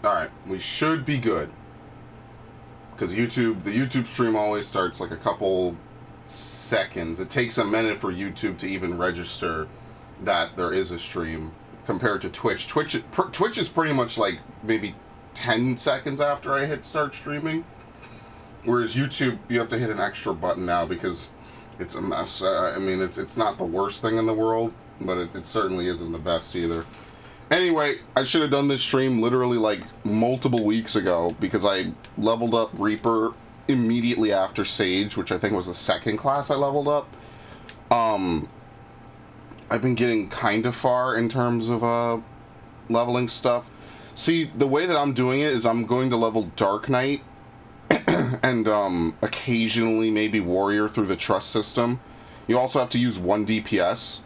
Alright, we should be good. Because the YouTube stream always starts like a couple seconds. It takes a minute for YouTube to even register that there is a stream compared to Twitch. Twitch is pretty much like maybe 10 seconds after I hit start streaming. Whereas YouTube, you have to hit an extra button now because it's a mess. I mean, it's not the worst thing in the world, but it certainly isn't the best either. Anyway, I should have done this stream literally like multiple weeks ago because I leveled up Reaper immediately after Sage, which I think was the second class I leveled up. I've been getting kind of far in terms of leveling stuff. See, the way that I'm doing it is I'm going to level Dark Knight and occasionally maybe Warrior through the Trust system. You also have to use 1 DPS.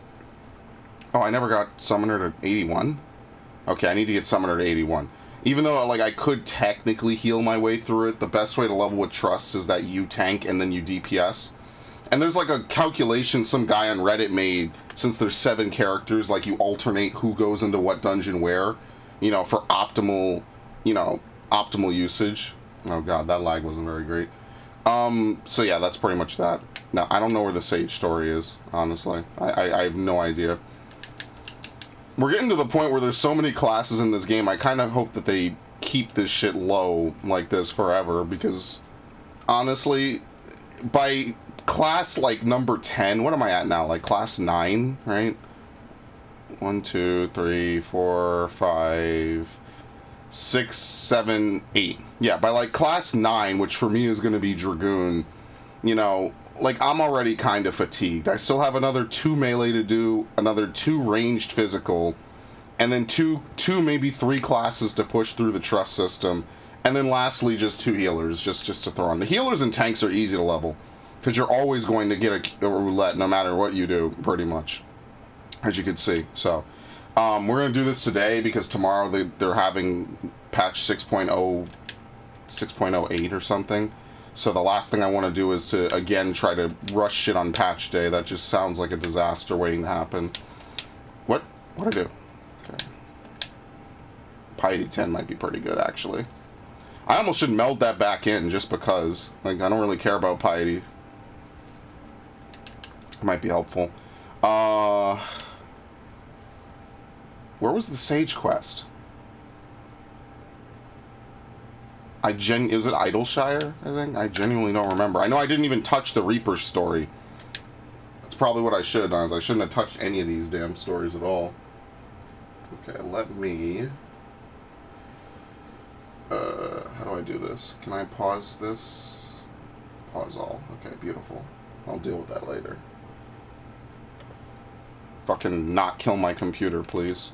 Oh, I never got Summoner to 81? Okay, I need to get Summoner to 81. Even though, like, I could technically heal my way through it, the best way to level with Trust is that you tank and then you DPS. And there's, like, a calculation some guy on Reddit made, since there's 7 characters, like, you alternate who goes into what dungeon where, you know, for optimal, you know, optimal usage. Oh, God, that lag wasn't very great. So, yeah, that's pretty much that. Now, I don't know where the Sage story is, honestly. I have no idea. We're getting to the point where there's so many classes in this game, I kind of hope that they keep this shit low like this forever, because, honestly, by class, like, number 10, what am I at now? Like, class 9, right? 1, 2, 3, 4, 5, 6, 7, 8. Yeah, by, like, class 9, which for me is going to be Dragoon, you know, like, I'm already kind of fatigued. I still have another 2 melee to do, another 2 ranged physical, and then two maybe 3 classes to push through the Trust system, and then lastly just 2 healers, just to throw on. The healers and tanks are easy to level, because you're always going to get a roulette no matter what you do, pretty much, as you can see. So, we're going to do this today, because tomorrow they're having patch 6.0, 6.08 or something. So the last thing I want to do is to, again, try to rush shit on patch day. That just sounds like a disaster waiting to happen. What'd I do? Okay. Piety 10 might be pretty good, actually. I almost should meld that back in just because. Like, I don't really care about Piety. It might be helpful. Where was the Sage quest? Is it Idleshire, I think? I genuinely don't remember. I know I didn't even touch the Reaper story. That's probably what I should have done, is I shouldn't have touched any of these damn stories at all. Okay, let me... how do I do this? Can I pause this? Pause all. Okay, beautiful. I'll deal with that later. Fucking not kill my computer, please.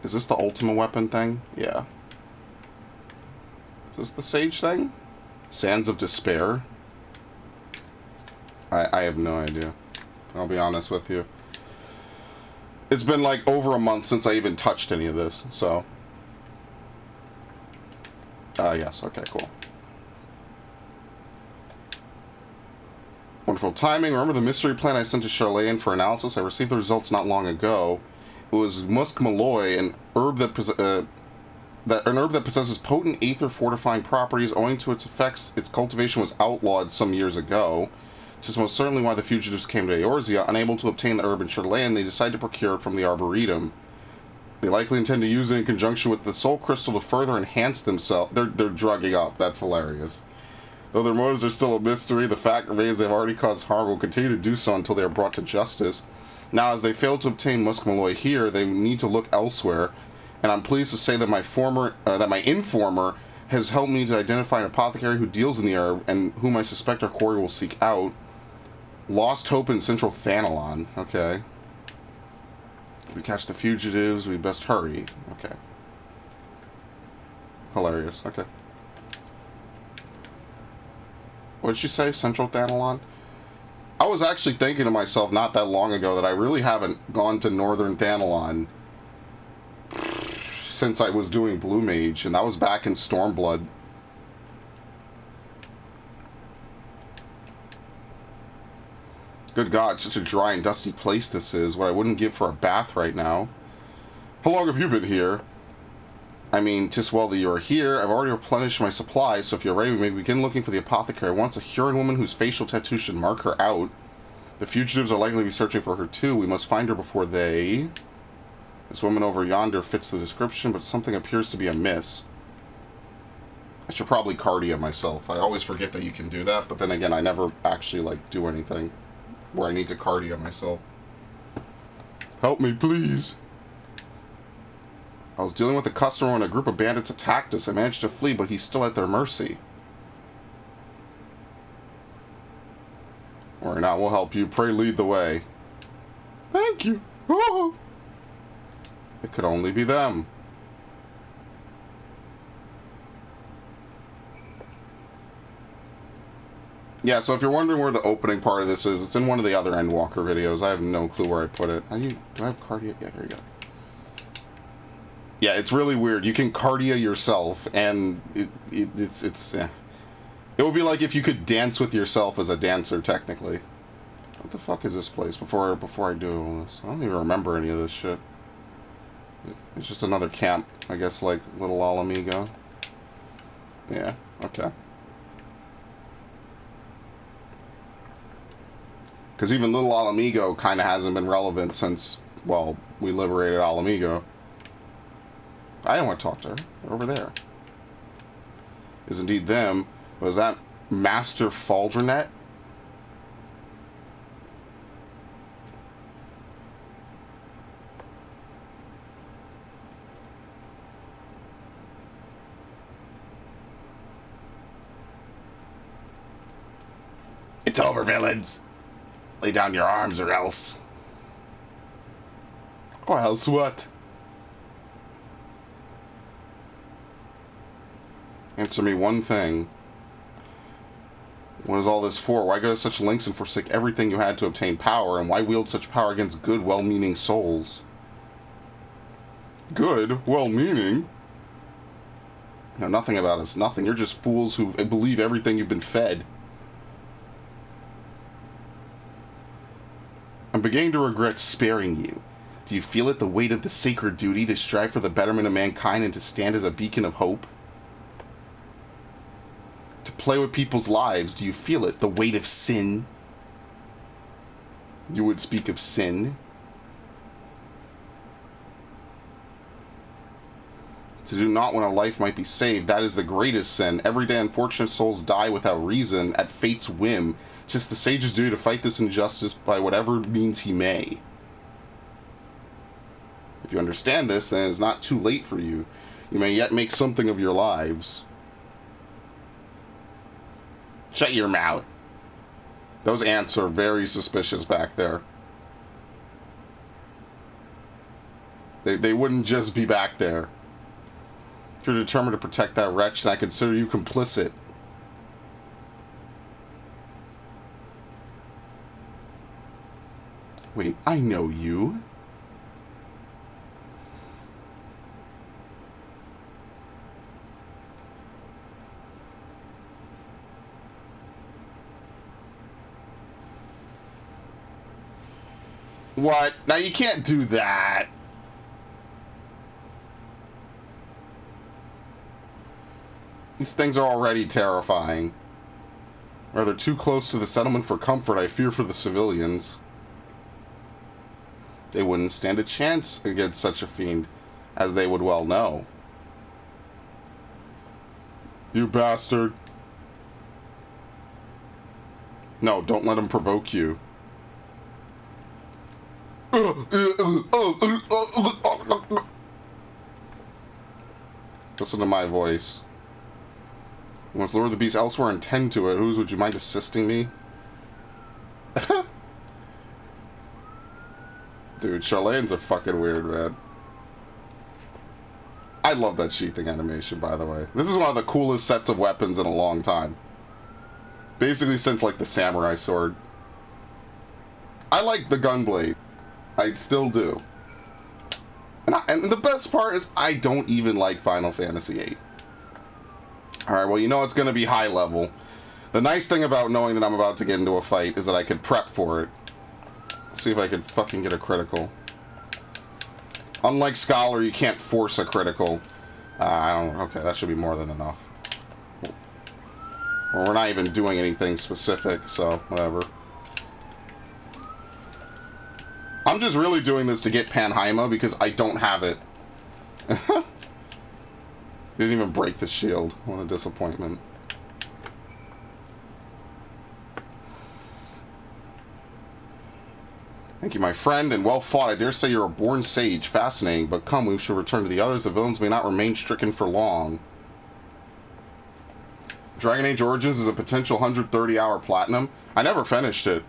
Is this the ultimate weapon thing? Yeah. Is this the Sage thing? Sands of Despair? I have no idea. I'll be honest with you. It's been like over a month since I even touched any of this, so... yes, okay, cool. Wonderful timing. Remember the mystery plan I sent to Charlene for analysis? I received the results not long ago. It was Musk Malloy, an herb that possesses potent aether fortifying properties. Owing to its effects, its cultivation was outlawed some years ago. This is most certainly why the fugitives came to Eorzea. Unable to obtain the herb in Charlene, they decide to procure it from the Arboretum. They likely intend to use it in conjunction with the Soul Crystal to further enhance themselves. They're drugging up. That's hilarious. Though their motives are still a mystery, the fact remains they've already caused harm and will continue to do so until they are brought to justice. Now, as they fail to obtain Musk Malloy here, they need to look elsewhere, and I'm pleased to say that my informer has helped me to identify an apothecary who deals in the herb, and whom I suspect our quarry will seek out. Lost Hope in Central Thanalon. Okay. If we catch the fugitives, we best hurry. Okay. Hilarious. Okay. What did you say? Central Thanalon? I was actually thinking to myself not that long ago that I really haven't gone to Northern Thanalon since I was doing Blue Mage, and that was back in Stormblood. Good God, such a dry and dusty place this is. What I wouldn't give for a bath right now. How long have you been here? I mean, 'tis well that you are here. I've already replenished my supplies, so if you're ready, we may begin looking for the apothecary. Once a Huron woman whose facial tattoo should mark her out. The fugitives are likely to be searching for her too. We must find her before they... This woman over yonder fits the description, but something appears to be amiss. I should probably cardia myself. I always forget that you can do that, but then again, I never actually, like, do anything where I need to cardia myself. Help me, please. I was dealing with a customer when a group of bandits attacked us. I managed to flee, but he's still at their mercy. Worry not, we'll help you. Pray lead the way. Thank you. Oh. It could only be them. Yeah, so if you're wondering where the opening part of this is, it's in one of the other Endwalker videos. I have no clue where I put it. Do I have cardia? Yeah, there you go. Yeah, it's really weird. You can cardia yourself, and it's It would be like if you could dance with yourself as a dancer, technically. What the fuck is this place? Before I do all this, I don't even remember any of this shit. It's just another camp, I guess, like Little Alamigo. Yeah. Okay. Because even Little Alamigo kind of hasn't been relevant since, well, we liberated Alamigo. I don't want to talk to her. They're over there. Is indeed them. Was that Master Faldronet? It's over, villains. Lay down your arms or else. Or else what? Answer me one thing. What is all this for? Why go to such lengths and forsake everything you had to obtain power? And why wield such power against good, well-meaning souls? Good? Well-meaning? Know nothing about us. Nothing. You're just fools who believe everything you've been fed. I'm beginning to regret sparing you. Do you feel it, the weight of the sacred duty to strive for the betterment of mankind and to stand as a beacon of hope? To play with people's lives, do you feel it, the weight of sin? You would speak of sin? To do not when a life might be saved, that is the greatest sin. Every day unfortunate souls die without reason, at fate's whim. Just the sage's duty to fight this injustice by whatever means he may. If you understand this, then it is not too late for you. You may yet make something of your lives. Shut your mouth. Those ants are very suspicious back there. They wouldn't just be back there. If you're determined to protect that wretch, then I consider you complicit. Wait, I know you. What? Now you can't do that. These things are already terrifying. Or they're too close to the settlement for comfort. I fear for the civilians. They wouldn't stand a chance against such a fiend, as they would well know. You bastard. No, don't let him provoke you. Listen to my voice. You must lure the beast elsewhere and tend to it. Whose would you mind assisting me? Dude, Charlane's a fucking weird, man. I love that sheathing animation, by the way. This is one of the coolest sets of weapons in a long time. Basically since, like, the samurai sword. I like the gunblade. I still do. And the best part is I don't even like Final Fantasy VIII. Alright, well, you know it's going to be high level. The nice thing about knowing that I'm about to get into a fight is that I could prep for it. See if I could fucking get a critical. Unlike Scholar, you can't force a critical. I don't... Okay, that should be more than enough. Well, we're not even doing anything specific, so whatever. I'm just really doing this to get Panheima because I don't have it. Didn't even break the shield. What a disappointment. Thank you, my friend, and well fought. I dare say you're a born sage. Fascinating, but come, we should return to the others. The villains may not remain stricken for long. Dragon Age Origins is a potential 130-hour platinum. I never finished it.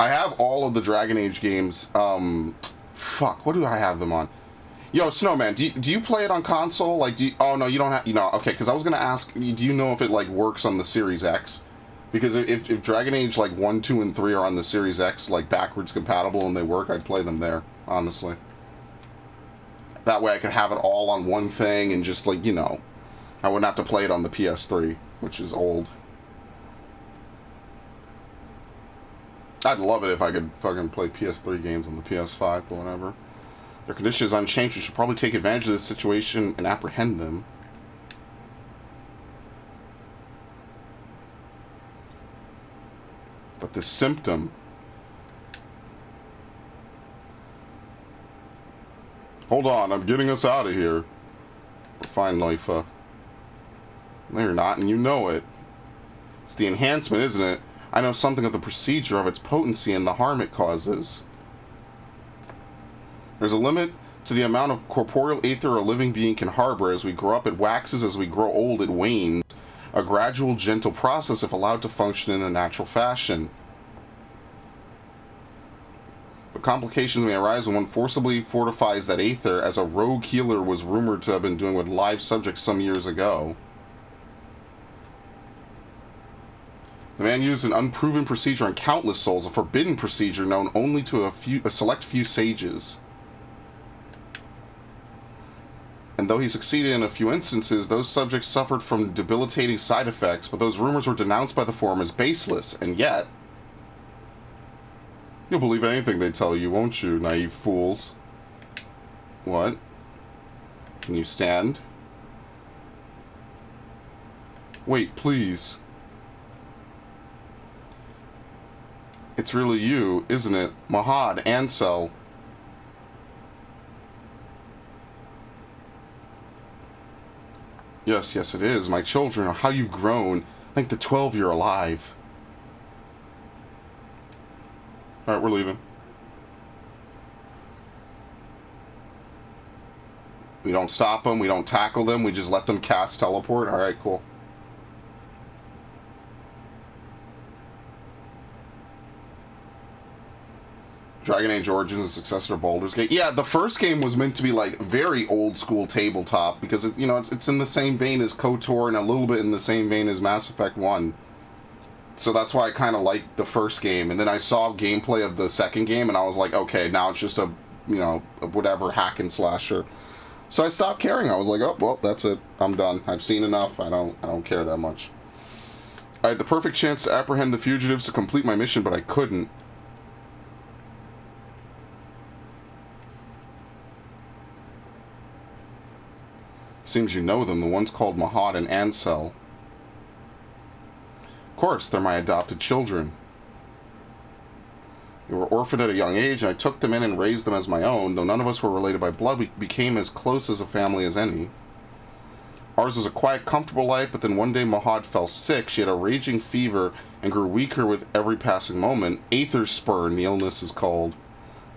I have all of the Dragon Age games. Fuck, what do I have them on? Yo, Snowman, do you play it on console? Like, oh, no, you don't have... okay, because I was going to ask, do you know if it, like, works on the Series X? Because if Dragon Age, like, 1, 2, and 3 are on the Series X, like, backwards compatible and they work, I'd play them there, honestly. That way I could have it all on one thing and just, like, you know... I wouldn't have to play it on the PS3, which is old. I'd love it if I could fucking play PS3 games on the PS5, but whatever. Their condition is unchanged. We should probably take advantage of this situation and apprehend them. But the symptom... Hold on, I'm getting us out of here. We're fine, Noifa. No, you're not, and you know it. It's the enhancement, isn't it? I know something of the procedure of its potency and the harm it causes. There's a limit to the amount of corporeal aether a living being can harbor. As we grow up, it waxes. As we grow old, it wanes. A gradual, gentle process if allowed to function in a natural fashion. But complications may arise when one forcibly fortifies that aether, as a rogue healer was rumored to have been doing with live subjects some years ago. The man used an unproven procedure on countless souls, a forbidden procedure known only to a select few sages. And though he succeeded in a few instances, those subjects suffered from debilitating side effects, but those rumors were denounced by the forum as baseless, and yet... You'll believe anything they tell you, won't you, naive fools? What? Can you stand? Wait, please. It's really you, isn't it? Mahad, Ansel. Yes, yes it is. My children, how you've grown. Like the 12 you're alive. Alright, we're leaving. We don't stop them, we don't tackle them, we just let them cast teleport. Alright, cool. Dragon Age Origins, the successor to Baldur's Gate. Yeah, the first game was meant to be, like, very old-school tabletop, because, it, you know, it's in the same vein as KOTOR and a little bit in the same vein as Mass Effect 1. So that's why I kind of liked the first game. And then I saw gameplay of the second game, and I was like, okay, now it's just a, you know, a whatever hack and slasher. So I stopped caring. I was like, oh, well, that's it. I'm done. I've seen enough. I don't care that much. I had the perfect chance to apprehend the fugitives to complete my mission, but I couldn't. Seems you know them, the ones called Mahad and Ansel. Of course, they're my adopted children. They were orphaned at a young age, and I took them in and raised them as my own. Though none of us were related by blood, we became as close as a family as any. Ours was a quiet, comfortable life, but then one day Mahad fell sick. She had a raging fever and grew weaker with every passing moment. Aether spurn, the illness is called.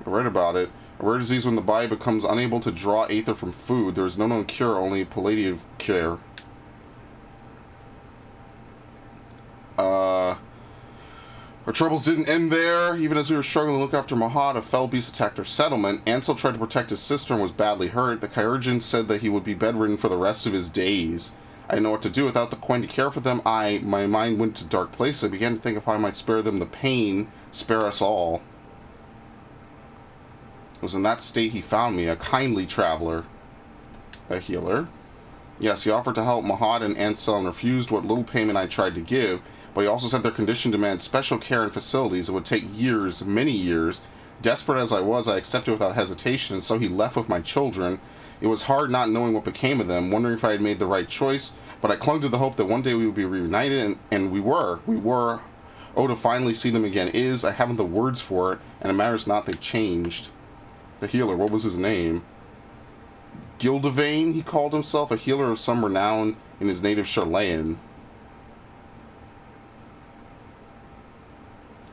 I read about it. A rare disease when the body becomes unable to draw aether from food. There is no known cure, only palliative care. Our troubles didn't end there. Even as we were struggling to look after Mahad, a fell beast attacked our settlement. Ansel tried to protect his sister and was badly hurt. The Kyurgians said that he would be bedridden for the rest of his days. I didn't know what to do. Without the coin to care for them, my mind went to dark places. I began to think if I might spare them the pain, spare us all. It was in that state he found me, a kindly traveler. A healer? Yes, he offered to help Mahad and Ansel and refused what little payment I tried to give, but he also said their condition demanded special care and facilities. It would take years, many years. Desperate as I was, I accepted without hesitation, and so he left with my children. It was hard not knowing what became of them, wondering if I had made the right choice, but I clung to the hope that one day we would be reunited, and we were. We were. Oh, to finally see them again is, I haven't the words for it, and it matters not, they've changed. The healer, what was his name? Gildavane, he called himself, a healer of some renown in his native Charlayan.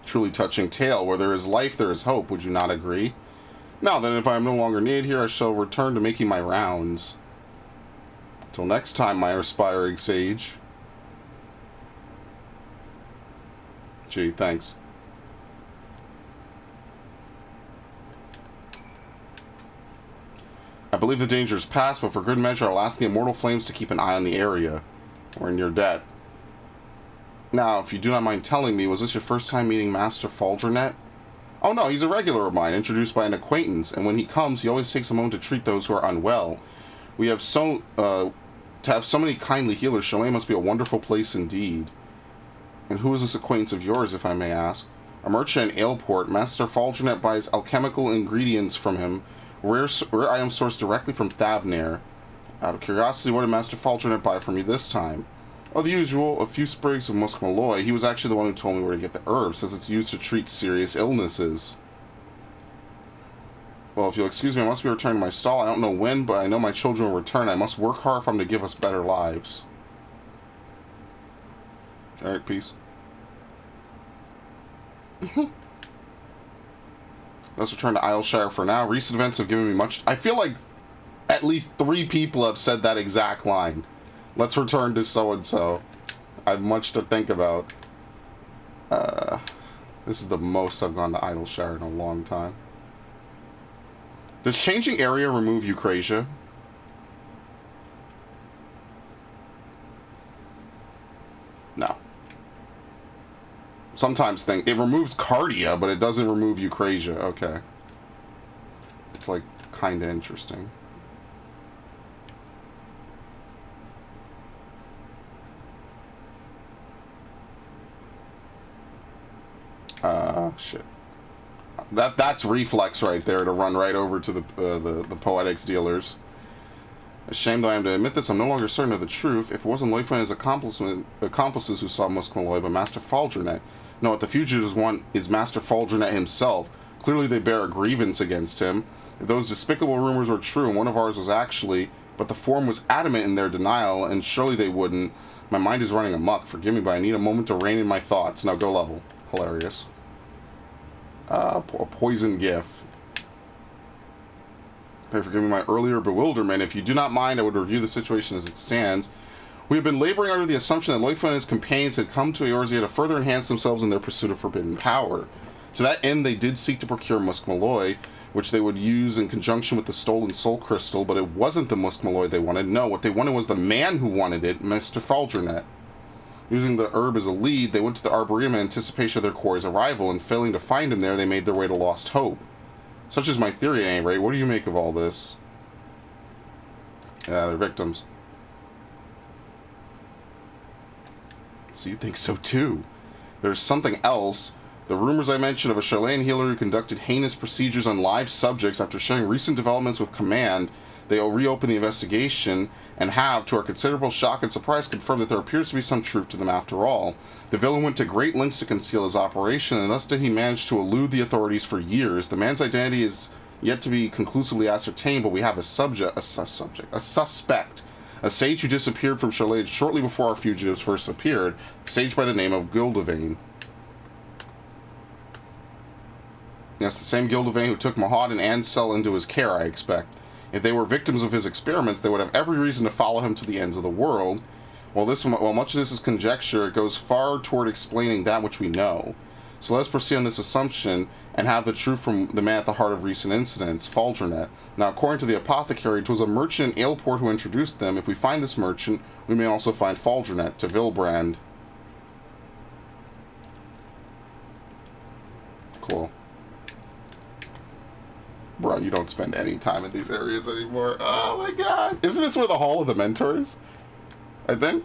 Truly touching tale. Where there is life, there is hope. Would you not agree? Now then, if I am no longer needed here, I shall return to making my rounds. Till next time, my aspiring sage. Gee, thanks. I believe the danger is past, but for good measure, I'll ask the immortal flames to keep an eye on the area. We're in your debt. Now, if you do not mind telling me, was this your first time meeting Master Faldrenet? Oh no, he's a regular of mine, introduced by an acquaintance, and when he comes, he always takes a moment to treat those who are unwell. We have to have so many kindly healers, Charlayan must be a wonderful place indeed. And who is this acquaintance of yours, if I may ask? A merchant in Aleport. Master Faldrenet buys alchemical ingredients from him. Rare item sourced directly from Thavnair. Out of curiosity, what did Master Faldrenet buy from you this time? Oh, the usual, a few sprigs of musk malloy. He was actually the one who told me where to get the herb, since it's used to treat serious illnesses. Well, if you'll excuse me, I must be returning to my stall. I don't know when, but I know my children will return. I must work hard for them to give us better lives. Alright, peace. Let's return to Isleshire for now. Recent events have given me much... I feel like at least 3 people have said that exact line. Let's return to so-and-so. I have much to think about. This is the most I've gone to Isleshire in a long time. Does changing area remove Eucrasia? No. Sometimes think it removes Cardia, but it doesn't remove Eucrasia. Okay. It's like kind of interesting. Shit. That's reflex right there to run right over to the poetics dealers. Ashamed though I am to admit this, I'm no longer certain of the truth. If it wasn't Leifland and his accomplices who saw Musk Malloy, but Master Faldrenet. No, what the fugitives want is Master Faldrenet himself. Clearly they bear a grievance against him. If those despicable rumors were true, and one of ours was actually, but the Forum was adamant in their denial, and surely they wouldn't. My mind is running amok. Forgive me, but I need a moment to rein in my thoughts. Now go level. Hilarious. A poison gift. Forgive me my earlier bewilderment. If you do not mind, I would review the situation as it stands. We have been laboring under the assumption that Leifland and his companions had come to Eorzea to further enhance themselves in their pursuit of forbidden power. To that end, they did seek to procure Musk Malloy, which they would use in conjunction with the stolen soul crystal, but it wasn't the Musk Malloy they wanted. No, what they wanted was the man who wanted it, Mr. Faldrenet. Using the herb as a lead, they went to the Arboretum in anticipation of their quarry's arrival, and failing to find him there, they made their way to Lost Hope. Such is my theory, at any rate. What do you make of all this? Yeah, they're victims. So you think so too. There's something else. The rumors I mentioned of a Charlayan healer who conducted heinous procedures on live subjects after sharing recent developments with Command, they will reopen the investigation and have, to our considerable shock and surprise, confirmed that there appears to be some truth to them after all. The villain went to great lengths to conceal his operation, and thus did he manage to elude the authorities for years. The man's identity is yet to be conclusively ascertained, but we have a suspect, a sage who disappeared from Charlayan shortly before our fugitives first appeared, a sage by the name of Gildavane. Yes, the same Gildavane who took Mahad and Ansel into his care, I expect. If they were victims of his experiments, they would have every reason to follow him to the ends of the world. While much of this is conjecture, it goes far toward explaining that which we know. So let's proceed on this assumption and have the truth from the man at the heart of recent incidents, Faldrenet. Now, according to the apothecary, it was a merchant in Aleport who introduced them. If we find this merchant, we may also find Faldrenet to Vilbrand. Cool. Bro, you don't spend any time in these areas anymore. Oh my god. Isn't this where the Hall of the Mentors? I think?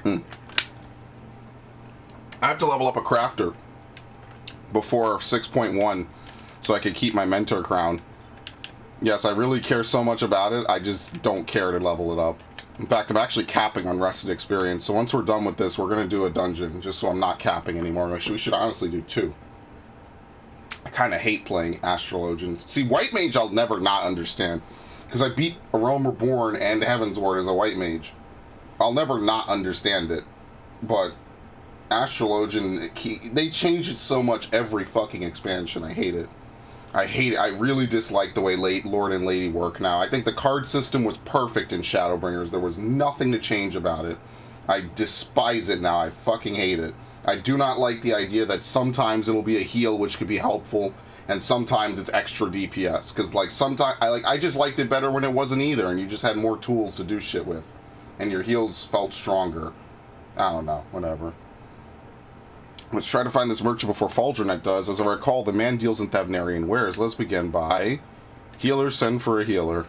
I have to level up a crafter before 6.1 so I can keep my mentor crown. Yes, I really care so much about it, I just don't care to level it up. In fact, I'm actually capping on rested experience, so once we're done with this, we're going to do a dungeon, just so I'm not capping anymore. Actually, we should honestly do 2. I kind of hate playing Astrologian. See, White Mage I'll never not understand, because I beat A Realm Reborn and Heavensward as a White Mage. I'll never not understand it, but Astrologian, they change it so much every fucking expansion, I hate it. I hate it. I really dislike the way Lord and Lady work now. I think the card system was perfect in Shadowbringers. There was nothing to change about it. I despise it now. I fucking hate it. I do not like the idea that sometimes it'll be a heal, which could be helpful, and sometimes it's extra DPS. Because, like, sometimes... I just liked it better when it wasn't either, and you just had more tools to do shit with. And your heals felt stronger. I don't know. Whatever. Let's try to find this merchant before Faldronet does. As I recall, the man deals in Thavnarian wares. Let's begin by... Healer, send for a healer.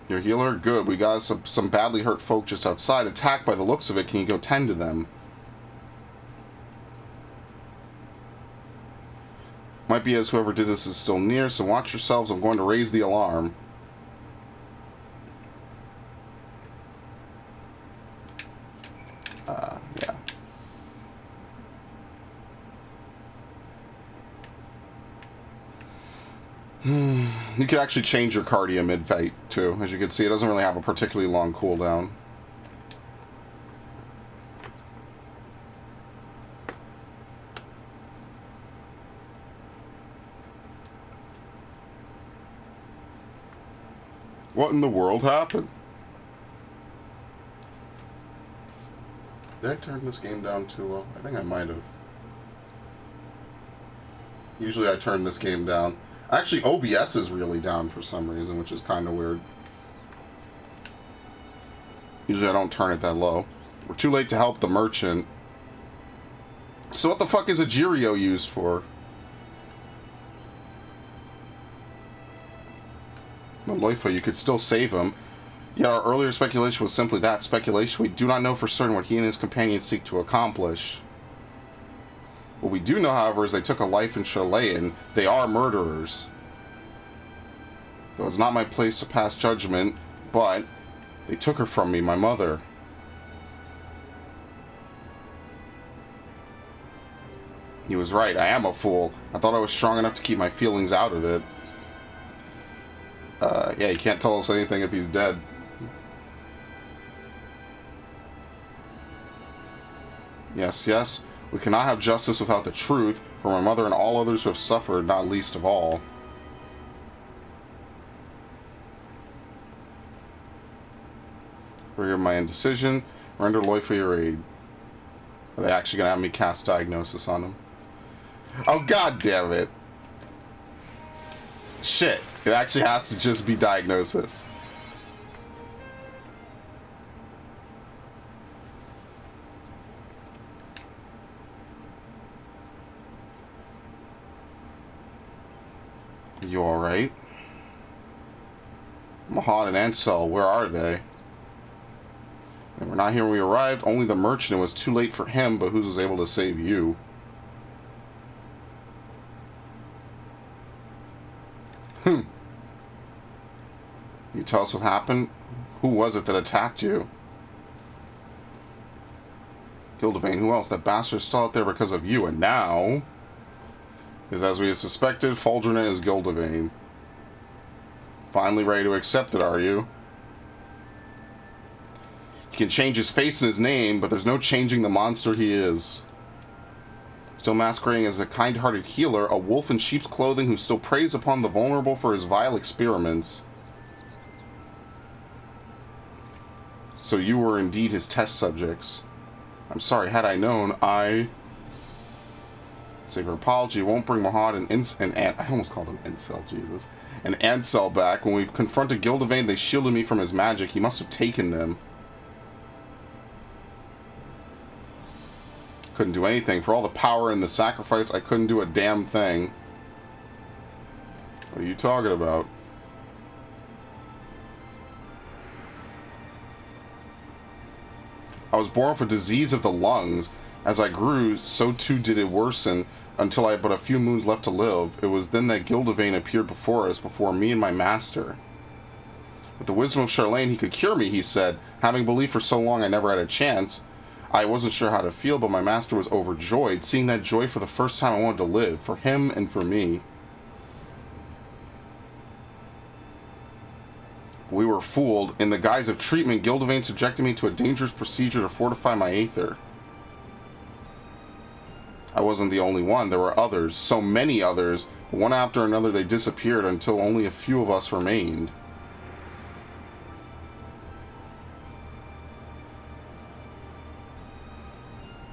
Your healer? Good. We got some badly hurt folk just outside. Attacked by the looks of it. Can you go tend to them? Might be as whoever did this is still near, so watch yourselves. I'm going to raise the alarm. Yeah. You could actually change your Cardia mid-fight, too. As you can see, it doesn't really have a particularly long cooldown. What in the world happened? Did I turn this game down too low? I think I might have. Usually I turn this game down. Actually, OBS is really down for some reason, which is kind of weird. Usually I don't turn it that low. We're too late to help the merchant. So what the fuck is a Jirio used for? Loifa, you could still save him. Yet our earlier speculation was simply that, speculation. We do not know for certain what he and his companions seek to accomplish. What we do know, however, is they took a life in Chilean. They are murderers. Though it's not my place to pass judgment, but they took her from me, my mother. He was right, I am a fool. I thought I was strong enough to keep my feelings out of it. Yeah, he can't tell us anything if he's dead. Yes, yes. We cannot have justice without the truth, for my mother and all others who have suffered, not least of all. Forgive my indecision. Render Loy for your aid. Are they actually going to have me cast diagnosis on him? Oh, god damn it. Shit. It actually has to just be diagnosis. You alright? Mahad and Ansel, where are they? They were not here when we arrived. Only the merchant. It was too late for him, but who was able to save you? You tell us what happened? Who was it that attacked you? Gildevane, who else? That bastard's still out there because of you, and now... is as we had suspected, Faldronet is Gildevane. Finally ready to accept it, are you? He can change his face and his name, but there's no changing the monster he is. Still masquerading as a kind-hearted healer, a wolf in sheep's clothing who still preys upon the vulnerable for his vile experiments. So you were indeed his test subjects. I'm sorry, had I known, I... Save her apology, won't bring Mahad and I almost called him Incel, Jesus. And Ansel back. When we confronted Gildevane, they shielded me from his magic. He must have taken them. Couldn't do anything. For all the power and the sacrifice, I couldn't do a damn thing. What are you talking about? I was born with a disease of the lungs. As I grew, so too did it worsen. until I had but a few moons left to live. It was then that Gildevane appeared before us, before me and my master. With the wisdom of Charlene, he could cure me, he said. Having believed for so long I never had a chance. I wasn't sure how to feel, but my master was overjoyed. Seeing that joy for the first time, I wanted to live, for him and for me. We were fooled. In the guise of treatment, Gildevane subjected me to a dangerous procedure to fortify my aether. I wasn't the only one. There were others. So many others. One after another they disappeared until only a few of us remained.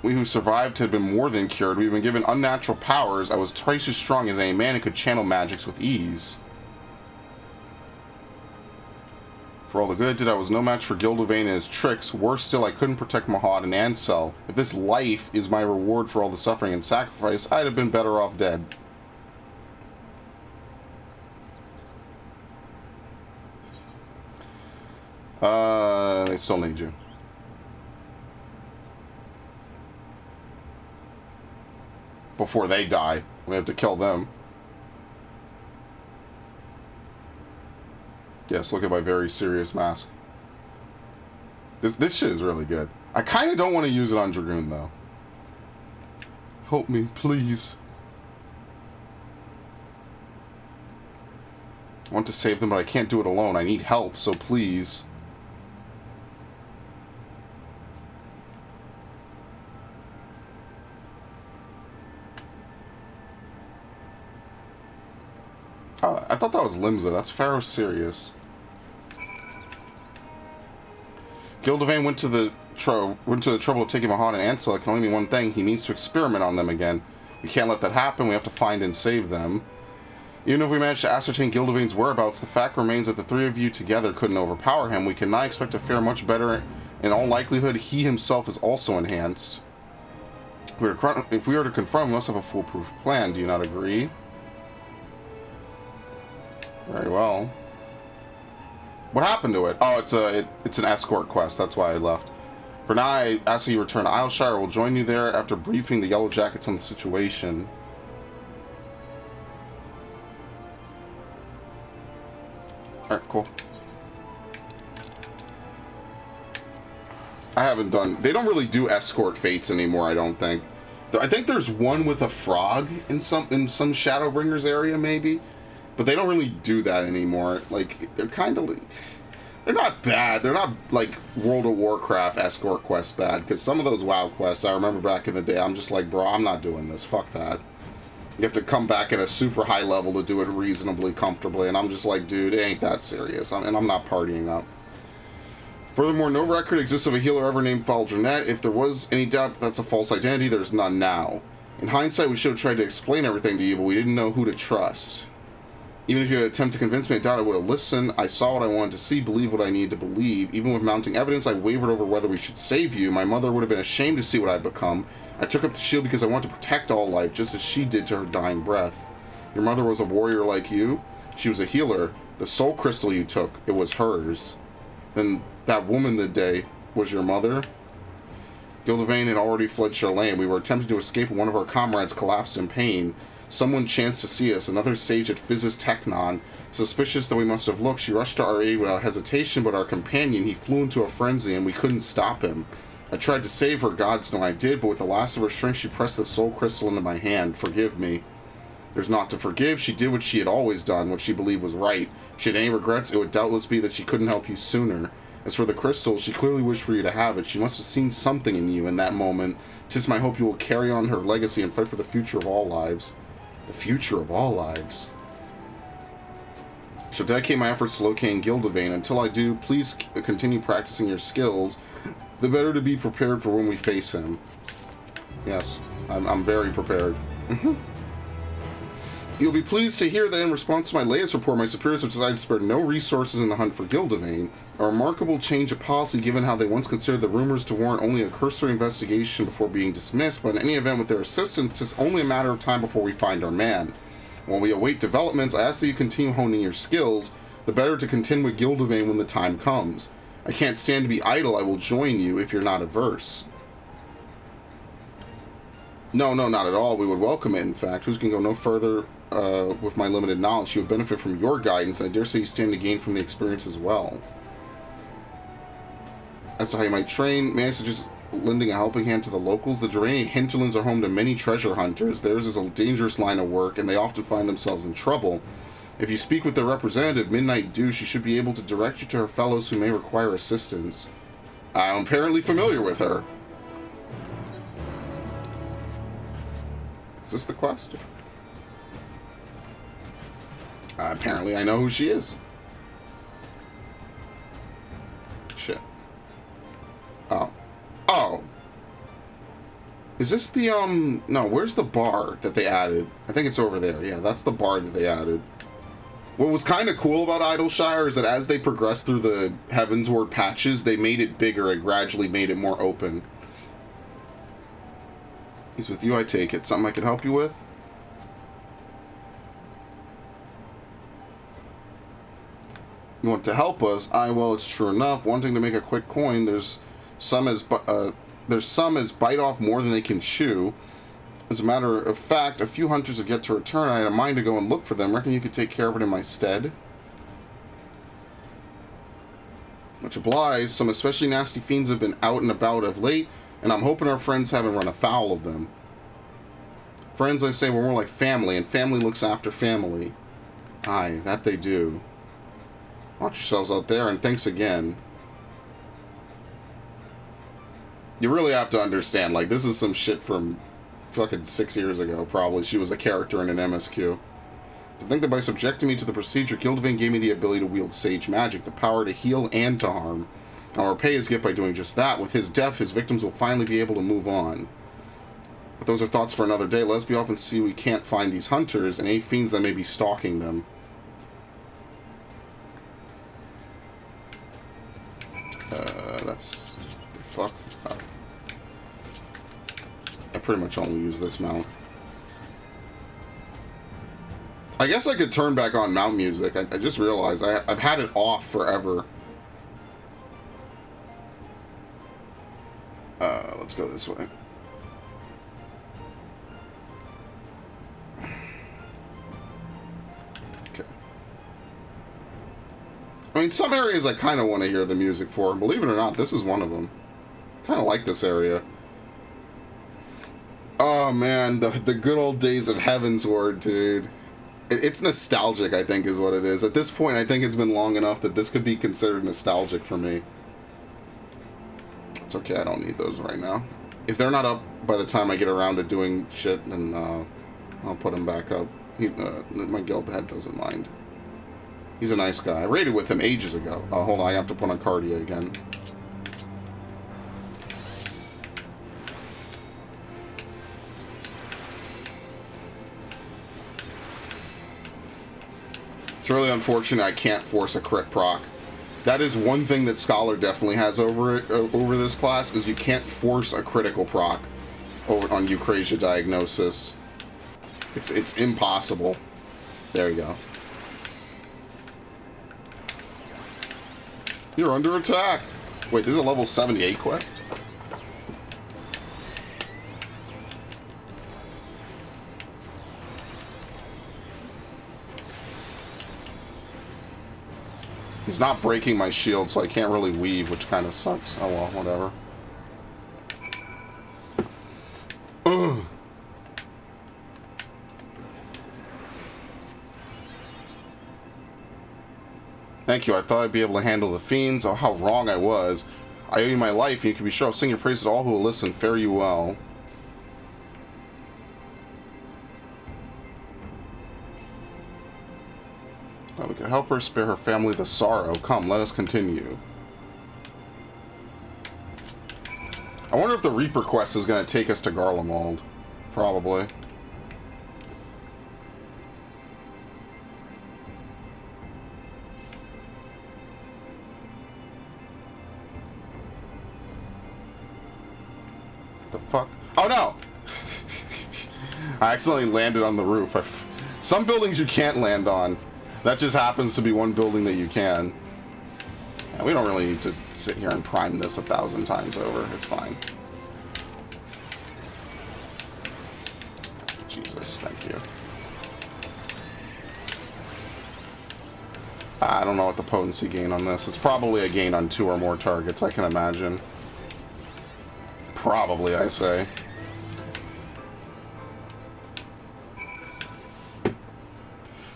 We who survived had been more than cured. We'd been given unnatural powers. I was twice as strong as any man and could channel magics with ease. For all the good I did, I was no match for Gildevane and his tricks. Worse still, I couldn't protect Mahad and Ansel. If this life is my reward for all the suffering and sacrifice, I'd have been better off dead. They still need you. Before they die. We have to kill them. Yes, look at my very serious mask. This shit is really good. I kind of don't want to use it on Dragoon, though. Help me, please. I want to save them, but I can't do it alone. I need help, so please. Oh, I thought that was Limsa. That's Pharaoh Sirius. Gildevane went to the trouble of taking Mahad and Ansel. It can only mean one thing. He means to experiment on them again. We can't let that happen. We have to find and save them. Even if we manage to ascertain Gildevane's whereabouts, the fact remains that the three of you together couldn't overpower him. We cannot expect to fare much better. In all likelihood, he himself is also enhanced. If we are to confront him, we must have a foolproof plan. Do you not agree? Very well. What happened to it? Oh, it's an escort quest. That's why I left. For now, I ask that you return to Isleshire. We'll join you there after briefing the Yellow Jackets on the situation. Alright, cool. I haven't done... They don't really do escort fates anymore, I don't think. I think there's one with a frog in some Shadowbringers area, maybe. But they don't really do that anymore. Like, they're kind of... They're not bad. They're not, like, World of Warcraft escort quests bad. Because some of those WoW quests, I remember back in the day, I'm just like, bro, I'm not doing this. Fuck that. You have to come back at a super high level to do it reasonably comfortably. And I'm just like, dude, it ain't that serious. And I'm not partying up. Furthermore, no record exists of a healer ever named Valdrenet. If there was any doubt that's a false identity, there's none now. In hindsight, we should have tried to explain everything to you, but we didn't know who to trust. Even if you had attempted to convince me, I doubt I would have listened. I saw what I wanted to see, believe what I needed to believe. Even with mounting evidence, I wavered over whether we should save you. My mother would have been ashamed to see what I'd become. I took up the shield because I wanted to protect all life, just as she did to her dying breath. Your mother was a warrior like you. She was a healer. The soul crystal you took, it was hers. Then that woman that day was your mother? Gildevane had already fled Charlene. We were attempting to escape and one of our comrades collapsed in pain. Someone chanced to see us, another sage at Physis Technon. Suspicious though we must have looked, she rushed to our aid without hesitation, but our companion, he flew into a frenzy and we couldn't stop him. I tried to save her, gods know I did, but with the last of her strength she pressed the soul crystal into my hand. Forgive me. There's naught to forgive. She did what she had always done, what she believed was right. If she had any regrets, it would doubtless be that she couldn't help you sooner. As for the crystal, she clearly wished for you to have it. She must have seen something in you in that moment. 'Tis my hope you will carry on her legacy and fight for the future of all lives. The future of all lives. I shall dedicate my efforts to locating Gildevane. Until I do, please continue practicing your skills. The better to be prepared for when we face him. Yes, I'm very prepared. You'll be pleased to hear that in response to my latest report, my superiors have decided to spare no resources in the hunt for Gildevane. A remarkable change of policy given how they once considered the rumors to warrant only a cursory investigation before being dismissed, but in any event with their assistance, it's only a matter of time before we find our man. While we await developments, I ask that you continue honing your skills, the better to contend with Gildevane when the time comes. I can't stand to be idle. I will join you if you're not averse. No, no, not at all. We would welcome it, in fact. Who's can go no further with my limited knowledge? You would benefit from your guidance, and I dare say you stand to gain from the experience as well. As to how you might train, may I suggest lending a helping hand to the locals? The Duranian hinterlands are home to many treasure hunters. Theirs is a dangerous line of work, and they often find themselves in trouble. If you speak with their representative, Midnight Dew, she should be able to direct you to her fellows who may require assistance. I'm apparently familiar with her. Is this the quest? Apparently I know who she is. Shit. Oh. Oh. Is this the, no, where's the bar that they added? I think it's over there. Yeah, that's the bar that they added. What was kind of cool about Idleshire is that as they progressed through the Heavensward patches, they made it bigger and gradually made it more open. He's with you, I take it. Something I can help you with? You want to help us? Aye, well, it's true enough. Wanting to make a quick coin, there's some as bite off more than they can chew. As a matter of fact, a few hunters have yet to return. I had a mind to go and look for them. Reckon you could take care of it in my stead? Much obliged. Some especially nasty fiends have been out and about of late, and I'm hoping our friends haven't run afoul of them. Friends, I say, we're more like family, and family looks after family. Aye, that they do. Watch yourselves out there, and thanks again. You really have to understand, like, this is some shit from fucking 6 years ago, probably. She was a character in an MSQ. To think that by subjecting me to the procedure, Gildvane gave me the ability to wield sage magic, the power to heal and to harm. I'll repay his gift by doing just that. With his death, his victims will finally be able to move on. But those are thoughts for another day. Let's be off and see we can't find these hunters and any fiends that may be stalking them. That's... fuck. Oh. I pretty much only use this mount. I guess I could turn back on mount music. I just realized I've had it off forever. Let's go this way. Okay. I mean, some areas I kind of want to hear the music for, and believe it or not, this is one of them. Kind of like this area. Oh man, the good old days of Heavensward, dude. It's nostalgic, I think, is what it is. At this point, I think it's been long enough that this could be considered nostalgic for me. It's okay, I don't need those right now. If they're not up by the time I get around to doing shit, then I'll put them back up. My guild head doesn't mind. He's a nice guy. I raided with him ages ago. Hold on, I have to put on Cardia again. It's really unfortunate I can't force a crit proc. That is one thing that Scholar definitely has over this class, is you can't force a critical proc over on Eucrasia Diagnosis. It's impossible. There you go. You're under attack. Wait, this is a level 78 quest? He's not breaking my shield, so I can't really weave, which kind of sucks. Oh well, whatever. Ugh. Thank you. I thought I'd be able to handle the fiends. Oh, how wrong I was. I owe you my life, and you can be sure I'll sing your praises to all who will listen. Fare you well. We can help her, spare her family the sorrow. Come, let us continue. I wonder if the Reaper quest is going to take us to Garlemald. Probably. What the fuck? Oh no! I accidentally landed on the roof. Some buildings you can't land on. That just happens to be one building that you can. Yeah, we don't really need to sit here and prime this 1,000 times over. It's fine. Jesus, thank you. I don't know what the potency gain on this. It's probably a gain on 2 or more targets, I can imagine. Probably, I say.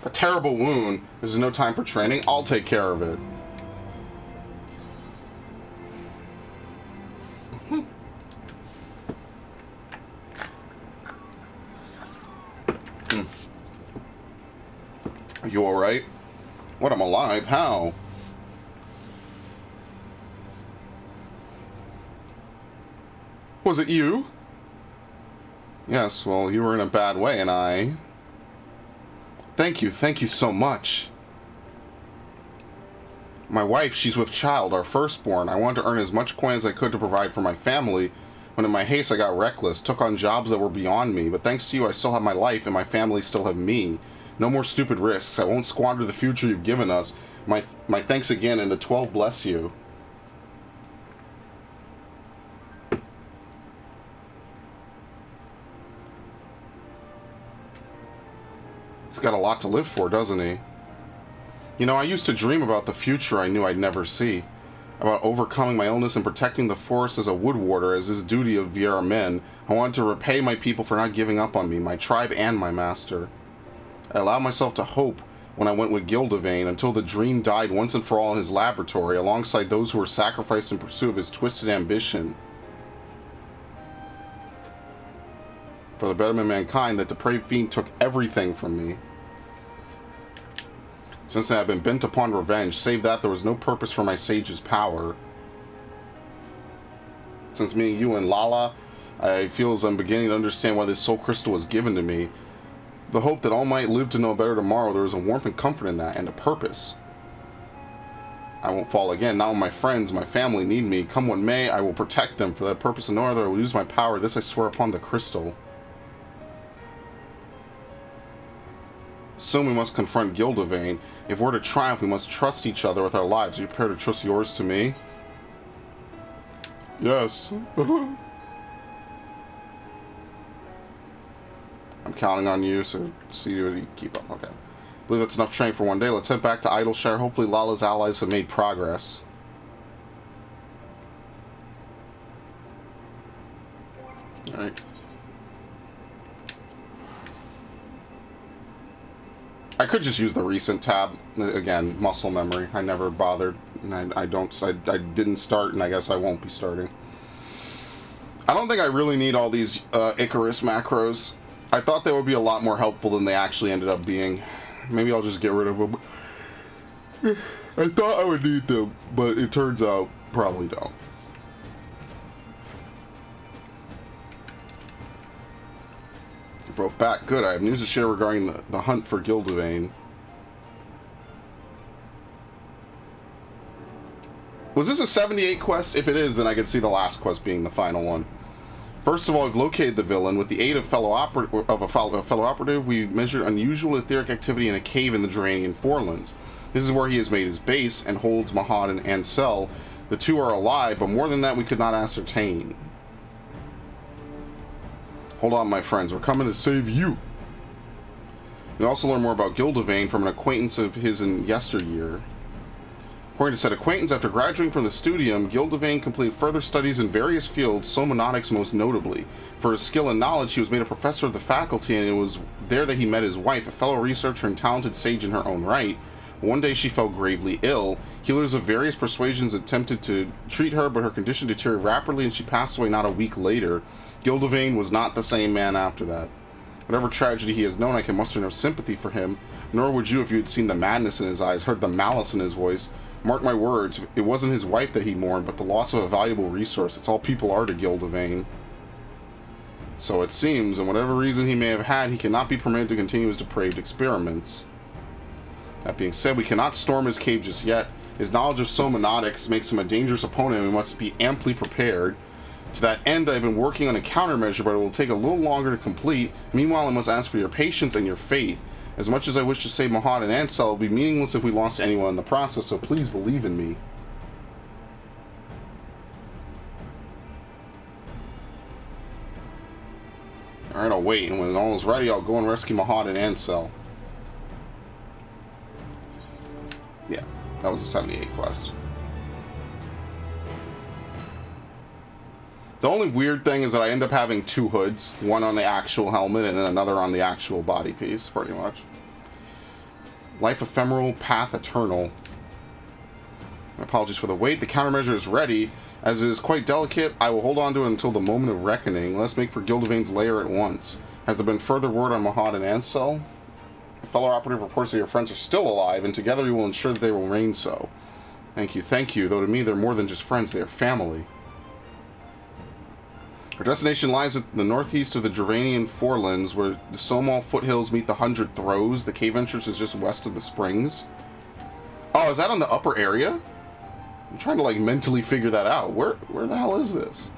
A terrible wound. This is no time for training. I'll take care of it. Are you alright? What, I'm alive? How? Was it you? Yes, well, you were in a bad way, and I... Thank you so much. My wife, she's with child, our firstborn. I wanted to earn as much coin as I could to provide for my family. When in my haste I got reckless, took on jobs that were beyond me. But thanks to you, I still have my life, and my family still have me. No more stupid risks. I won't squander the future you've given us. My thanks again, and the 12 bless you. He's got a lot to live for, doesn't he? You know, I used to dream about the future I knew I'd never see. About overcoming my illness and protecting the forest as a wood warder, as is duty of Viera men. I wanted to repay my people for not giving up on me, my tribe and my master. I allowed myself to hope when I went with Gildevane until the dream died once and for all in his laboratory, alongside those who were sacrificed in pursuit of his twisted ambition. For the betterment of mankind, that depraved fiend took everything from me. Since then, I've been bent upon revenge, save that there was no purpose for my sage's power. Since meeting you and Lala, I feel as I'm beginning to understand why this soul crystal was given to me. The hope that all might live to know better tomorrow, there is a warmth and comfort in that, and a purpose. I won't fall again. Now my friends, my family need me. Come what may, I will protect them. For that purpose and no other, I will use my power. This I swear upon the crystal. Soon we must confront Gildevane. If we're to triumph, we must trust each other with our lives. Are you prepared to trust yours to me? Yes. I'm counting on you, so see what you keep up. Okay. I believe that's enough training for one day. Let's head back to Idleshire. Hopefully Lala's allies have made progress. Alright. I could just use the recent tab. Again, muscle memory. I never bothered. And I didn't start, and I guess I won't be starting. I don't think I really need all these Icarus macros. I thought they would be a lot more helpful than they actually ended up being. Maybe I'll just get rid of them. I thought I would need them, but it turns out probably don't. You're both back. Good. I have news to share regarding the hunt for Gildevane. Was this a 78 quest? If it is, then I can see the last quest being the final one. First of all, we've located the villain. With the aid of a fellow operative, we measured unusual etheric activity in a cave in the Duranian Forelands. This is where he has made his base and holds Mahad and Ansel. The two are alive, but more than that we could not ascertain. Hold on, my friends. We're coming to save you. We also learn more about Gildevane from an acquaintance of his in yesteryear. According to said acquaintance, after graduating from the studium, Gildevane completed further studies in various fields, somnotics most notably. For his skill and knowledge, he was made a professor of the faculty, and it was there that he met his wife, a fellow researcher and talented sage in her own right. One day she fell gravely ill. Healers of various persuasions attempted to treat her, but her condition deteriorated rapidly, and she passed away not a week later. Gildevane was not the same man after that. Whatever tragedy he has known, I can muster no sympathy for him, nor would you if you had seen the madness in his eyes, heard the malice in his voice. Mark my words, it wasn't his wife that he mourned, but the loss of a valuable resource. It's all people are to Gildevane. So it seems, and whatever reason he may have had, he cannot be permitted to continue his depraved experiments. That being said, we cannot storm his cave just yet. His knowledge of somnotics makes him a dangerous opponent, and we must be amply prepared. To that end, I have been working on a countermeasure, but it will take a little longer to complete. Meanwhile, I must ask for your patience and your faith. As much as I wish to save Mahad and Ansel, it will be meaningless if we lost anyone in the process, so please believe in me. Alright, I'll wait, and when all is ready, I'll go and rescue Mahad and Ansel. Yeah, that was a 78 quest. The only weird thing is that I end up having two hoods. One on the actual helmet, and then another on the actual body piece, pretty much. Life Ephemeral, Path Eternal. My apologies for the wait. The countermeasure is ready. As it is quite delicate, I will hold on to it until the moment of reckoning. Let's make for Gildevain's lair at once. Has there been further word on Mahad and Ansel? A fellow operative reports that your friends are still alive, and together we will ensure that they will remain so. Thank you, though to me they're more than just friends, they are family. Our destination lies at the northeast of the Dravanian Forelands, where the Somal foothills meet the 100 Throws. The cave entrance is just west of the springs. Oh, is that on the upper area? I'm trying to, like, mentally figure that out. Where the hell is this?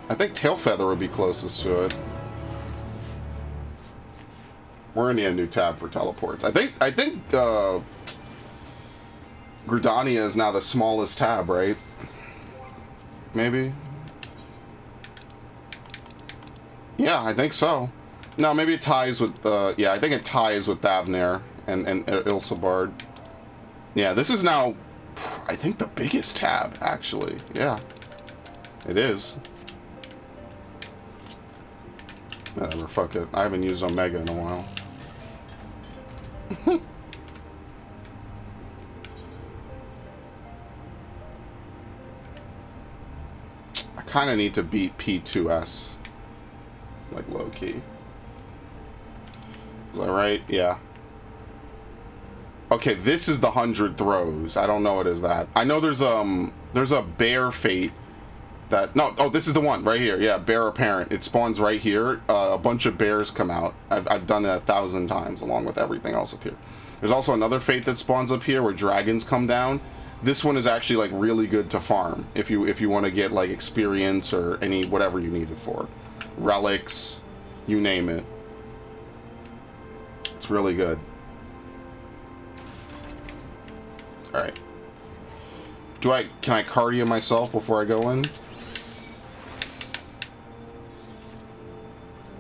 I think Tailfeather would be closest to it. We're in the new tab for teleports. I think Gridania is now the smallest tab, right? Maybe? Yeah, I think so. No, maybe it ties with, yeah, I think it ties with Thavnair and Ilsabard. Yeah, this is now, I think, the biggest tab, actually. Yeah, it is. Whatever, fuck it. I haven't used Omega in a while. I kind of need to beat P2S. Like, low-key. Is that right? Yeah. Okay, this is the 100 Throws. I don't know what is that. I know there's a bear fate that... No, oh, this is the one right here. Yeah, bear apparent. It spawns right here. A bunch of bears come out. I've done it 1,000 times, along with everything else up here. There's also another fate that spawns up here where dragons come down. This one is actually, like, really good to farm if you want to get, like, experience or any whatever you need it for. Relics, you name it. It's really good. Alright. Can I cardio myself before I go in?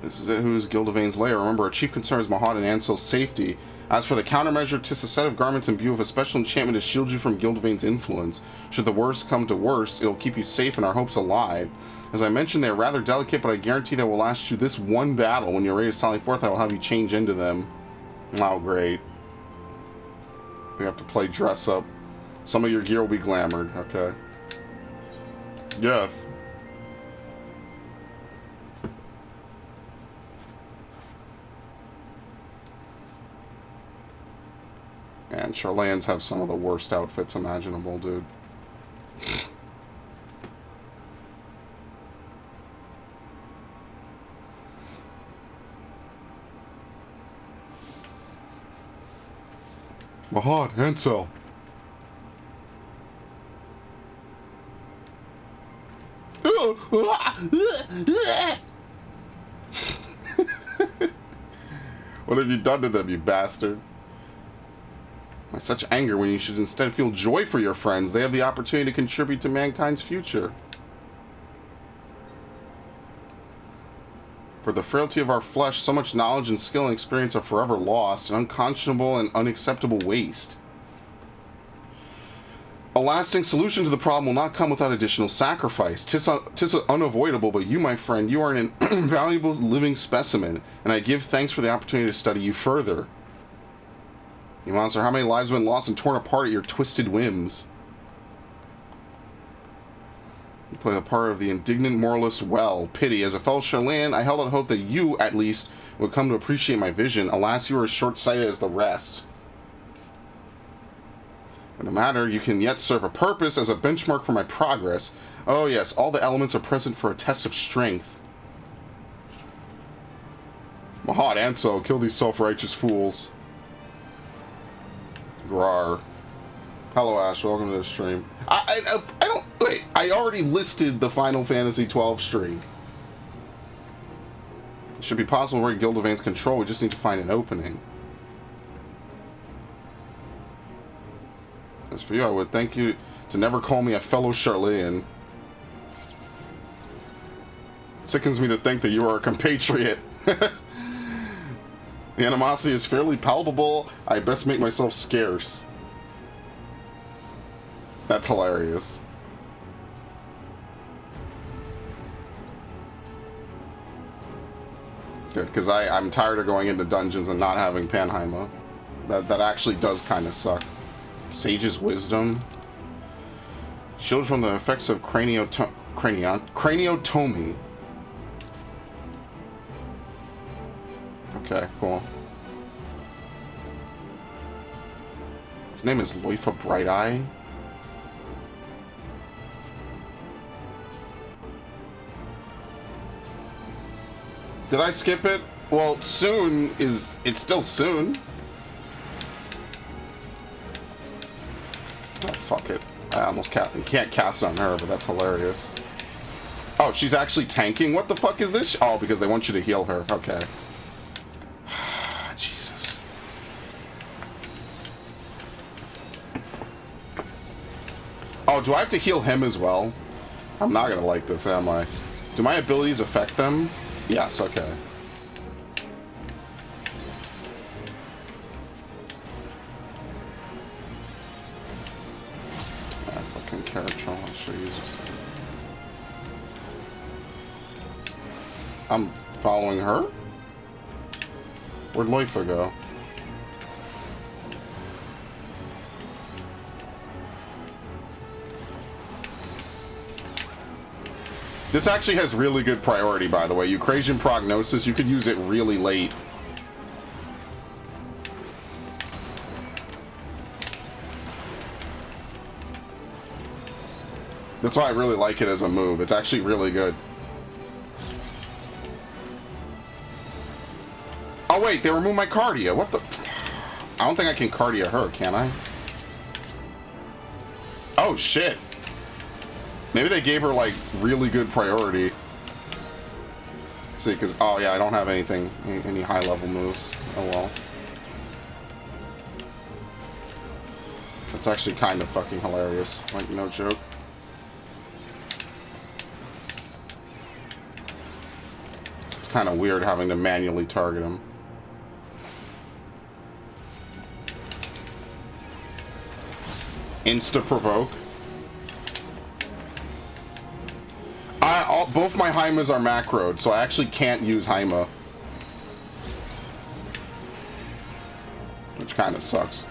This is it. Who's Gildevain's lair? Remember, our chief concern is Mahad and Ansel's safety. As for the countermeasure, 'tis a set of garments imbued with a special enchantment to shield you from Gildevain's influence. Should the worst come to worst, it'll keep you safe and our hopes alive. As I mentioned, they're rather delicate, but I guarantee they will last you this one battle. When you're ready to sally forth, I will have you change into them. Oh, great. We have to play dress up. Some of your gear will be glamored, okay. Yes. And Charlans have some of the worst outfits imaginable, dude. Mahad, Ansel. What have you done to them, you bastard? Why such anger when you should instead feel joy for your friends? They have the opportunity to contribute to mankind's future. For the frailty of our flesh, so much knowledge and skill and experience are forever lost, an unconscionable and unacceptable waste. A lasting solution to the problem will not come without additional sacrifice. 'Tis unavoidable, but you, my friend, you are an invaluable living specimen, and I give thanks for the opportunity to study you further. You monster, how many lives have been lost and torn apart at your twisted whims? You play the part of the indignant moralist well. Pity. As a fellow Charlan, I held out hope that you, at least, would come to appreciate my vision. Alas, you are as short-sighted as the rest. But no matter, you can yet serve a purpose as a benchmark for my progress. Oh yes, all the elements are present for a test of strength. Mahad, Ansel, kill these self-righteous fools. Grar. Hello, Ash. Welcome to the stream. I don't... Wait, I already listed the Final Fantasy XII stream. It should be possible to break Gildevain's control. We just need to find an opening. As for you, I would thank you to never call me a fellow Charlayan. sickens me to think that you are a compatriot. The animosity is fairly palpable. I best make myself scarce. That's hilarious. Good, because I'm tired of going into dungeons and not having Panheima. That actually does kind of suck. Sage's Wisdom. Shield from the effects of craniotomy. Okay, cool. His name is Loifa Bright Eye. Did I skip it? Well, soon is... It's still soon. Oh, fuck it. I almost can't... You can't cast on her, but that's hilarious. Oh, she's actually tanking? What the fuck is this? Oh, because they want you to heal her. Okay. Jesus. Oh, do I have to heal him as well? I'm not gonna like this, am I? Do my abilities affect them? Yes, okay. Fucking character, I should use this. I'm following her? Where'd Loifa go? This actually has really good priority, by the way. Eucrasian Prognosis, you could use it really late. That's why I really like it as a move. It's actually really good. Oh wait, they removed my Cardia. What the... I don't think I can Cardia her, can I? Oh shit. Maybe they gave her, like, really good priority. See, because... Oh, yeah, I don't have anything... Any high-level moves. Oh, well. That's actually kind of fucking hilarious. Like, no joke. It's kind of weird having to manually target him. Insta-provoke. Both my Haimas are macroed, so I actually can't use Haima. Which kind of sucks.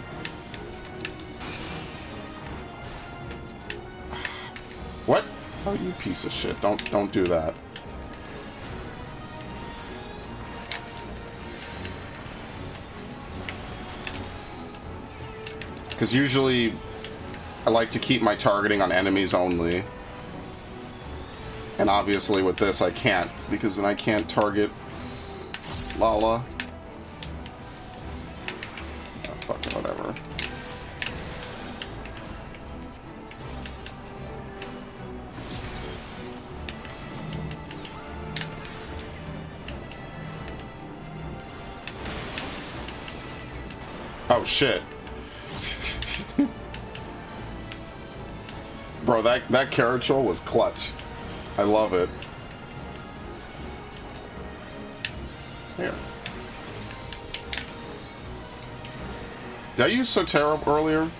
What? Oh, you piece of shit. Don't do that. Because usually I like to keep my targeting on enemies only. And obviously with this I can't, because then I can't target Lala. Oh, fuck it, whatever. Oh shit. Bro, that character was clutch. I love it. Here. Did I use Sotero earlier?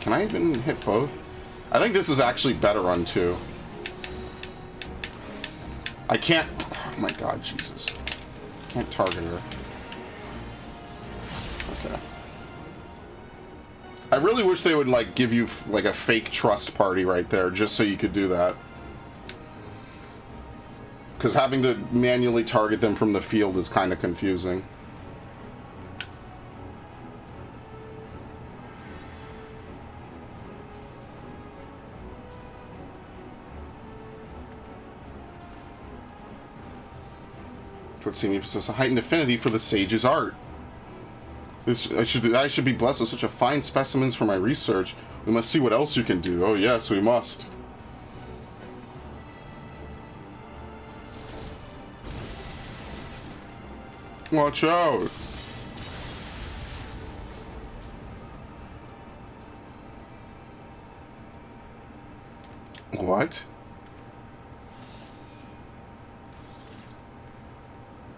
Can I even hit both? I think this is actually better on 2. I can't... Oh my god, Jesus. Can't target her. Okay. I really wish they would, like, give you, like, a fake trust party right there, just so you could do that. Because having to manually target them from the field is kind of confusing. Would seem to possess a heightened affinity for the sage's art. I should be blessed with such a fine specimens for my research. We must see what else you can do. Oh yes, we must. Watch out. What?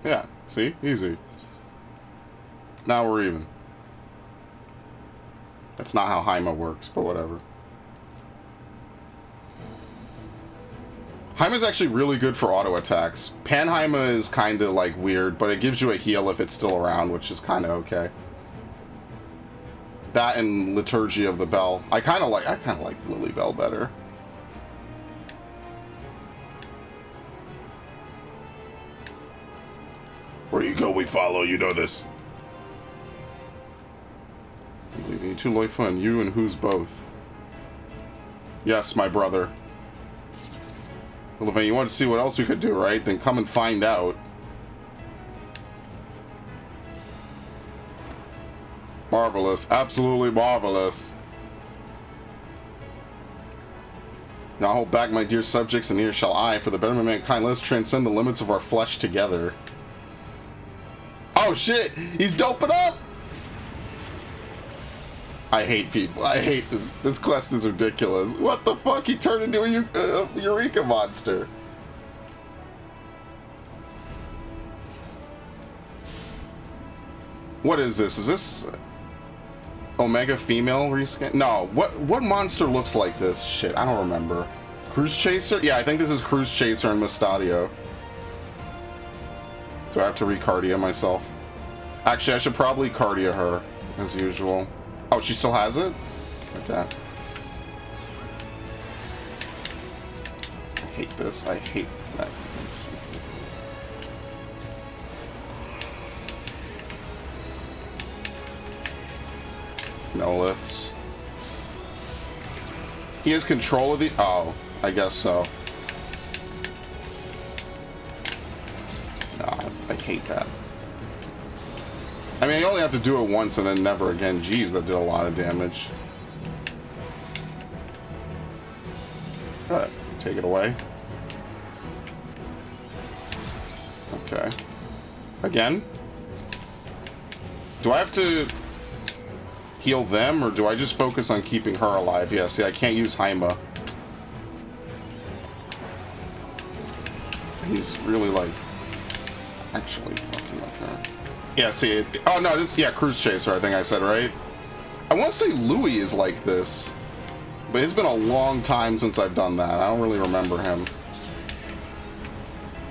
Yeah, see? Easy. Now we're even. That's not how Haima works, but whatever. Haima's actually really good for auto attacks. Panhaima is kind of like weird, but it gives you a heal if it's still around, which is kind of okay. That and Liturgy of the Bell. I kind of like Lily Bell better. Where you go, we follow. You know this. Leaving you two Loifa and you and who's both? Yes, my brother. Well, if you want to see what else we could do, right? Then come and find out. Marvelous. Absolutely marvelous. Now hold back, my dear subjects, and here shall I, for the betterment of mankind, let us transcend the limits of our flesh together. Oh shit! He's doping up! I hate people. I hate this. This quest is ridiculous. What the fuck? He turned into a Eureka monster. What is this? Is this Omega female rescan? No. What monster looks like this? Shit, I don't remember. Cruise Chaser? Yeah, I think this is Cruise Chaser and Mustadio. Do I have to re-cardia myself? Actually, I should probably cardia her, as usual. Oh, she still has it? Okay. I hate this. I hate that. No lifts. He has control of the... Oh, I guess so. No, I hate that. I mean, you only have to do it once and then never again. Jeez, that did a lot of damage. Alright, take it away. Okay. Again? Do I have to heal them, or do I just focus on keeping her alive? Yeah, see, I can't use Haima. He's really, like, actually fucking up her. Yeah, see, oh no, this, yeah, Cruise Chaser, I think I said, right? I want to say Louis is like this, but it's been a long time since I've done that. I don't really remember him.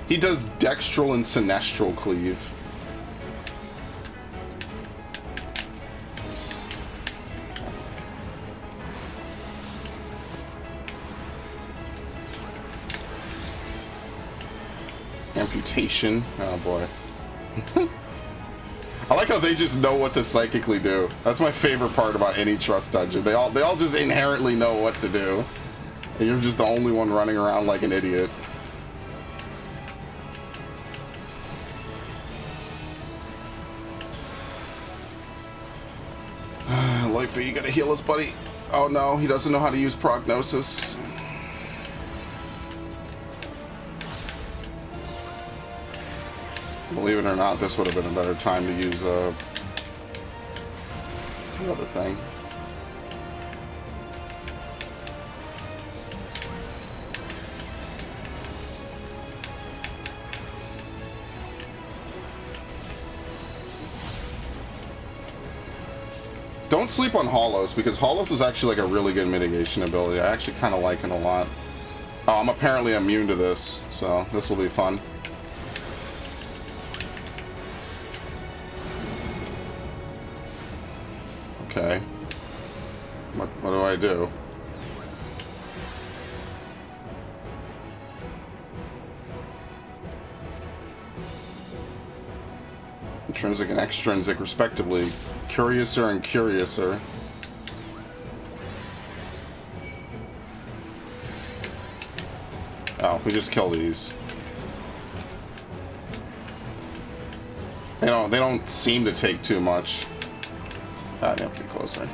He does Dextral and Sinestral Cleave. Amputation, oh boy. I like how they just know what to psychically do. That's my favorite part about any Trust dungeon. They all just inherently know what to do. And you're just the only one running around like an idiot. Loifa, you gotta heal us, buddy. Oh no, he doesn't know how to use Prognosis. Believe it or not, this would have been a better time to use the other thing. Don't sleep on Holos, because Holos is actually like a really good mitigation ability. I actually kind of like it a lot. Oh, I'm apparently immune to this, so this will be fun. Okay. What do I do? Intrinsic and extrinsic, respectively. Curiouser and Curiouser. Oh, we just kill these. They don't seem to take too much. Ah, yeah, pretty closer.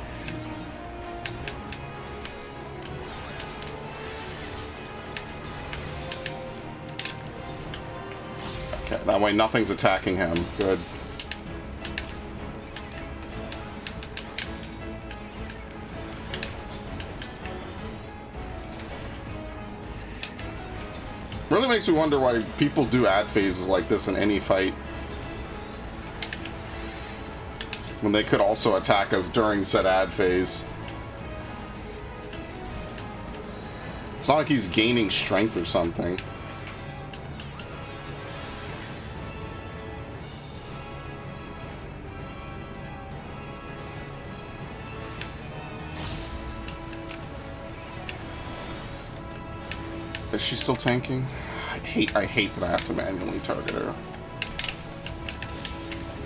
Okay, that way nothing's attacking him. Good. Really makes me wonder why people do ad phases like this in any fight, when they could also attack us during said ad phase. It's not like he's gaining strength or something. Is she still tanking? I hate that I have to manually target her.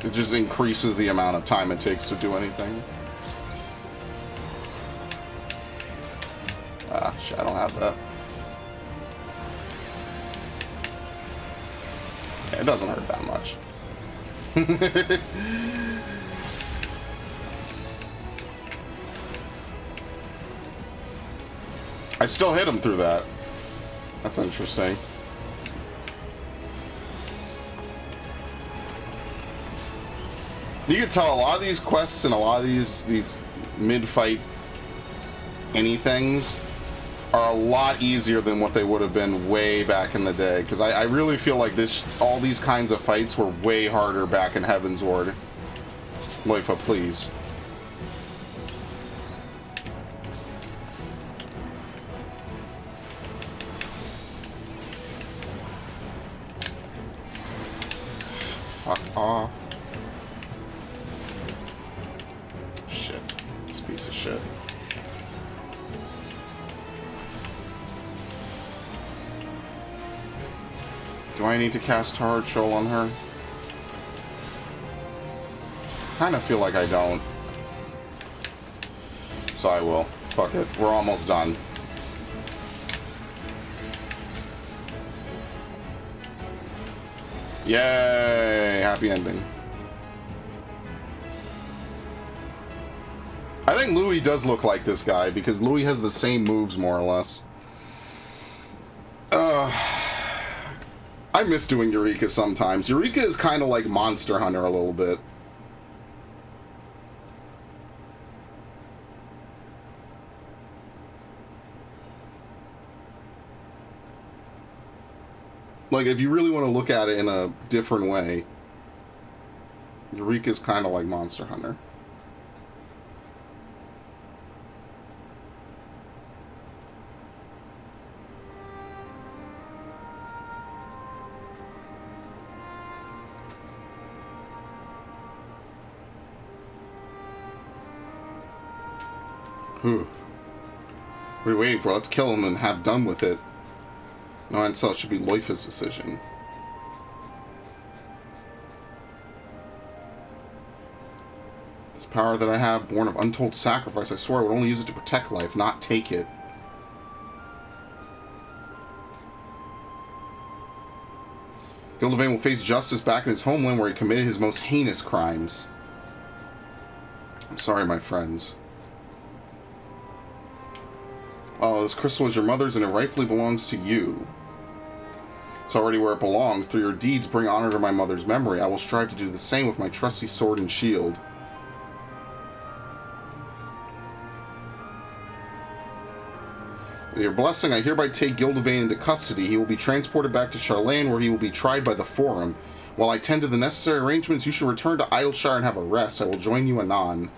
It just increases the amount of time it takes to do anything. Ah, shit, I don't have that. Yeah, it doesn't hurt that much. I still hit him through that. That's interesting. You can tell a lot of these quests and a lot of these mid-fight anythings are a lot easier than what they would have been way back in the day. Because I really feel like all these kinds of fights were way harder back in Heavensward. Loifa, please. Fuck off. Shit. This piece of shit. Do I need to cast Hard Shoal on her? Kind of feel like I don't. So I will. Fuck it. We're almost done. Yay! Happy ending. I think Louis does look like this guy because Louis has the same moves more or less. I miss doing Eureka sometimes. Eureka is kind of like Monster Hunter a little bit. Like, if you really want to look at it in a different way, Eureka is kind of like Monster Hunter. What are we waiting for? Let's kill him and have done with it. No, and so it should be Loifa's decision. This power that I have, born of untold sacrifice, I swore I would only use it to protect life, not take it. Gildevain will face justice back in his homeland where he committed his most heinous crimes. I'm sorry, my friends. Oh, this crystal is your mother's and it rightfully belongs to you. It's already where it belongs. Through your deeds, bring honor to my mother's memory. I will strive to do the same with my trusty sword and shield. With your blessing, I hereby take Gildevain into custody. He will be transported back to Charlane, where he will be tried by the Forum. While I tend to the necessary arrangements, you should return to Idleshire and have a rest. I will join you anon.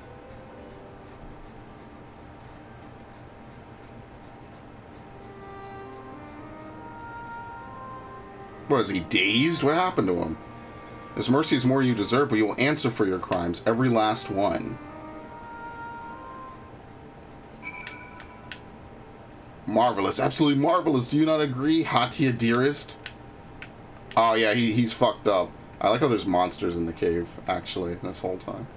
What, is he dazed? What happened to him? This mercy is more you deserve, but you will answer for your crimes. Every last one. Marvelous. Absolutely marvelous. Do you not agree, Hatia dearest? Oh, yeah, he's fucked up. I like how there's monsters in the cave, actually, this whole time.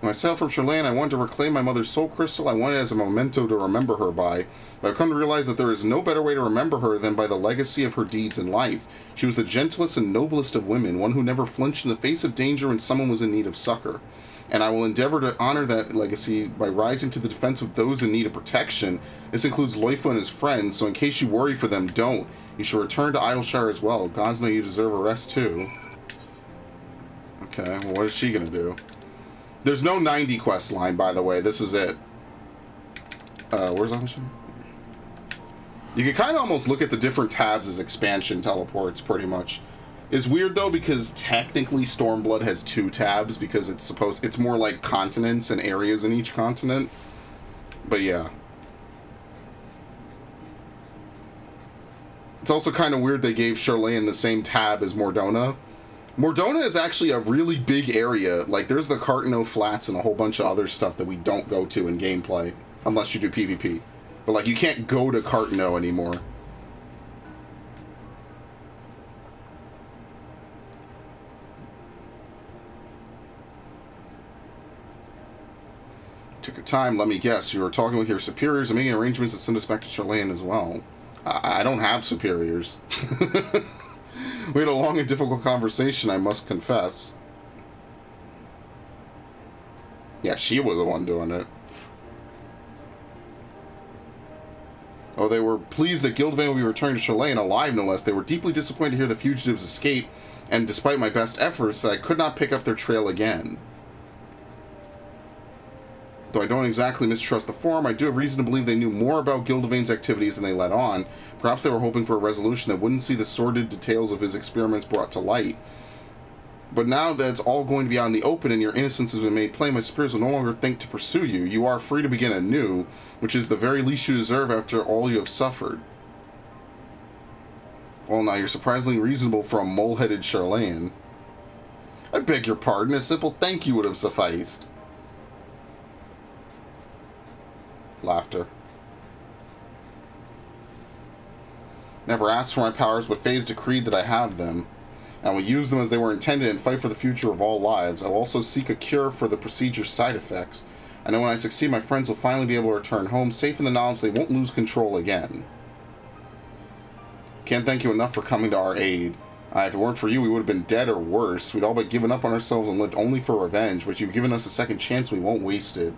When I sailed from Charlane, I wanted to reclaim my mother's soul crystal. I wanted it as a memento to remember her by. But I've come to realize that there is no better way to remember her than by the legacy of her deeds in life. She was the gentlest and noblest of women, one who never flinched in the face of danger when someone was in need of succor. And I will endeavor to honor that legacy by rising to the defense of those in need of protection. This includes Loifa and his friends, so in case you worry for them, don't. You should return to Idleshire as well. Gods know you deserve a rest too. Okay, well, what is she gonna do? There's no 90 quest line, by the way. This is it. Where's that mission? You can kind of almost look at the different tabs as expansion teleports, pretty much. It's weird, though, because technically Stormblood has 2 tabs, because it's more like continents and areas in each continent. But yeah. It's also kind of weird they gave Charlene the same tab as Mordona. Mordona is actually a really big area. Like, there's the Cartano Flats and a whole bunch of other stuff that we don't go to in gameplay, unless you do PvP. But, like, you can't go to Cartano anymore. Took your time, let me guess. You were talking with your superiors and making arrangements to send us back to Charlene as well. I don't have superiors. We had a long and difficult conversation, I must confess. Yeah, she was the one doing it. Oh, they were pleased that Gildavan would be returning to Charlene alive, no less. They were deeply disappointed to hear the fugitives escape, and despite my best efforts, I could not pick up their trail again. Though I don't exactly mistrust the Forum, I do have reason to believe they knew more about Gildavan's activities than they let on. Perhaps they were hoping for a resolution that wouldn't see the sordid details of his experiments brought to light. But now that it's all going to be out in the open and your innocence has been made plain, my superiors will no longer think to pursue you. You are free to begin anew, which is the very least you deserve after all you have suffered. Well, now you're surprisingly reasonable for a mole-headed Charlene. I beg your pardon, a simple thank you would have sufficed. Laughter. Never asked for my powers, but Faye's decreed that I have them, and will use them as they were intended and fight for the future of all lives. I will also seek a cure for the procedure's side effects. I know when I succeed, my friends will finally be able to return home, safe in the knowledge they won't lose control again. Can't thank you enough for coming to our aid. If it weren't for you, we would have been dead or worse. We'd all but given up on ourselves and lived only for revenge, but you've given us a second chance, we won't waste it.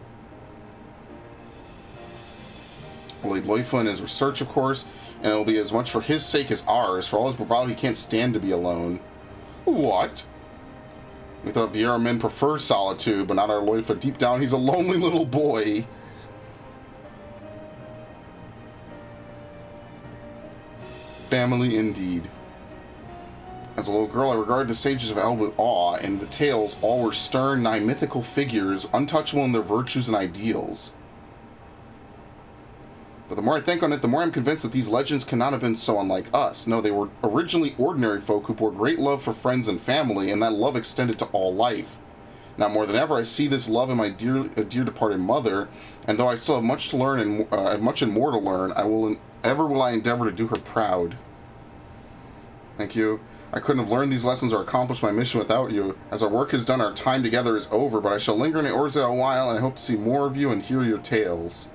We'll lead Loifa in his research, of course, and it'll be as much for his sake as ours. For all his bravado, he can't stand to be alone. What? We thought Vieira men prefer solitude, but not our Loifa. Deep down, he's a lonely little boy. Family indeed. As a little girl, I regarded the sages of Eld with awe, and the tales all were stern, nigh mythical figures, untouchable in their virtues and ideals. But the more I think on it, the more I'm convinced that these legends cannot have been so unlike us. No, they were originally ordinary folk who bore great love for friends and family, and that love extended to all life. Now, more than ever, I see this love in my dear departed mother, and though I still have much to learn and much and more to learn, ever will I endeavor to do her proud. Thank you. I couldn't have learned these lessons or accomplished my mission without you. As our work is done, our time together is over, but I shall linger in Orza a while, and I hope to see more of you and hear your tales.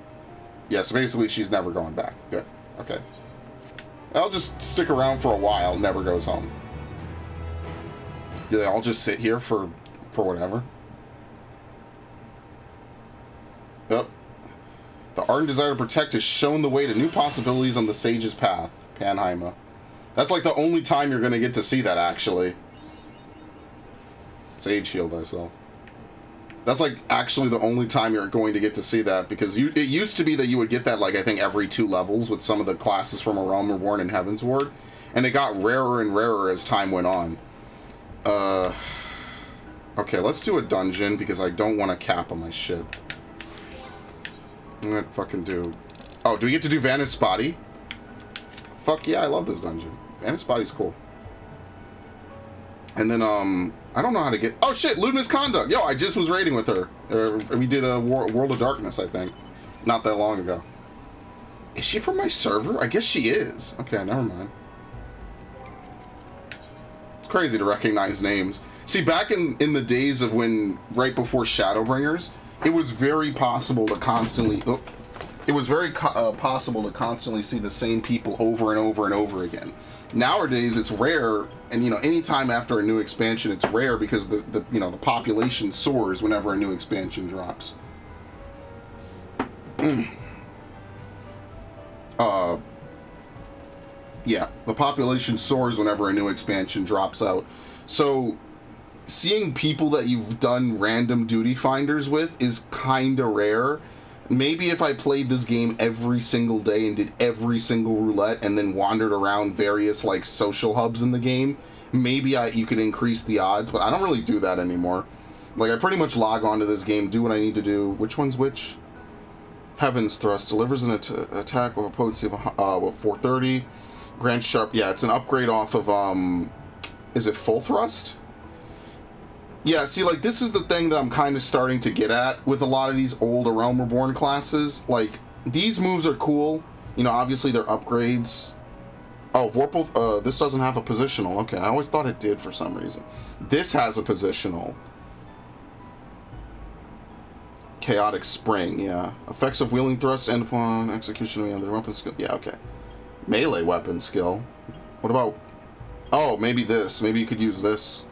Yeah, so basically she's never going back. Good. Okay. I'll just stick around for a while, never goes home. Do they all just sit here for whatever? Yep. The ardent desire to protect has shown the way to new possibilities on the sage's path. Panheima. That's like the only time you're going to get to see that, actually. Sage healed thyself. That's like actually the only time you're going to get to see that, because it used to be that you would get that, like, I think every 2 levels with some of the classes from A Realm Reborn and Heavensward, and it got rarer and rarer as time went on. Okay, let's do a dungeon, because I don't want to cap on my shit. I'm gonna fucking do... Oh, do we get to do Vanis Spotty? Fuck yeah, I love this dungeon. Vanis Spotty's cool. And then, I don't know how to get... Oh, shit! Luminous Conduct! Yo, I just was raiding with her. We did a World of Darkness, I think. Not that long ago. Is she from my server? I guess she is. Okay, never mind. It's crazy to recognize names. See, back in the days of when... Right before Shadowbringers, it was very possible to constantly... Oh, it was very possible to constantly see the same people over and over and over again. Nowadays, it's rare, and, you know, anytime after a new expansion, it's rare because the population soars whenever a new expansion drops. Yeah, the population soars whenever a new expansion drops out. So, seeing people that you've done random duty finders with is kinda rare. Maybe if I played this game every single day and did every single roulette and then wandered around various, like, social hubs in the game, maybe you could increase the odds, but I don't really do that anymore. Like, I pretty much log on to this game, do what I need to do. Which one's which? Heaven's Thrust delivers an attack with a potency of 430. Grants Sharp, yeah, it's an upgrade off of, is it Full Thrust? Yeah, see, like, this is the thing that I'm kind of starting to get at with a lot of these old Realm Reborn classes. Like, these moves are cool. You know, obviously they're upgrades. Oh, Vorpal, this doesn't have a positional. Okay, I always thought it did for some reason. This has a positional. Chaotic Spring, yeah. Effects of Wheeling Thrust end upon execution of the other weapon skill. Yeah, okay. Melee weapon skill. What about... Oh, maybe this. Maybe you could use this.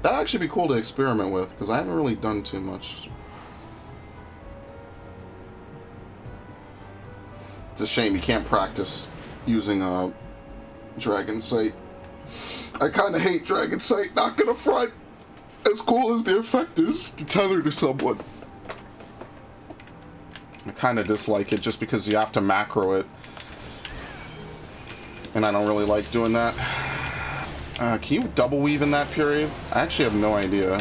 That'd actually be cool to experiment with, because I haven't really done too much. It's a shame you can't practice using a Dragon Sight. I kind of hate Dragon Sight, not gonna front. As cool as the effect is to tether to someone. I kind of dislike it just because you have to macro it. And I don't really like doing that. Can you double weave in that period? I actually have no idea.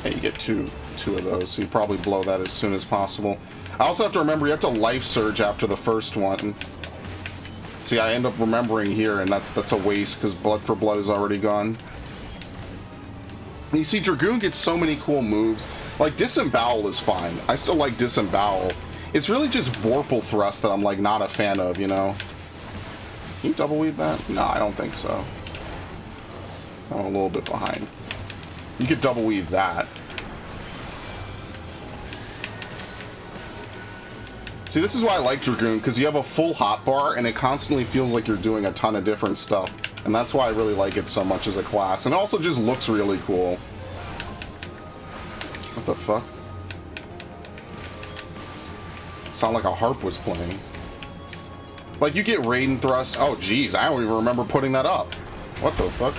Hey, you get two of those, so you probably blow that as soon as possible. I also have to remember you have to life surge after the first one. See, I end up remembering here, and that's a waste because Blood for Blood is already gone. And you see, Dragoon gets so many cool moves. Like, Disembowel is fine. I still like Disembowel. It's really just Vorpal Thrust that I'm, like, not a fan of, you know? Can you double weave that? No, I don't think so. I'm a little bit behind. You could double weave that. See, this is why I like Dragoon, because you have a full hotbar, and it constantly feels like you're doing a ton of different stuff. And that's why I really like it so much as a class. And it also just looks really cool. What the fuck? Sound like a harp was playing. Like, you get Raiden Thrust. Oh, geez, I don't even remember putting that up. What the fuck?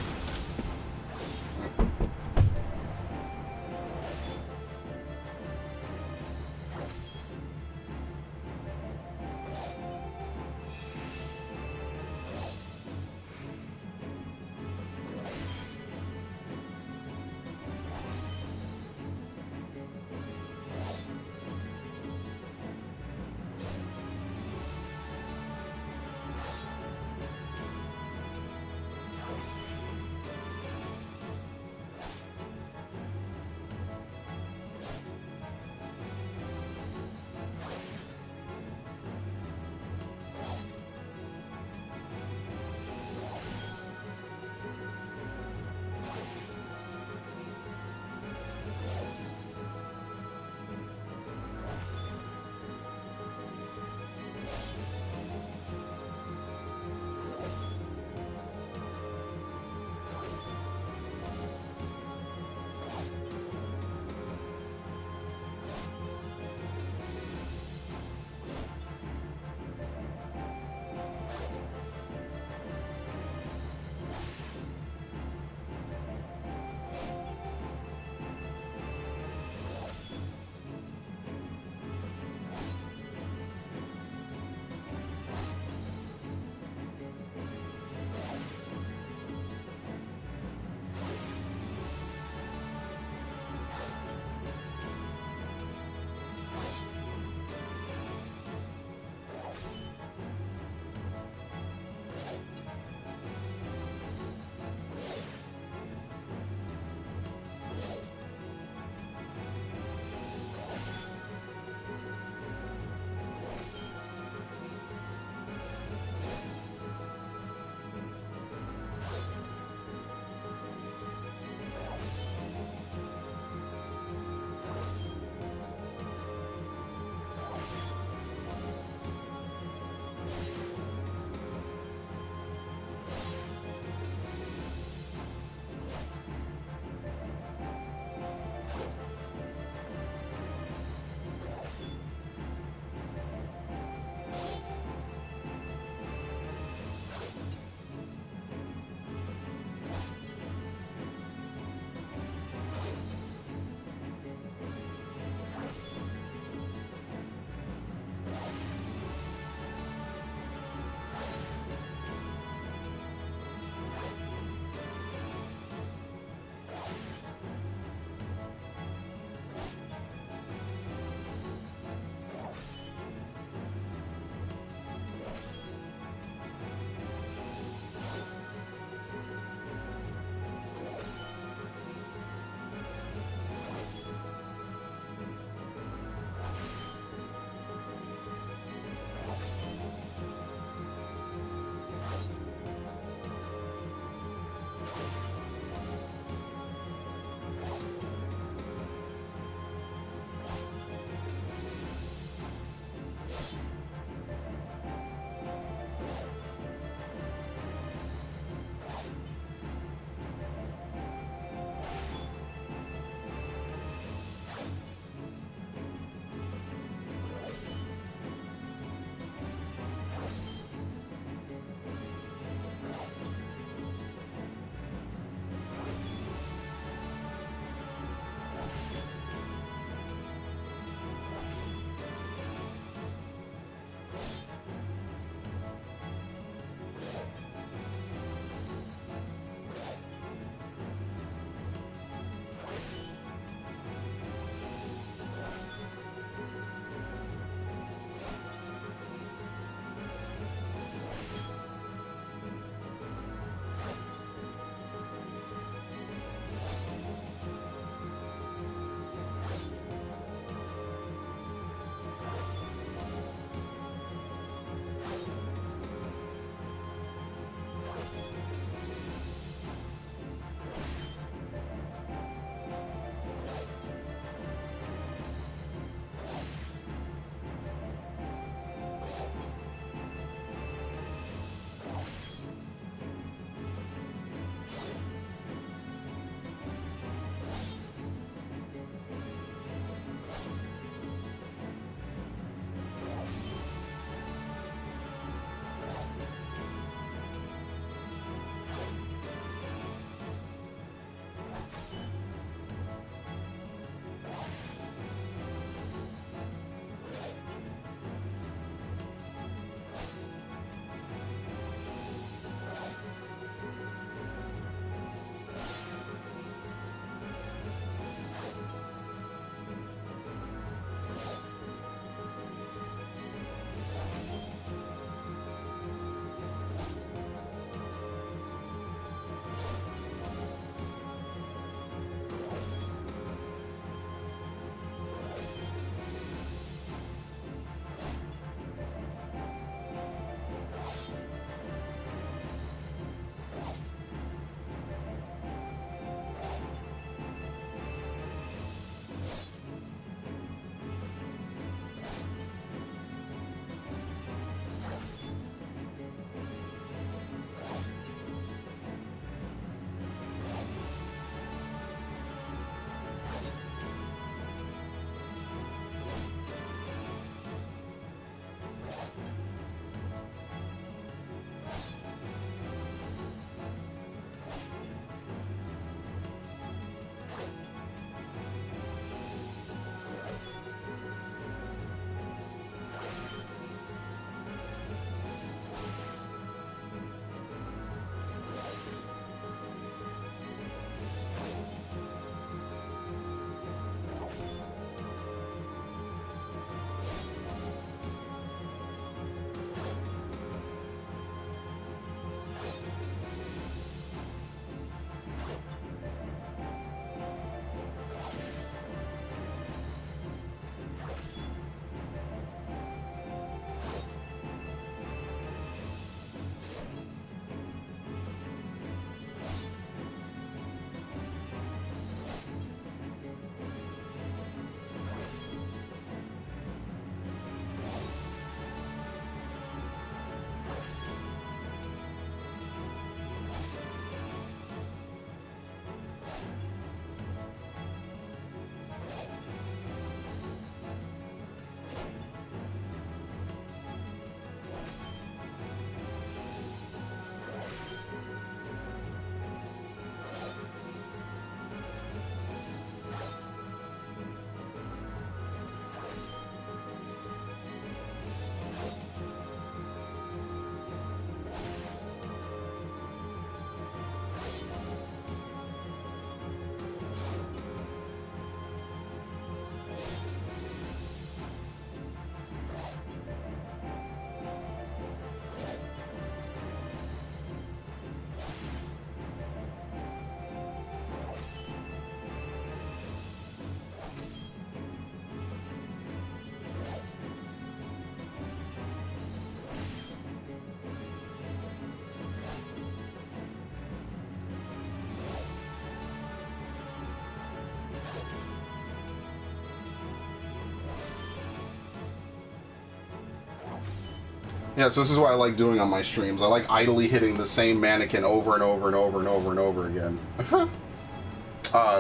Yes, this is what I like doing on my streams. I like idly hitting the same mannequin over and over and over and over and over again.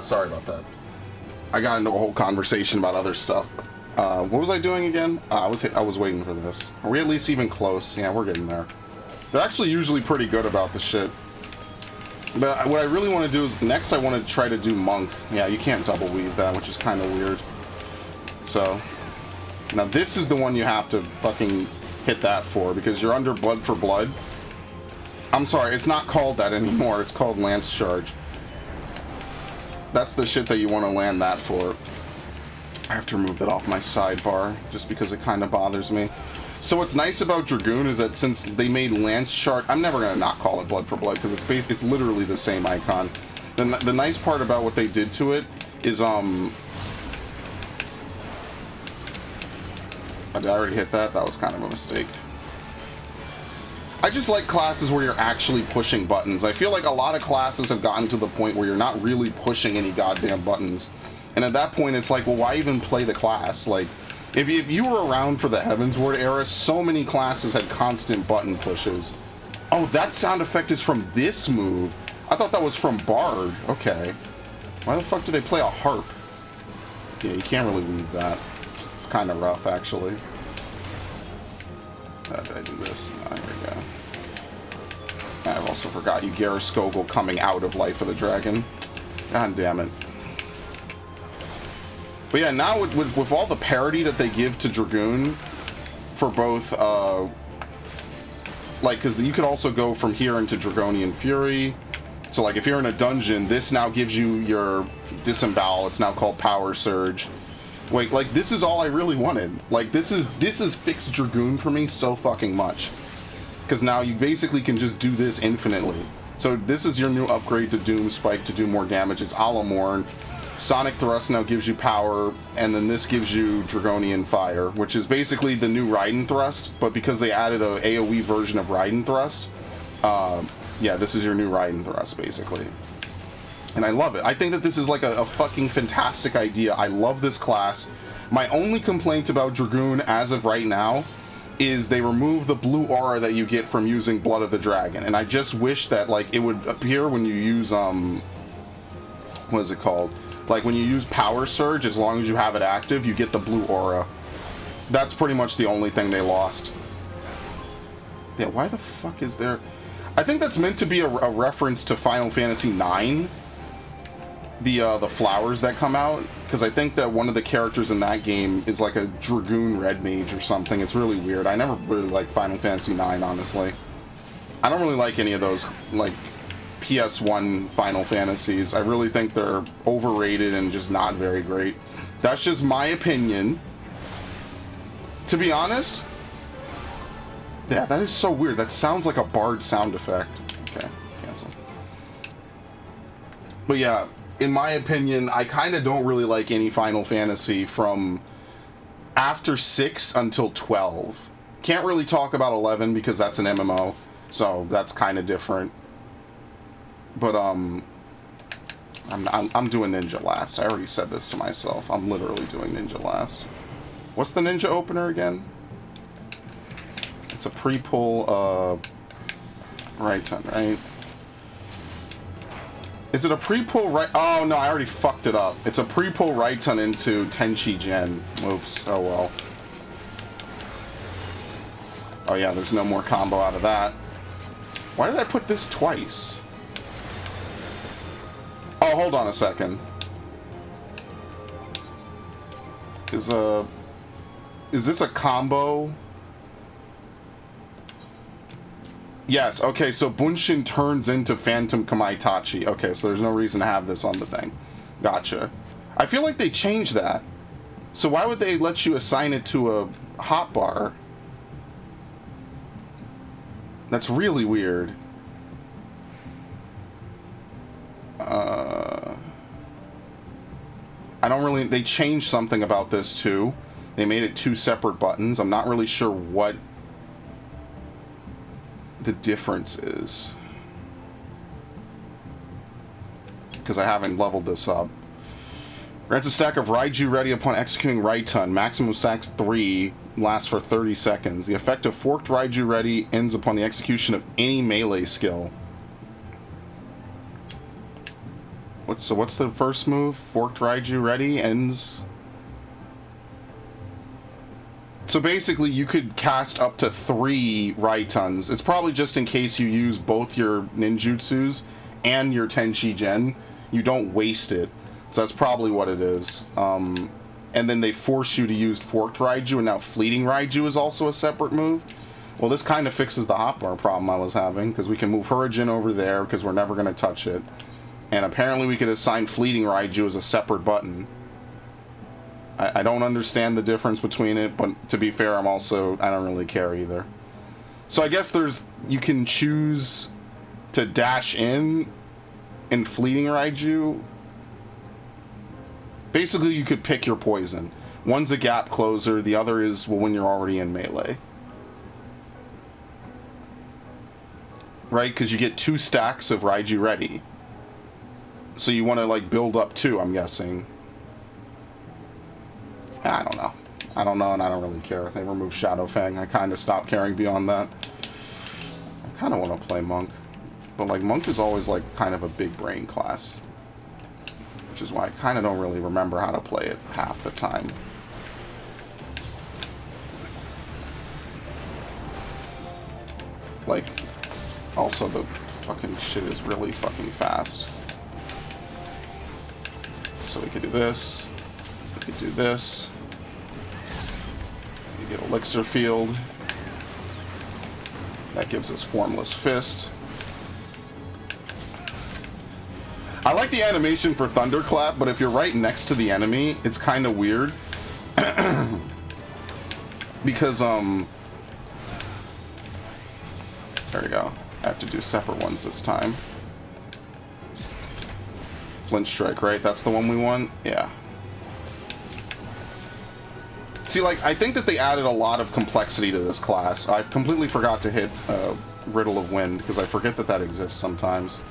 Sorry about that. I got into a whole conversation about other stuff. What was I doing again? I was waiting for this. Are we at least even close? Yeah, we're getting there. They're actually usually pretty good about the shit. But what I really want to do is, next I want to try to do Monk. Yeah, you can't double weave that, which is kind of weird. So, now this is the one you have to fucking hit that for, because you're under Blood for Blood. I'm sorry, it's not called that anymore. It's called Lance Charge. That's the shit that you want to land that for. I have to remove that off my sidebar, just because it kind of bothers me. So what's nice about Dragoon is that since they made Lance Charge, I'm never going to not call it Blood for Blood, because it's literally the same icon. The nice part about what they did to it is, did I already hit that? That was kind of a mistake. I just like classes where you're actually pushing buttons. I feel like a lot of classes have gotten to the point where you're not really pushing any goddamn buttons. And at that point, it's like, well, why even play the class? Like, if you were around for the Heavensward era, so many classes had constant button pushes. Oh, that sound effect is from this move. I thought that was from Bard. Okay. Why the fuck do they play a harp? Yeah, you can't really leave that. It's kind of rough, actually. Did I do this? Oh, here we go. I've also forgot you Gariskogel coming out of Life of the Dragon. God damn it. But yeah, now with all the parity that they give to Dragoon for both, like, because you could also go from here into Dragonian Fury. So, like, if you're in a dungeon, this now gives you your Disembowel. It's now called Power Surge. Wait, like, this is all I really wanted. Like, this is fixed Dragoon for me so fucking much. Because now you basically can just do this infinitely. So this is your new upgrade to Doom Spike to do more damage. It's Alamorn. Sonic Thrust now gives you power, and then this gives you Dragonian Fire, which is basically the new Raiden Thrust, but because they added a AoE version of Raiden Thrust, yeah, this is your new Raiden Thrust, basically. And I love it. I think that this is like a fucking fantastic idea. I love this class. My only complaint about Dragoon as of right now is they remove the blue aura that you get from using Blood of the Dragon, and I just wish that, like, it would appear when you use, what is it called? Like, when you use Power Surge, as long as you have it active, you get the blue aura. That's pretty much the only thing they lost. Yeah, why the fuck is there... I think that's meant to be a reference to Final Fantasy IX. The flowers that come out. Because I think that one of the characters in that game is like a Dragoon Red Mage or something. It's really weird. I never really liked Final Fantasy IX, honestly. I don't really like any of those, like... PS1 Final Fantasies. I really think they're overrated and just not very great. That's just my opinion. To be honest, yeah, that is so weird. That sounds like a Bard sound effect. Okay, cancel. But yeah, in my opinion, I kind of don't really like any Final Fantasy from after 6 until 12. Can't really talk about 11 because that's an MMO, so that's kind of different. But, I'm doing Ninja last. I already said this to myself. I'm literally doing Ninja last. What's the Ninja opener again? It's a pre-pull, right turn, right? Is it a pre-pull right... Oh, no, I already fucked it up. It's a pre-pull right turn into Tenchi Gen. Oops. Oh, well. Oh, yeah, there's no more combo out of that. Why did I put this twice? Oh, hold on a second. Is this a combo? Yes, okay, so Bunshin turns into Phantom Kamaitachi. Okay, so there's no reason to have this on the thing. Gotcha. I feel like they changed that. So why would they let you assign it to a hotbar? That's really weird. I don't really... They changed something about this, too. They made it 2 separate buttons. I'm not really sure what the difference is. Because I haven't leveled this up. Grants a stack of Raiju ready upon executing Raiton. Maximum stacks 3. Lasts for 30 seconds. The effect of forked Raiju ready ends upon the execution of any melee skill. What's the first move? Forked Raiju ready ends. So basically you could cast up to 3 Raitons. It's probably just in case you use both your ninjutsus and your Tenchi Gen. You don't waste it. So that's probably what it is. And then they force you to use Forked Raiju, and now Fleeting Raiju is also a separate move. Well, this kind of fixes the hotbar problem I was having, because we can move Hurricane over there, because we're never going to touch it. And apparently we could assign Fleeting Raiju as a separate button. I don't understand the difference between it, but to be fair, I don't really care either. So I guess you can choose to dash in Fleeting Raiju. Basically, you could pick your poison. One's a gap closer, the other is, well, when you're already in melee. Right? Because you get 2 stacks of Raiju ready. So you want to, like, build up 2, I'm guessing. I don't know. I don't know, and I don't really care. They removed Shadowfang. I kind of stopped caring beyond that. I kind of want to play Monk. But, like, Monk is always, like, kind of a big brain class. Which is why I kind of don't really remember how to play it half the time. Like, also the fucking shit is really fucking fast. So we could do this. We could do this. We get Elixir Field. That gives us Formless Fist. I like the animation for Thunderclap, but if you're right next to the enemy, it's kind of weird. Because, there we go. I have to do separate ones this time. Flint Strike, right? That's the one we want? Yeah. See, like, I think that they added a lot of complexity to this class. I completely forgot to hit Riddle of Wind, because I forget that that exists sometimes.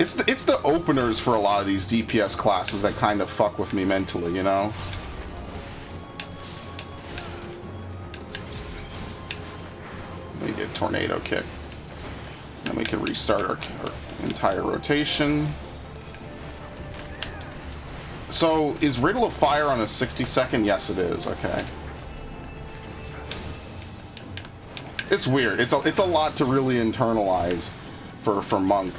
It's the openers for a lot of these DPS classes that kind of fuck with me mentally, you know? Let me get Tornado Kick. Then we can restart our entire rotation. So, is Riddle of Fire on a 60-second? Yes, it is. Okay. It's weird. It's a lot to really internalize for Monk.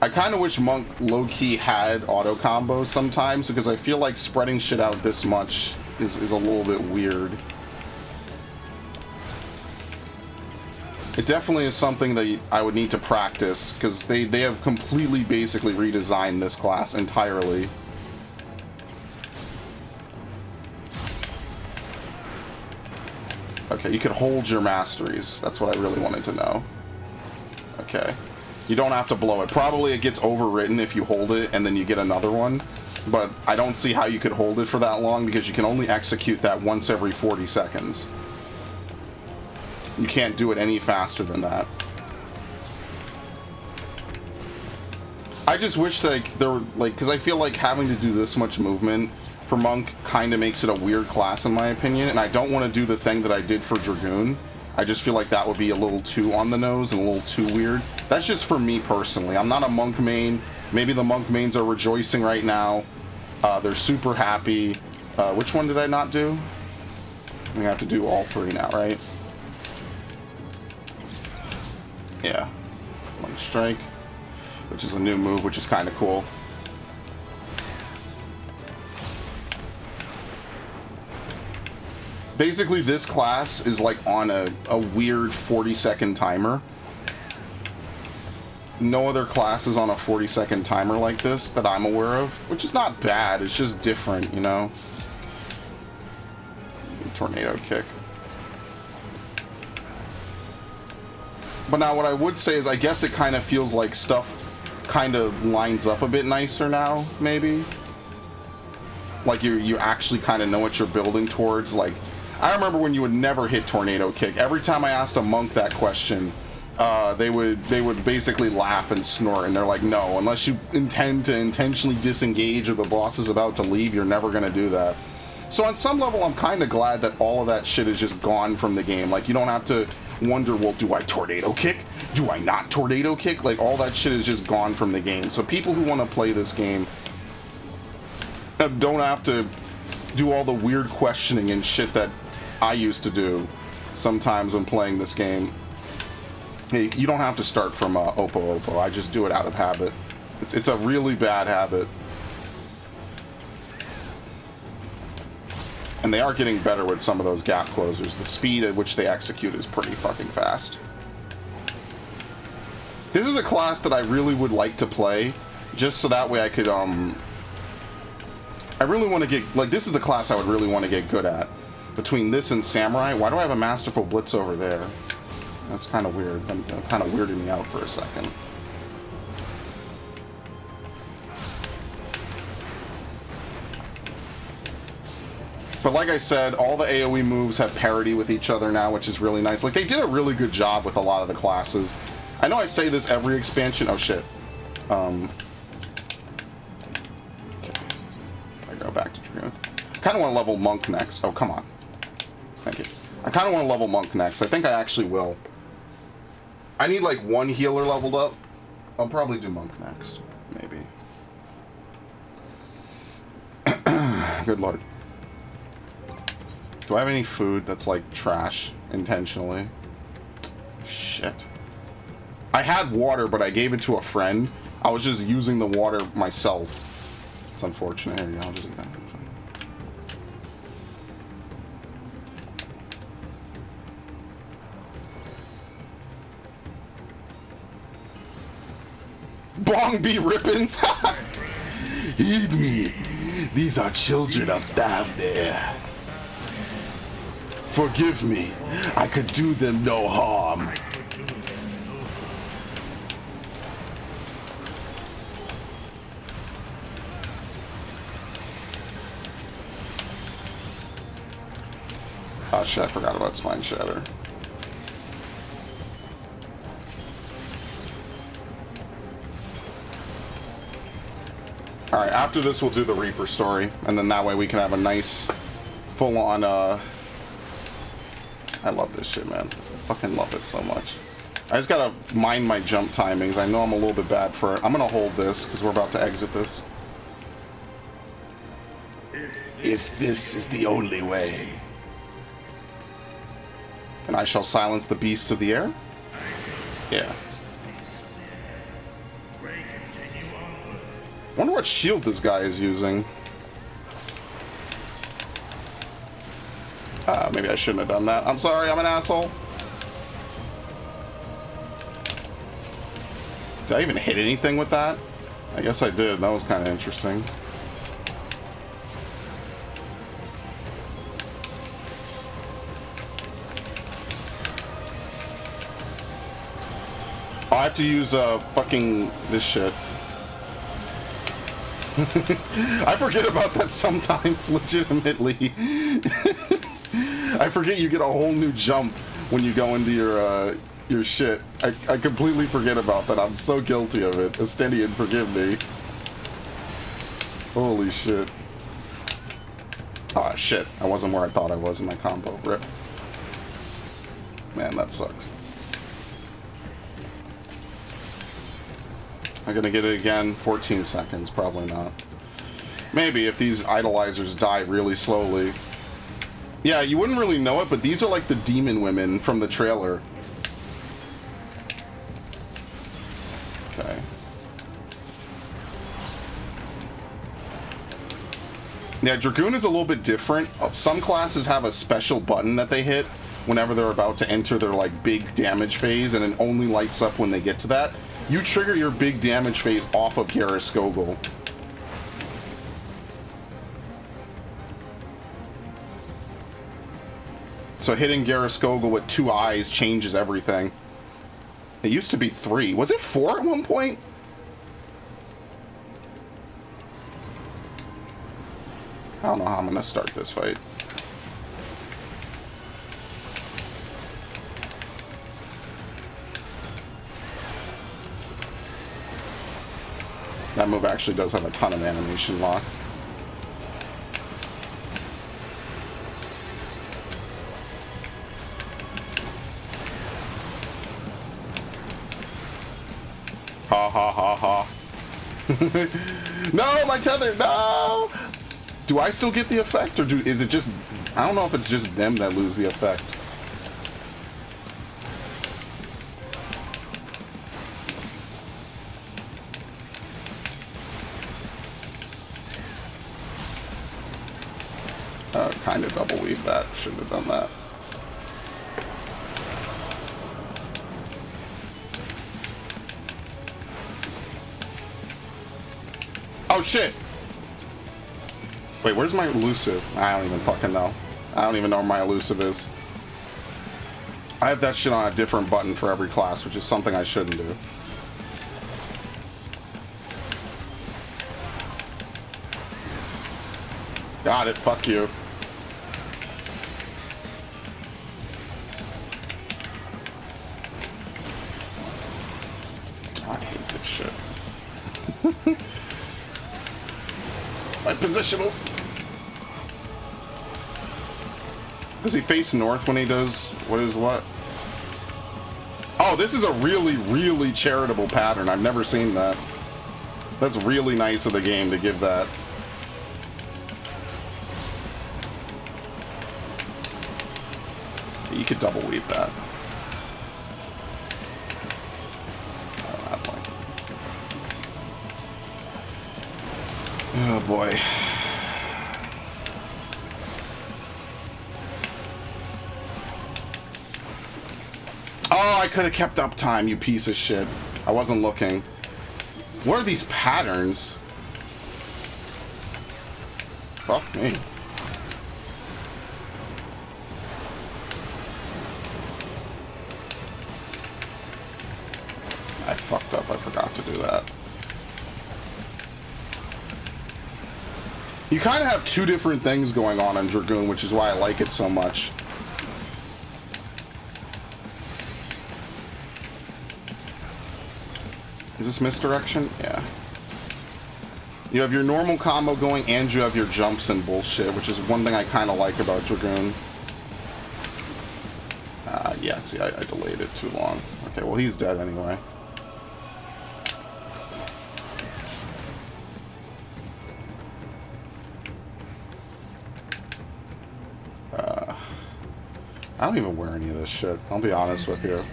I kind of wish Monk low-key had auto combos sometimes, because I feel like spreading shit out this much is a little bit weird. It definitely is something that I would need to practice, because they have completely basically redesigned this class entirely. Okay, you could hold your masteries. That's what I really wanted to know. Okay. You don't have to blow it. Probably it gets overwritten if you hold it and then you get another one. But I don't see how you could hold it for that long, because you can only execute that once every 40 seconds. You can't do it any faster than that. I just wish that there were, like, because I feel like having to do this much movement for Monk kind of makes it a weird class in my opinion, and I don't want to do the thing that I did for Dragoon. I just feel like that would be a little too on the nose and a little too weird. That's just for me personally. I'm not a Monk main. Maybe the Monk mains are rejoicing right now. They're super happy. Which one did I not do? We have to do all 3 now, right? Yeah. One Strike, which is a new move, which is kind of cool. Basically, this class is like on a weird 40-second timer. No other class is on a 40-second timer like this that I'm aware of, which is not bad. It's just different, you know? Tornado Kick. But now what I would say is I guess it kind of feels like stuff kind of lines up a bit nicer now, maybe. Like you actually kind of know what you're building towards. Like, I remember when you would never hit Tornado Kick. Every time I asked a Monk that question, they would basically laugh and snort, and they're like, no, unless you intend to intentionally disengage or the boss is about to leave, you're never gonna do that. So on some level, I'm kind of glad that all of that shit is just gone from the game. Like, you don't have to wonder, well, do I tornado kick? Do I not tornado kick? Like, all that shit is just gone from the game. So people who want to play this game don't have to do all the weird questioning and shit that I used to do sometimes when playing this game. Hey, you don't have to start from Oppo Oppo. I just do it out of habit. It's a really bad habit. And they are getting better with some of those gap closers. The speed at which they execute is pretty fucking fast. This is a class that I really would like to play, just so that way I could, I really want to get, like, this is the class I would really want to get good at. Between this and Samurai, why do I have a Masterful Blitz over there? That's kind of weird. That kind of weirded me out for a second. But like I said, all the AoE moves have parity with each other now, which is really nice. Like, they did a really good job with a lot of the classes. I know I say this every expansion. Oh, shit. Okay. I go back to Dragoon. I kind of want to level Monk next. Oh, come on. Thank you. I kind of want to level Monk next. I think I actually will. I need, like, one healer leveled up. I'll probably do Monk next. Maybe. Good lord. Do I have any food that's like trash intentionally? Shit. I had water, but I gave it to a friend. I was just using the water myself. It's unfortunate. Here you go. I'll just eat that. Bong be rippins. Heed me. These are children of Davne. Forgive me. I could do them no harm. Oh shit, I forgot about Spine Shatter. Alright, after this we'll do the Reaper story, and then that way we can have a nice full-on, I love this shit, man. I fucking love it so much. I just gotta mind my jump timings. I know I'm a little bit bad for it. I'm gonna hold this, because we're about to exit this. If this is the only way. And I shall silence the beast of the air? Yeah. Wonder what shield this guy is using. Maybe I shouldn't have done that. I'm sorry, I'm an asshole. Did I even hit anything with that? I guess I did. That was kind of interesting. Oh, I have to use fucking this shit. I forget about that sometimes, legitimately. I forget you get a whole new jump when you go into your shit. I completely forget about that. I'm so guilty of it. Estenian, forgive me. Holy shit. Ah, shit. I wasn't where I thought I was in my combo. Rip. Man, that sucks. I'm gonna get it again. 14 seconds. Probably not. Maybe if these idolizers die really slowly. Yeah, you wouldn't really know it, but these are like the demon women from the trailer. Okay. Yeah, Dragoon is a little bit different. Some classes have a special button that they hit whenever they're about to enter their like big damage phase, and it only lights up when they get to that. You trigger your big damage phase off of Garaskogel. So hitting Garaskogel with 2 eyes changes everything. It used to be 3. Was it 4 at one point? I don't know how I'm gonna start this fight. That move actually does have a ton of animation lock. Ha ha ha ha. No, my tether, no! Do I still get the effect, or is it just... I don't know if it's just them that lose the effect. Kind of double weave that. Shouldn't have done that. Oh shit! Wait, where's my elusive? I don't even fucking know. I don't even know where my elusive is. I have that shit on a different button for every class, which is something I shouldn't do. Got it, fuck you. I hate this shit. My positionals. Does he face north when he does what is what? Oh, this is a really, really charitable pattern. I've never seen that. That's really nice of the game to give that. You could double weave that. Oh, that point. Oh boy. Oh, I could have kept up time, you piece of shit. I wasn't looking. What are these patterns? Fuck me. I fucked up. I forgot to do that. You kind of have two different things going on in Dragoon, which is why I like it so much. Is this misdirection? Yeah. You have your normal combo going and you have your jumps and bullshit, which is one thing I kind of like about Dragoon. Yeah, see, I delayed it too long. Okay, well, he's dead anyway. I don't even wear any of this shit. I'll be honest with you.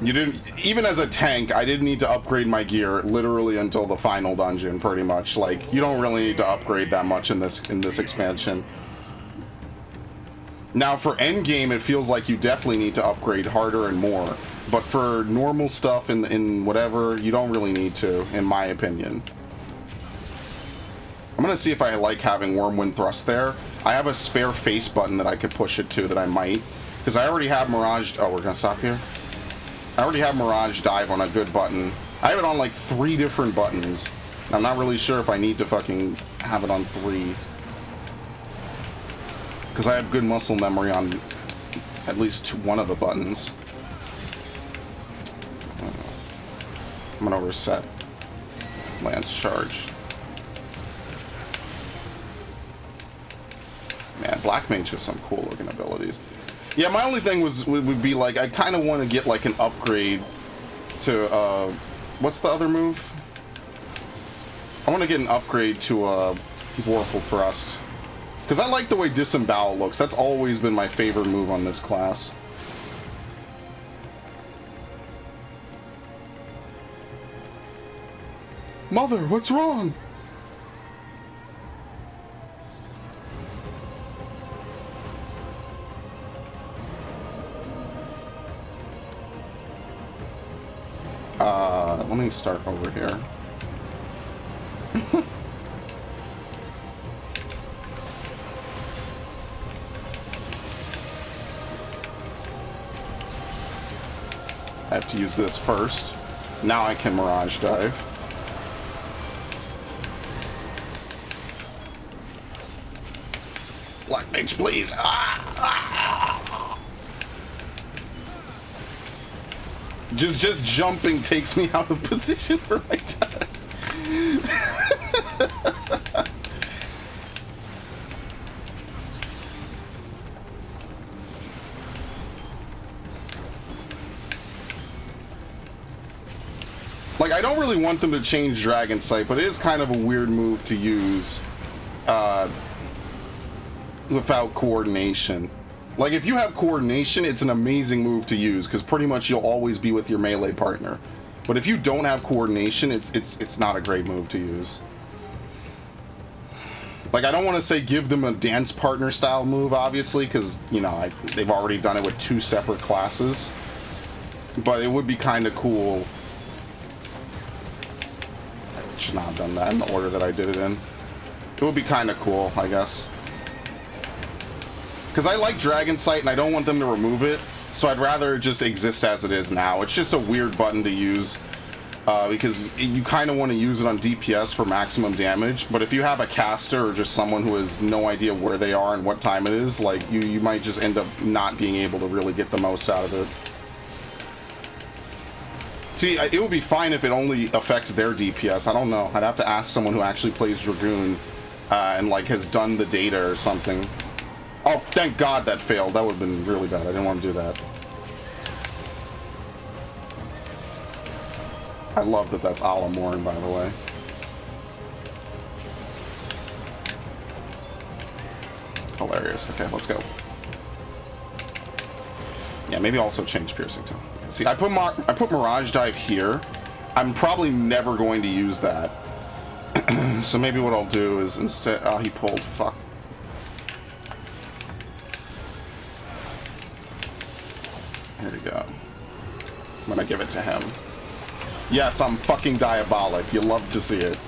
You didn't, even as a tank, I didn't need to upgrade my gear literally until the final dungeon, pretty much. Like, you don't really need to upgrade that much in this expansion. Now, for endgame, it feels like you definitely need to upgrade harder and more. But for normal stuff in whatever, you don't really need to, in my opinion. I'm gonna see if I like having Wormwind Thrust there. I have a spare face button that I could push it to that I might. Because I already have Mirage... Oh, we're gonna stop here? I already have Mirage Dive on a good button. I have it on like 3 different buttons. I'm not really sure if I need to fucking have it on 3. Because I have good muscle memory on at least one of the buttons. I'm gonna reset Lance Charge. Man, Black Mage has some cool looking abilities. Yeah, my only thing would be like, I kind of want to get like an upgrade to, what's the other move? I want to get an upgrade to, Vorpal Thrust. Because I like the way Disembowel looks. That's always been my favorite move on this class. Mother, what's wrong? Let me start over here. I have to use this first. Now I can Mirage Dive. Black Mage, please! Just jumping takes me out of position for my time. Like, I don't really want them to change Dragon Sight, but it is kind of a weird move to use without coordination. Like, if you have coordination, it's an amazing move to use, because pretty much you'll always be with your melee partner. But if you don't have coordination, it's not a great move to use. Like, I don't want to say give them a dance partner style move, obviously, because, you know, they've already done it with 2 separate classes. But it would be kind of cool. I should not have done that in the order that I did it in. It would be kind of cool, I guess. Because I like Dragon Sight, and I don't want them to remove it, so I'd rather it just exist as it is now. It's just a weird button to use, because you kind of want to use it on DPS for maximum damage, but if you have a caster or just someone who has no idea where they are and what time it is, like, you might just end up not being able to really get the most out of it. See, it would be fine if it only affects their DPS. I don't know. I'd have to ask someone who actually plays Dragoon and, like, has done the data or something. Oh, thank God that failed. That would have been really bad. I didn't want to do that. I love that that's Alamorn, by the way. Hilarious. Okay, let's go. Yeah, maybe also change Piercing Tone. See, I put Mirage Dive here. I'm probably never going to use that. So maybe what I'll do is instead... Oh, he pulled. Fuck. Here we go. I'm gonna give it to him. Yes, I'm fucking diabolic. You love to see it.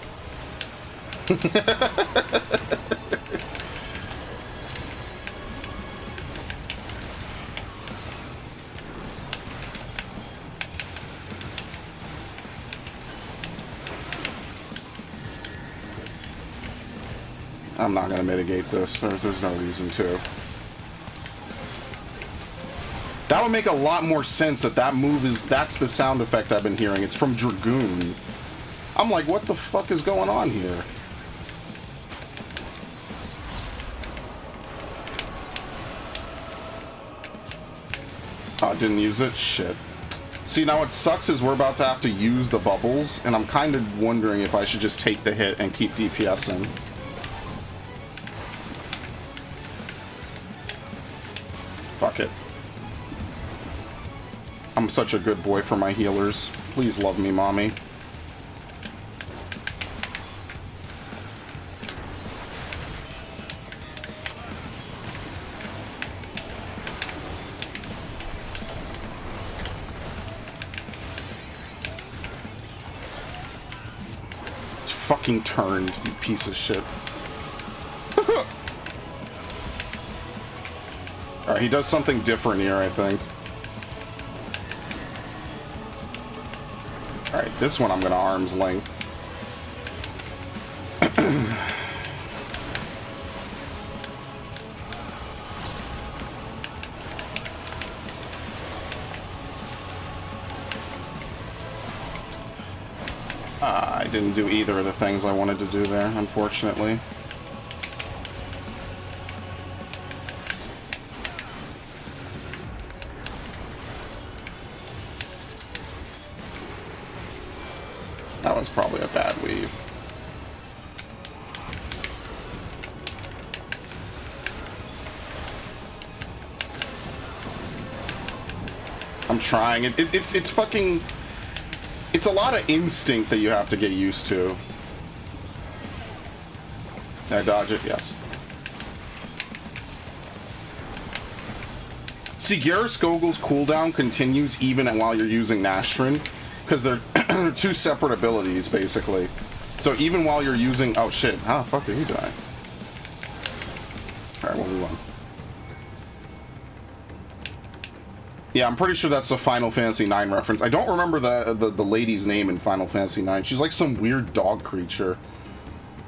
I'm not gonna mitigate this. There's no reason to. That would make a lot more sense that move is... That's the sound effect I've been hearing. It's from Dragoon. I'm like, what the fuck is going on here? Oh, I didn't use it? Shit. See, now what sucks is we're about to have to use the bubbles, and I'm kind of wondering if I should just take the hit and keep DPSing. Fuck it. I'm such a good boy for my healers. Please love me, mommy. It's fucking turned, you piece of shit. Alright, he does something different here, I think. Alright, this one I'm gonna arm's length. I didn't do either of the things I wanted to do there, unfortunately. That was probably a bad weave. I'm trying. It's fucking... It's a lot of instinct that you have to get used to. Did I dodge it? Yes. See, Garrus Gogol's cooldown continues even while you're using Nastrin, because they're two separate abilities, basically. So even while you're using... Oh, shit. How the fuck did he die? Alright, we'll move on. Yeah, I'm pretty sure that's a Final Fantasy IX reference. I don't remember the lady's name in Final Fantasy IX. She's like some weird dog creature.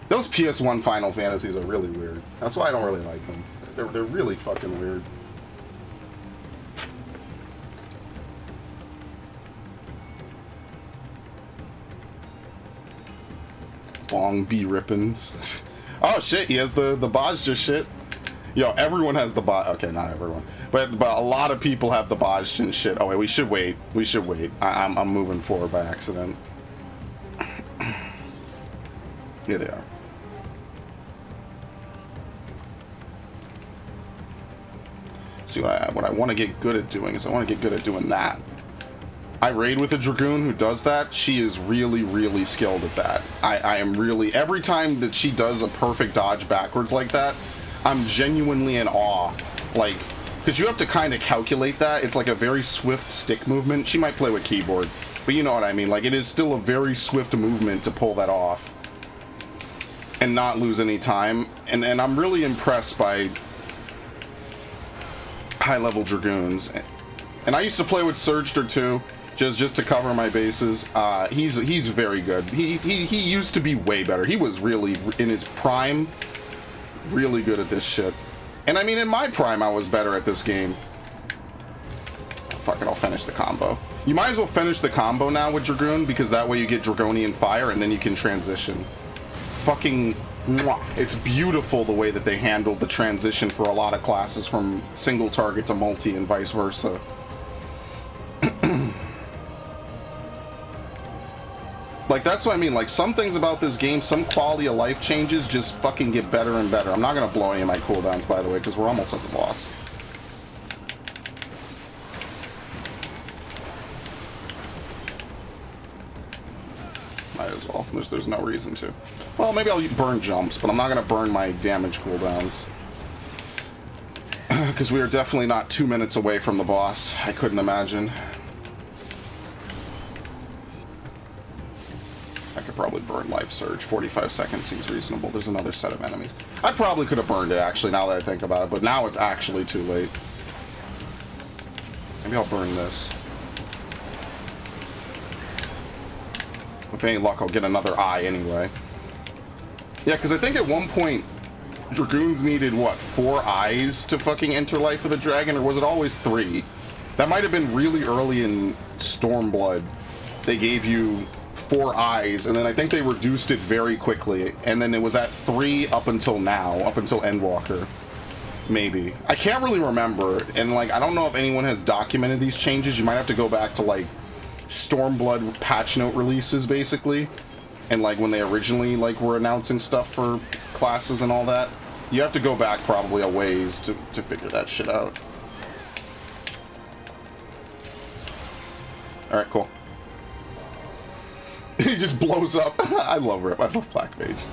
Those PS1 Final Fantasies are really weird. That's why I don't really like them. They're really fucking weird. Bong B Rippins. Oh shit, he has the Bajja shit. Yo, everyone has the okay, not everyone. But a lot of people have the Bajja shit. Oh wait, we should wait. We should wait. I'm moving forward by accident. Here they are. See, what I want to get good at doing is I want to get good at doing that. I raid with a Dragoon who does that. She is really, really skilled at that. I am really... Every time that she does a perfect dodge backwards like that, I'm genuinely in awe. Like, because you have to kind of calculate that. It's like a very swift stick movement. She might play with keyboard, but you know what I mean. Like, it is still a very swift movement to pull that off and not lose any time. And I'm really impressed by high-level Dragoons. And I used to play with Surger too, just to cover my bases. He's very good. He used to be way better. He was really, in his prime, really good at this shit. And I mean, in my prime, I was better at this game. Fuck it, I'll finish the combo. You might as well finish the combo now with Dragoon, because that way you get Dragonian Fire, and then you can transition. Fucking mwah. It's beautiful the way that they handled the transition for a lot of classes from single target to multi and vice versa. Like, that's what I mean. Like, some things about this game, some quality of life changes just fucking get better and better. I'm not gonna blow any of my cooldowns, by the way, because we're almost at the boss. Might as well. There's no reason to. Well, maybe I'll burn jumps, but I'm not gonna burn my damage cooldowns. Because we are definitely not 2 minutes away from the boss. I couldn't imagine. I could probably burn Life Surge. 45 seconds seems reasonable. There's another set of enemies. I probably could have burned it, actually, now that I think about it, but now it's actually too late. Maybe I'll burn this. With any luck, I'll get another eye anyway. Yeah, because I think at one point, Dragoons needed, what, 4 eyes to fucking enter Life of the Dragon, or was it always 3? That might have been really early in Stormblood. They gave you 4 eyes, and then I think they reduced it very quickly, and then it was at 3 up until now, up until Endwalker. Maybe. I can't really remember, and like, I don't know if anyone has documented these changes. You might have to go back to like Stormblood patch note releases, basically, and like when they originally like were announcing stuff for classes and all that. You have to go back probably a ways to figure that shit out. Alright, cool. He just blows up. I love Rip. I love Black Mage.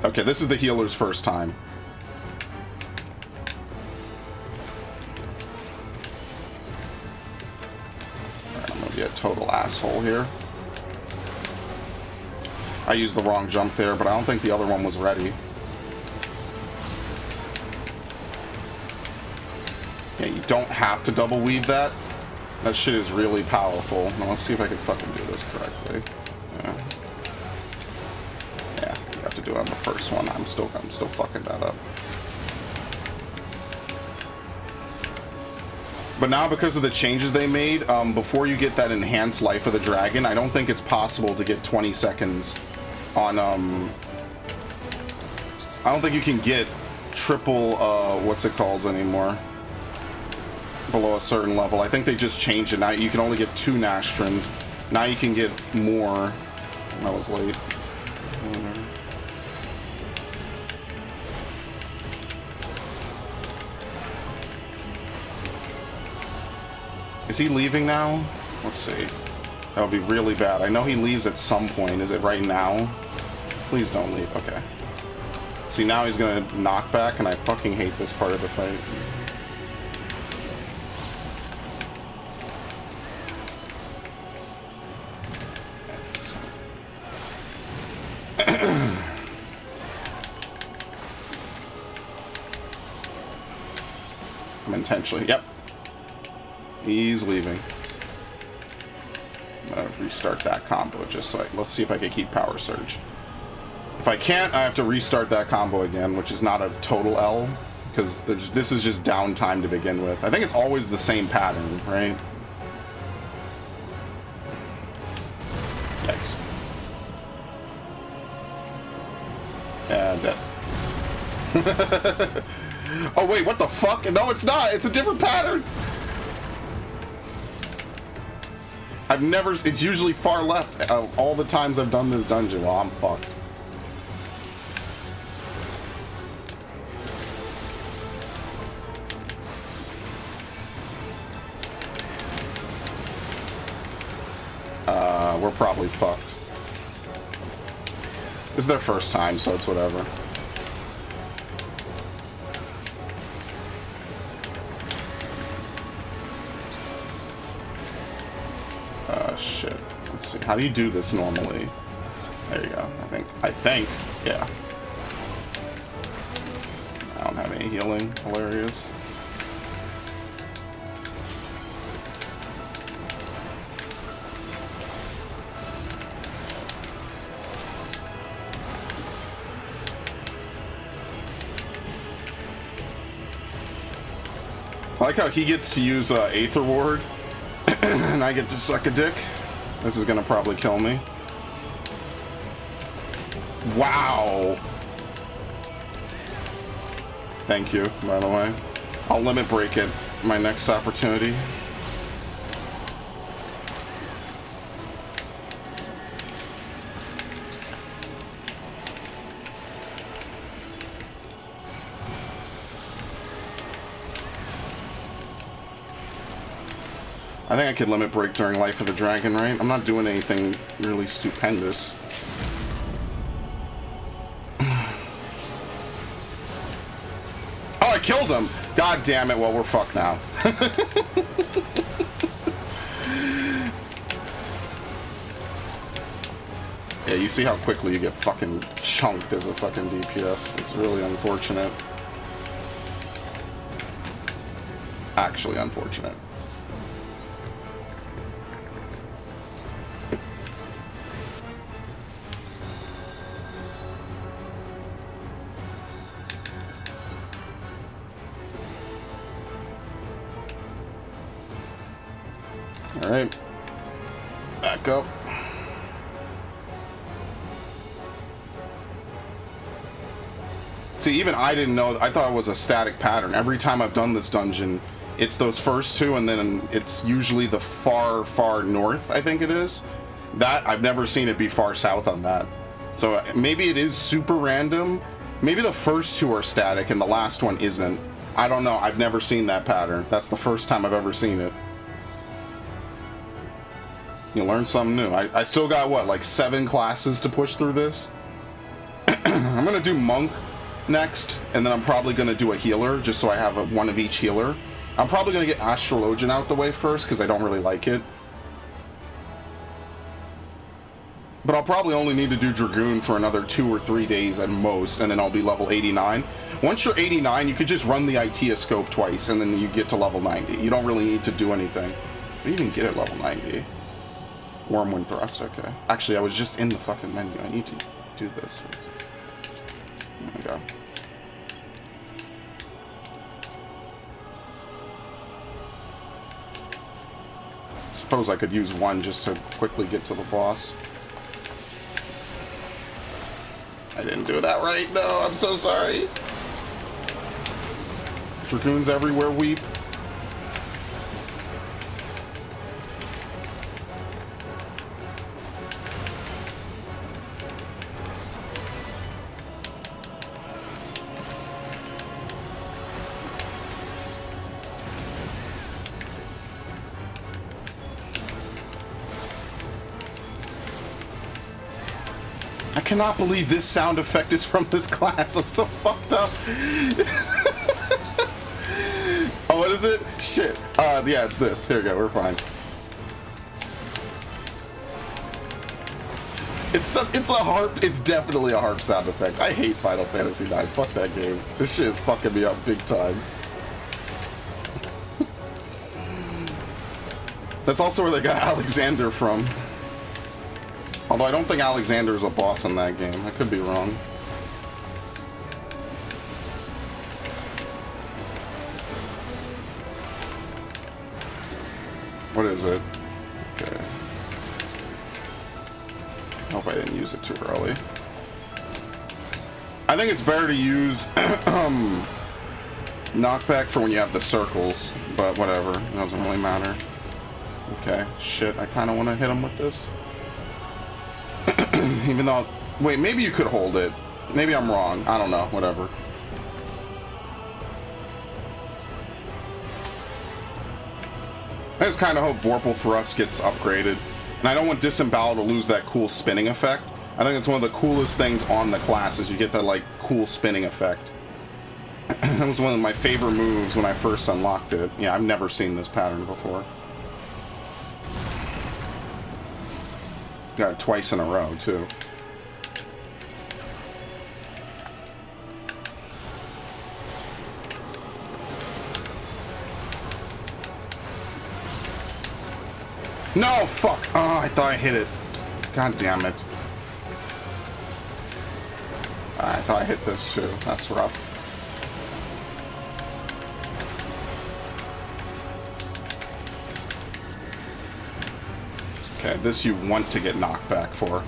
Okay, this is the healer's first time. Alright, I'm gonna be a total asshole here. I used the wrong jump there, but I don't think the other one was ready. Yeah, you don't have to double weave that. That shit is really powerful. Now let's see if I can fucking do this correctly. Yeah. Yeah, you have to do it on the first one. I'm still fucking that up. But now, because of the changes they made, before you get that enhanced Life of the Dragon, I don't think it's possible to get 20 seconds on, I don't think you can get triple, what's it called anymore? Below a certain level. I think they just changed it. Now you can only get 2 Nastrons. Now you can get more. That was late. Is he leaving now? Let's see. That would be really bad. I know he leaves at some point. Is it right now? Please don't leave. Okay. See, now he's gonna knock back, and I fucking hate this part of the fight. I'm intentionally, yep. He's leaving. I'm gonna restart that combo just so let's see if I can keep Power Surge. If I can't, I have to restart that combo again, which is not a total L, because this is just downtime to begin with. I think it's always the same pattern, right? Yikes. And oh wait, what the fuck? No, it's not. It's a different pattern. I've never. It's usually far left. All the times I've done this dungeon, well, I'm fucked. We're probably fucked. This is their first time, so it's whatever. Shit. Let's see. How do you do this normally? There you go. I think. Yeah. I don't have any healing. Hilarious. I like how he gets to use Aether Ward, and I get to suck a dick. This is gonna probably kill me. Wow. Thank you, by the way. I'll limit break it my next opportunity. I think I could limit break during Life of the Dragon, right? I'm not doing anything really stupendous. Oh, I killed him! God damn it, well, we're fucked now. Yeah, you see how quickly you get fucking chunked as a fucking DPS. It's really unfortunate. Actually unfortunate. Alright. Back up. See, even I didn't know. I thought it was a static pattern. Every time I've done this dungeon, it's those first two, and then it's usually the far, far north, I think it is. That, I've never seen it be far south on that. So maybe it is super random. Maybe the first two are static and the last one isn't. I don't know. I've never seen that pattern. That's the first time I've ever seen it. You learn something new. I still got, what, like 7 classes to push through this? I'm going to do Monk next, and then I'm probably going to do a healer, just so I have one of each healer. I'm probably going to get Astrologian out the way first, because I don't really like it. But I'll probably only need to do Dragoon for another 2 or 3 days at most, and then I'll be level 89. Once you're 89, you could just run the Itioscope twice, and then you get to level 90. You don't really need to do anything. What do you even get at level 90? Wormwind Thrust, okay. Actually, I was just in the fucking menu. I need to do this. There we go. Suppose I could use one just to quickly get to the boss. I didn't do that right. No, I'm so sorry. Dragoons everywhere weep. I cannot believe this sound effect is from this class. I'm so fucked up. Oh, what is it? Shit. Yeah, it's this. Here we go. We're fine. It's a harp. It's definitely a harp sound effect. I hate Final Fantasy IX. Fuck that game. This shit is fucking me up big time. That's also where they got Alexander from. Although I don't think Alexander is a boss in that game. I could be wrong. What is it? Okay. I hope I didn't use it too early. I think it's better to use knockback for when you have the circles, but whatever. It doesn't really matter. Okay, shit, I kind of want to hit him with this. Even though... Wait, maybe you could hold it. Maybe I'm wrong. I don't know. Whatever. I just kind of hope Vorpal Thrust gets upgraded. And I don't want Disembowel to lose that cool spinning effect. I think it's one of the coolest things on the class is you get that, like, cool spinning effect. That was one of my favorite moves when I first unlocked it. Yeah, I've never seen this pattern before. Got it twice in a row, too. No, fuck! Oh, I thought I hit it. God damn it. I thought I hit this, too. That's rough. Okay, this you want to get knocked back for.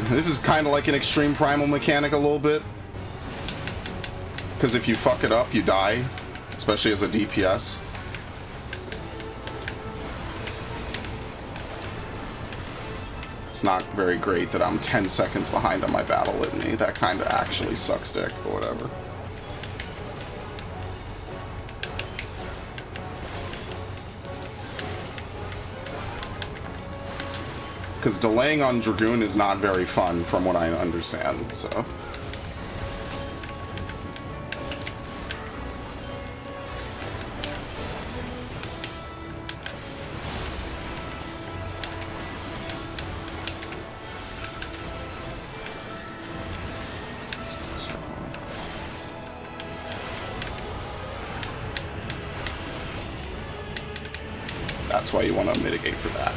This is kind of like an extreme primal mechanic a little bit. Because if you fuck it up, you die. Especially as a DPS. It's not very great that I'm 10 seconds behind on my battle litany. That kind of actually sucks dick, but whatever. Because delaying on Dragoon is not very fun, from what I understand, so... That's why you want to mitigate for that.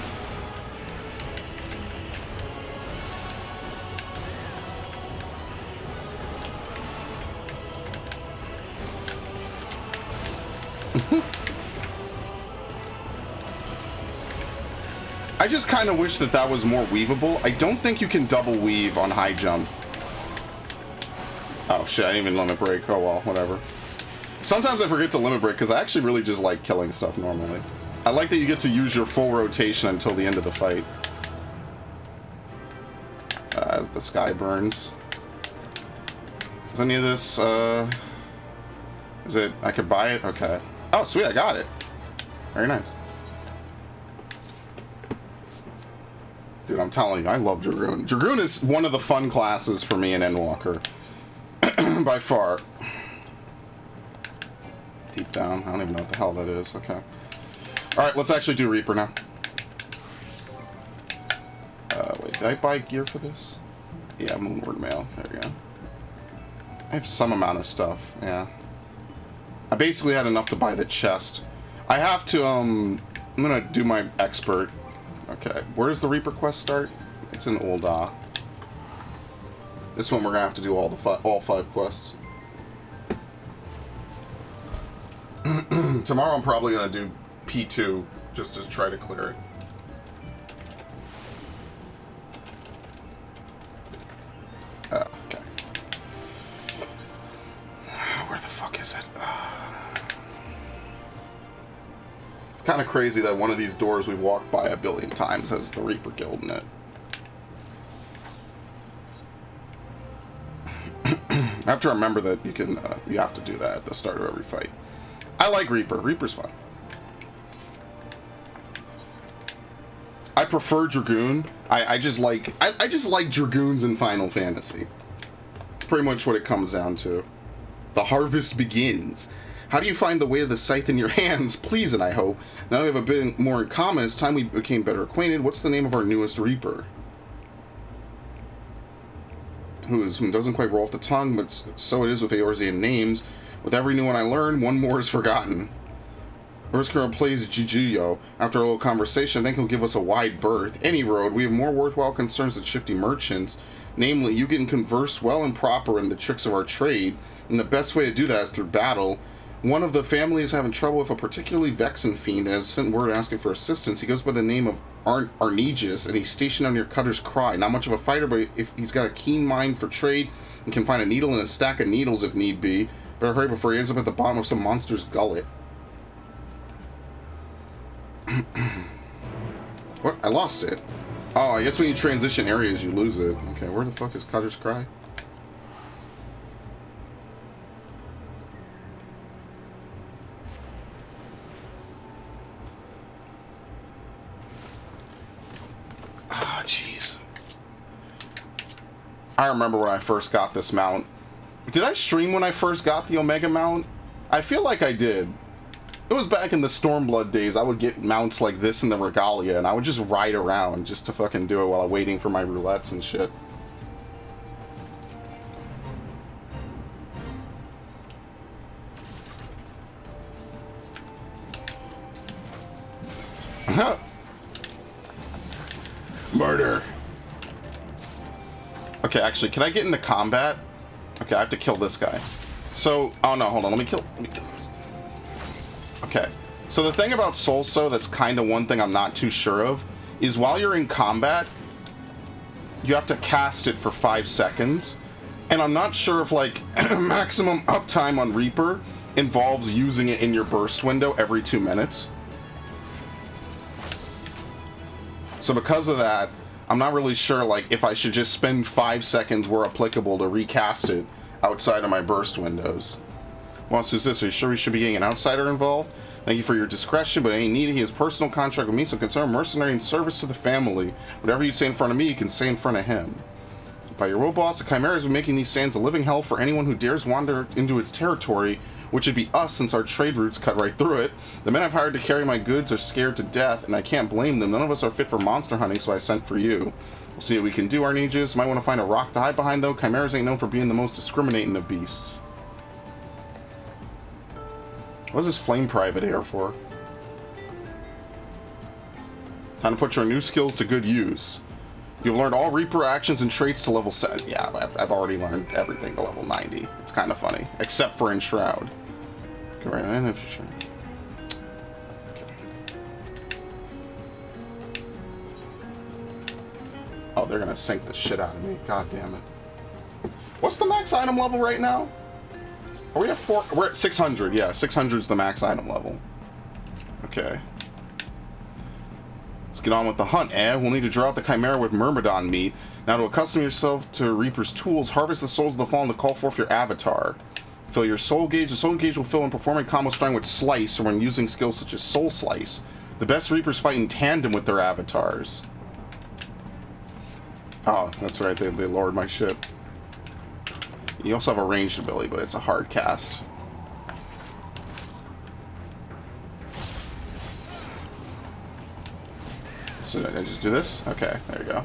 I just kind of wish that that was more weavable. I don't think you can double weave on high jump. Oh shit, I didn't even limit break. Oh well, whatever. Sometimes I forget to limit break because I actually really just like killing stuff normally. I like that you get to use your full rotation until the end of the fight. As the sky burns. Is any of this, is it, I could buy it? Okay. Oh, sweet, I got it. Very nice. Dude, I'm telling you, I love Dragoon. Dragoon is one of the fun classes for me in Endwalker. By far. Deep down. I don't even know what the hell that is. Okay. Alright, let's actually do Reaper now. Wait, did I buy gear for this? Yeah, Moonward Mail. There we go. I have some amount of stuff, yeah. I basically had enough to buy the chest. I have to, I'm gonna do my expert. Okay, where does the Reaper quest start? It's in Ul'dah. This one we're gonna have to do all 5 quests. Tomorrow I'm probably gonna do P2 just to try to clear it. Okay. Where the fuck is it? It's kind of crazy that one of these doors we've walked by a billion times has the Reaper Guild in it. I have to remember that you can, you have to do that at the start of every fight. I like Reaper. Reaper's fun. I prefer Dragoon. I just like Dragoons in Final Fantasy. It's pretty much what it comes down to. The harvest begins. How do you find the way of the scythe in your hands? Please, and I hope. Now we have a bit more in common. It's time we became better acquainted. What's the name of our newest Reaper? Who doesn't quite roll off the tongue, but so it is with Eorzean names. With every new one I learn, one more is forgotten. First girl plays Jujuyo. After a little conversation, I think he'll give us a wide berth. Any road, we have more worthwhile concerns than shifty merchants. Namely, you can converse well and proper in the tricks of our trade, and the best way to do that is through battle. One of the family is having trouble with a particularly vexing fiend and has sent word asking for assistance. He goes by the name of Arnegus, and he's stationed on near Cutter's Cry. Not much of a fighter, but if he's got a keen mind for trade, and can find a needle in a stack of needles if need be. Better hurry before he ends up at the bottom of some monster's gullet. What? I lost it. Oh, I guess when you transition areas, you lose it. Okay, where the fuck is Cutter's Cry? Ah, jeez. I remember when I first got this mount. Did I stream when I first got the Omega mount? I feel like I did. It was back in the Stormblood days. I would get mounts like this in the Regalia, and I would just ride around just to fucking do it while I'm waiting for my roulettes and shit. Murder. Okay, actually, can I get into combat? Okay, I have to kill this guy. So, oh no, hold on, let me kill this. Okay, so the thing about Soulso that's kind of one thing I'm not too sure of is while you're in combat, you have to cast it for 5 seconds. And I'm not sure if, like, maximum uptime on Reaper involves using it in your burst window every 2 minutes. So because of that, I'm not really sure, like, if I should just spend 5 seconds where applicable to recast it outside of my burst windows. Well, who's this? Are you sure we should be getting an outsider involved? Thank you for your discretion, but it ain't needed. He has a personal contract with me, so concerned mercenary and service to the family. Whatever you'd say in front of me, you can say in front of him. By your will, boss, the Chimera has been making these sands a living hell for anyone who dares wander into its territory, which would be us since our trade routes cut right through it. The men I've hired to carry my goods are scared to death, and I can't blame them. None of us are fit for monster hunting, so I sent for you. We'll see what we can do, Arneges. Might want to find a rock to hide behind, though. Chimeras ain't known for being the most discriminating of beasts. What's this flame private air for? Time to put your new skills to good use. You've learned all Reaper actions and traits to level 7. Yeah, I've already learned everything to level 90. It's kind of funny. Except for Enshroud. Go right in if you're sure. Okay. Oh, they're gonna sink the shit out of me. God damn it. What's the max item level right now? Are we at 4? We're at 600. Yeah, 600 is the max item level. Okay. Let's get on with the hunt, eh? We'll need to draw out the Chimera with Myrmidon meat. Now, to accustom yourself to Reaper's tools, harvest the souls of the fallen to call forth your avatar. Fill your soul gauge. The soul gauge will fill when performing combos starting with Slice or when using skills such as Soul Slice. The best Reapers fight in tandem with their avatars. Oh, that's right. They lowered my ship. You also have a ranged ability, but it's a hard cast. So did I just do this? Okay, there you go.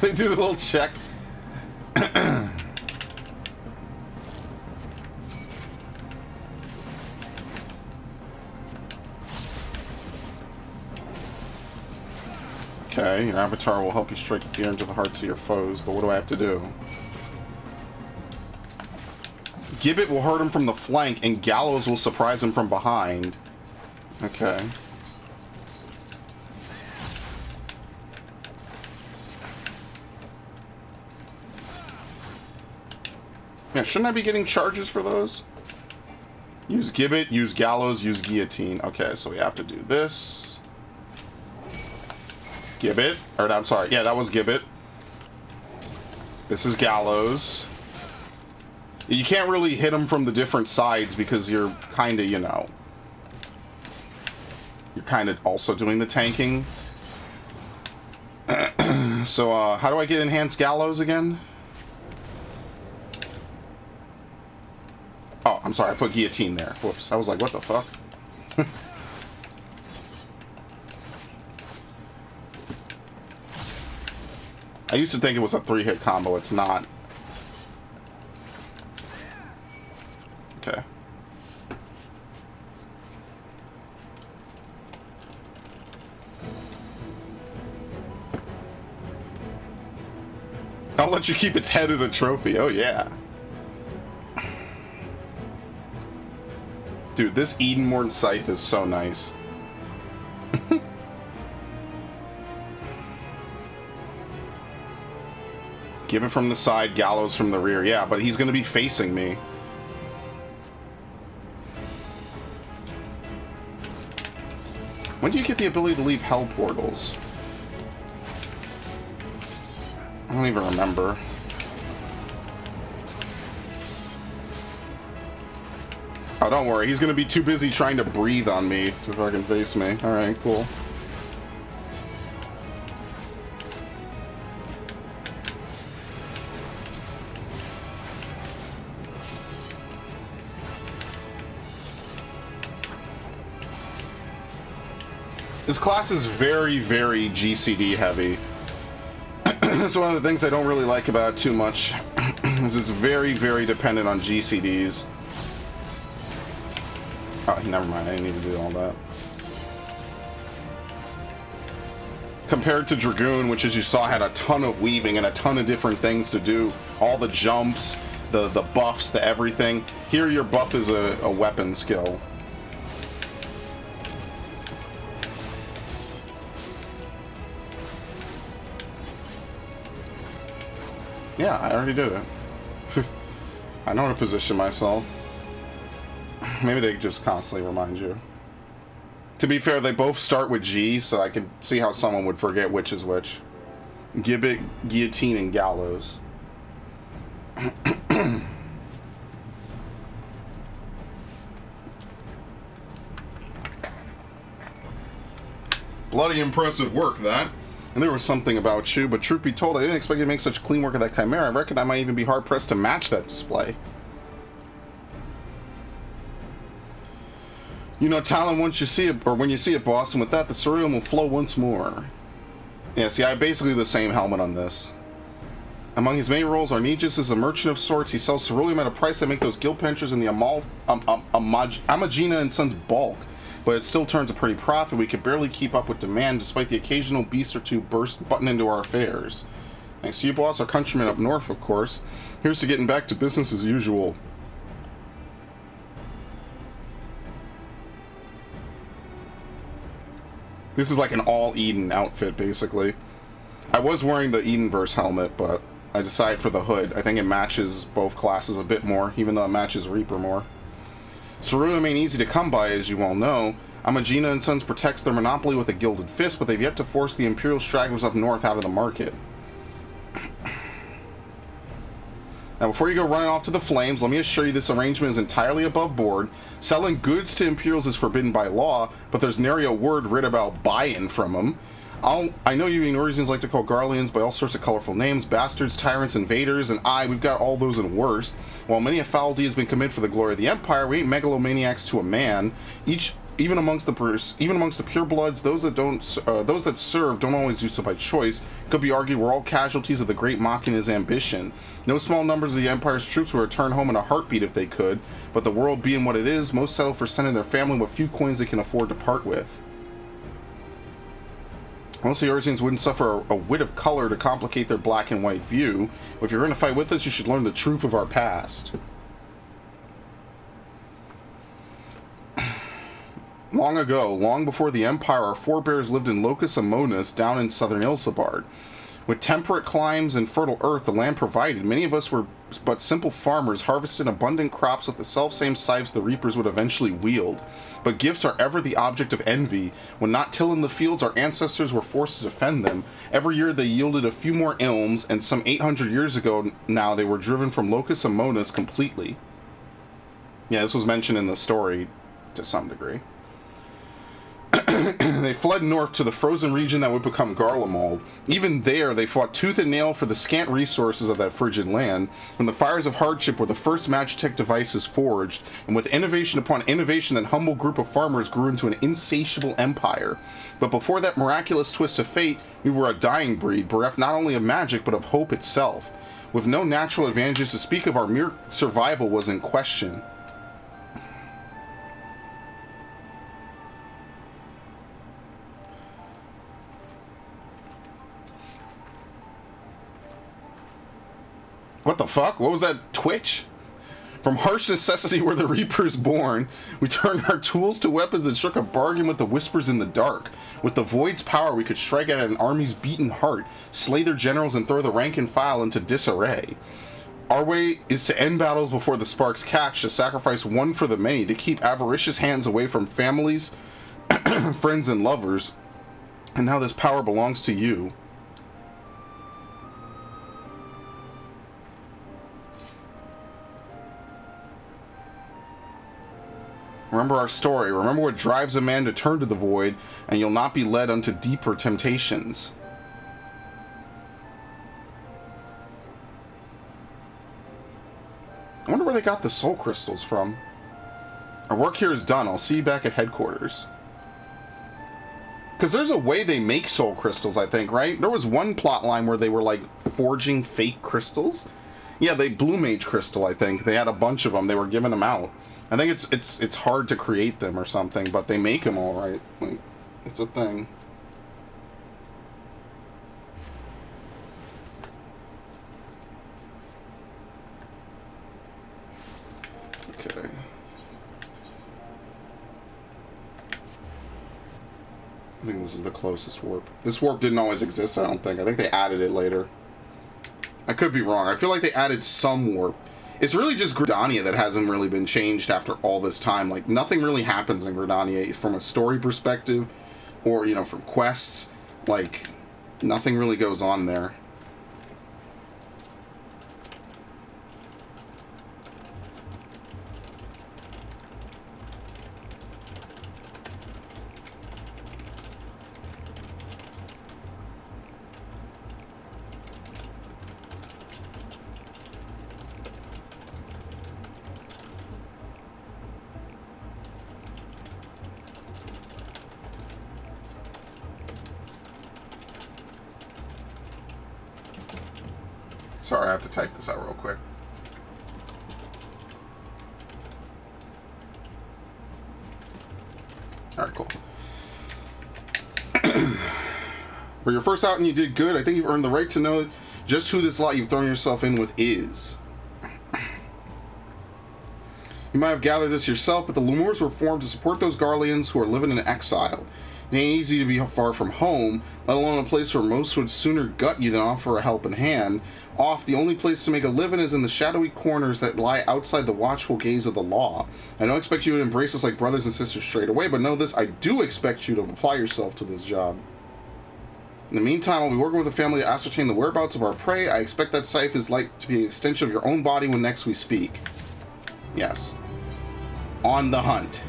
They do the little check. Okay, your avatar will help you strike fear into the hearts of your foes, but what do I have to do? Gibbet will hurt him from the flank, and Gallows will surprise him from behind. Okay. Yeah, shouldn't I be getting charges for those? Use Gibbet, use Gallows, use Guillotine. Okay, so we have to do this. Gibbet. Or, I'm sorry. Yeah, that was Gibbet. This is Gallows. You can't really hit them from the different sides because you're kind of, you know... You're kind of also doing the tanking. So, how do I get Enhanced Gallows again? Oh, I'm sorry, I put Guillotine there. Whoops, I was like, what the fuck? I used to think it was a 3-hit combo, it's not. Okay. I'll let you keep its head as a trophy, oh yeah. Dude, this Edenmorn Scythe is so nice. Gibbet from the side, Gallows from the rear. Yeah, but he's going to be facing me. When do you get the ability to leave hell portals? I don't even remember. Oh, don't worry. He's going to be too busy trying to breathe on me to fucking face me. Alright, cool. This class is very, very GCD heavy. That's one of the things I don't really like about it too much. Is it's very, very dependent on GCDs. Oh, never mind. I didn't need to do all that. Compared to Dragoon, which as you saw had a ton of weaving and a ton of different things to do. All the jumps, the buffs, the everything. Here your buff is a weapon skill. Yeah, I already did it. I know how to position myself. Maybe they just constantly remind you. To be fair, they both start with G, so I can see how someone would forget which is which. Gibbet, Guillotine, and Gallows. Bloody impressive work, that. And there was something about you, but truth be told, I didn't expect you to make such clean work of that Chimera. I reckon I might even be hard-pressed to match that display. You know, Talon, once you see it, or when you see it, boss, and with that, the cerulean will flow once more. Yeah, see, I have basically the same helmet on this. Among his main roles, Arnegis is a merchant of sorts. He sells ceruleum at a price that make those guild pensions in the Amagina and Sons bulk. But it still turns a pretty profit. We could barely keep up with demand, despite the occasional beast or two button into our affairs. Thanks to you, boss, our countrymen up north, of course. Here's to getting back to business as usual. This is like an all Eden outfit, basically. I was wearing the Edenverse helmet, but I decided for the hood. I think it matches both classes a bit more, even though it matches Reaper more. Ceruleum ain't easy to come by, as you all know. Amagina and Sons protects their monopoly with a gilded fist, but they've yet to force the Imperial stragglers up north out of the market. Now, before you go running off to the flames, let me assure you this arrangement is entirely above board. Selling goods to Imperials is forbidden by law, but there's nary a word writ about buying from them. I know you Norwegians like to call Garleans by all sorts of colorful names, bastards, tyrants, invaders, and we've got all those and worse. While many a foul deed has been committed for the glory of the Empire, we ain't megalomaniacs to a man. Even amongst the purebloods, those that serve don't always do so by choice. Could be argued we're all casualties of the great Machina's ambition. No small numbers of the Empire's troops would return home in a heartbeat if they could, but the world being what it is, most settle for sending their family what few coins they can afford to part with. Most of the Ursians wouldn't suffer a whit of color to complicate their black and white view. But if you're going to fight with us, you should learn the truth of our past. Long ago, long before the Empire, our forebears lived in Locus Amonis down in southern Ilsabard. With temperate climes and fertile earth the land provided, many of us were but simple farmers harvesting abundant crops with the selfsame scythes the reapers would eventually wield. But gifts are ever the object of envy. When not tilling the fields, our ancestors were forced to defend them. Every year they yielded a few more ilms, and some 800 years ago now they were driven from Locus Amonis completely. Yeah, this was mentioned in the story to some degree. They fled north to the frozen region that would become Garlemald. Even there, they fought tooth and nail for the scant resources of that frigid land. When the fires of hardship were the first Magitech devices forged, and with innovation upon innovation, that humble group of farmers grew into an insatiable empire. But before that miraculous twist of fate, we were a dying breed, bereft not only of magic, but of hope itself. With no natural advantages to speak of, our mere survival was in question. What the fuck? What was that? Twitch? From harsh necessity were the reapers born. We turned our tools to weapons and struck a bargain with the whispers in the dark. With the void's power, we could strike at an army's beaten heart, slay their generals, and throw the rank and file into disarray. Our way is to end battles before the sparks catch, to sacrifice one for the many, to keep avaricious hands away from families, friends, and lovers. And now this power belongs to you. Remember our story. Remember what drives a man to turn to the void, and you'll not be led unto deeper temptations. I wonder where they got the soul crystals from. Our work here is done. I'll see you back at headquarters. Because there's a way they make soul crystals, I think, right? There was one plot line where they were, like, forging fake crystals. Yeah, they Blue Mage crystal, I think. They had a bunch of them. They were giving them out. I think it's hard to create them or something, but they make them all right. Like, it's a thing. Okay. I think this is the closest warp. This warp didn't always exist, I don't think. I think they added it later. I could be wrong. I feel like they added some warp. It's really just Gridania that hasn't really been changed after all this time. Like, nothing really happens in Gridania from a story perspective or, you know, from quests. Like, nothing really goes on there. Sorry, I have to type this out real quick. Alright, cool. For your first outing, you did good. I think you've earned the right to know just who this lot you've thrown yourself in with is. You might have gathered this yourself, but the Lemurs were formed to support those Garleans who are living in exile. It ain't easy to be far from home, let alone a place where most would sooner gut you than offer a helping hand. The only place to make a living is in the shadowy corners that lie outside the watchful gaze of the law. I don't expect you to embrace us like brothers and sisters straight away, but know this, I do expect you to apply yourself to this job. In the meantime, I'll be working with the family to ascertain the whereabouts of our prey. I expect that Scythe is like to be an extension of your own body when next we speak. Yes. On the hunt.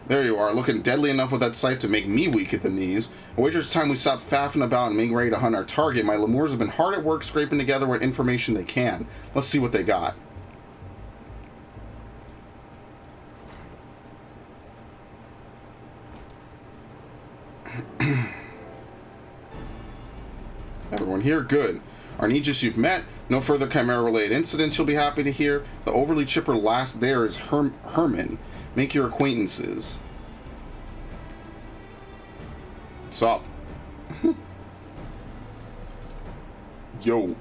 There you are, looking deadly enough with that scythe to make me weak at the knees. I wager it's time we stop faffing about and make ready to hunt our target. My Lemurs have been hard at work scraping together what information they can. Let's see what they got. Everyone here? Good. Arnegis you've met. No further Chimera-related incidents you'll be happy to hear. The overly chipper last there is Herman. Make your acquaintances. What's up? Yo.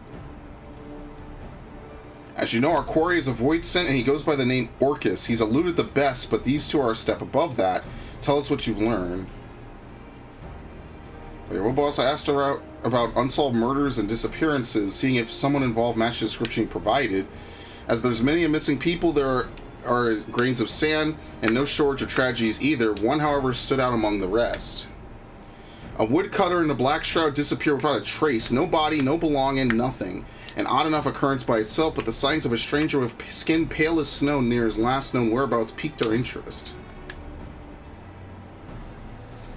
As you know, our quarry is a void scent, and he goes by the name Orcus. He's eluded the best, but these two are a step above that. Tell us what you've learned. Well, boss, I asked her out about unsolved murders and disappearances, seeing if someone involved matched the description you provided. As there's many missing people, there are grains of sand, and no shortage of tragedies either. One, however, stood out among the rest. A woodcutter in the Black Shroud disappeared without a trace. No body, no belonging, nothing. An odd enough occurrence by itself, but the signs of a stranger with skin pale as snow near his last known whereabouts piqued our interest.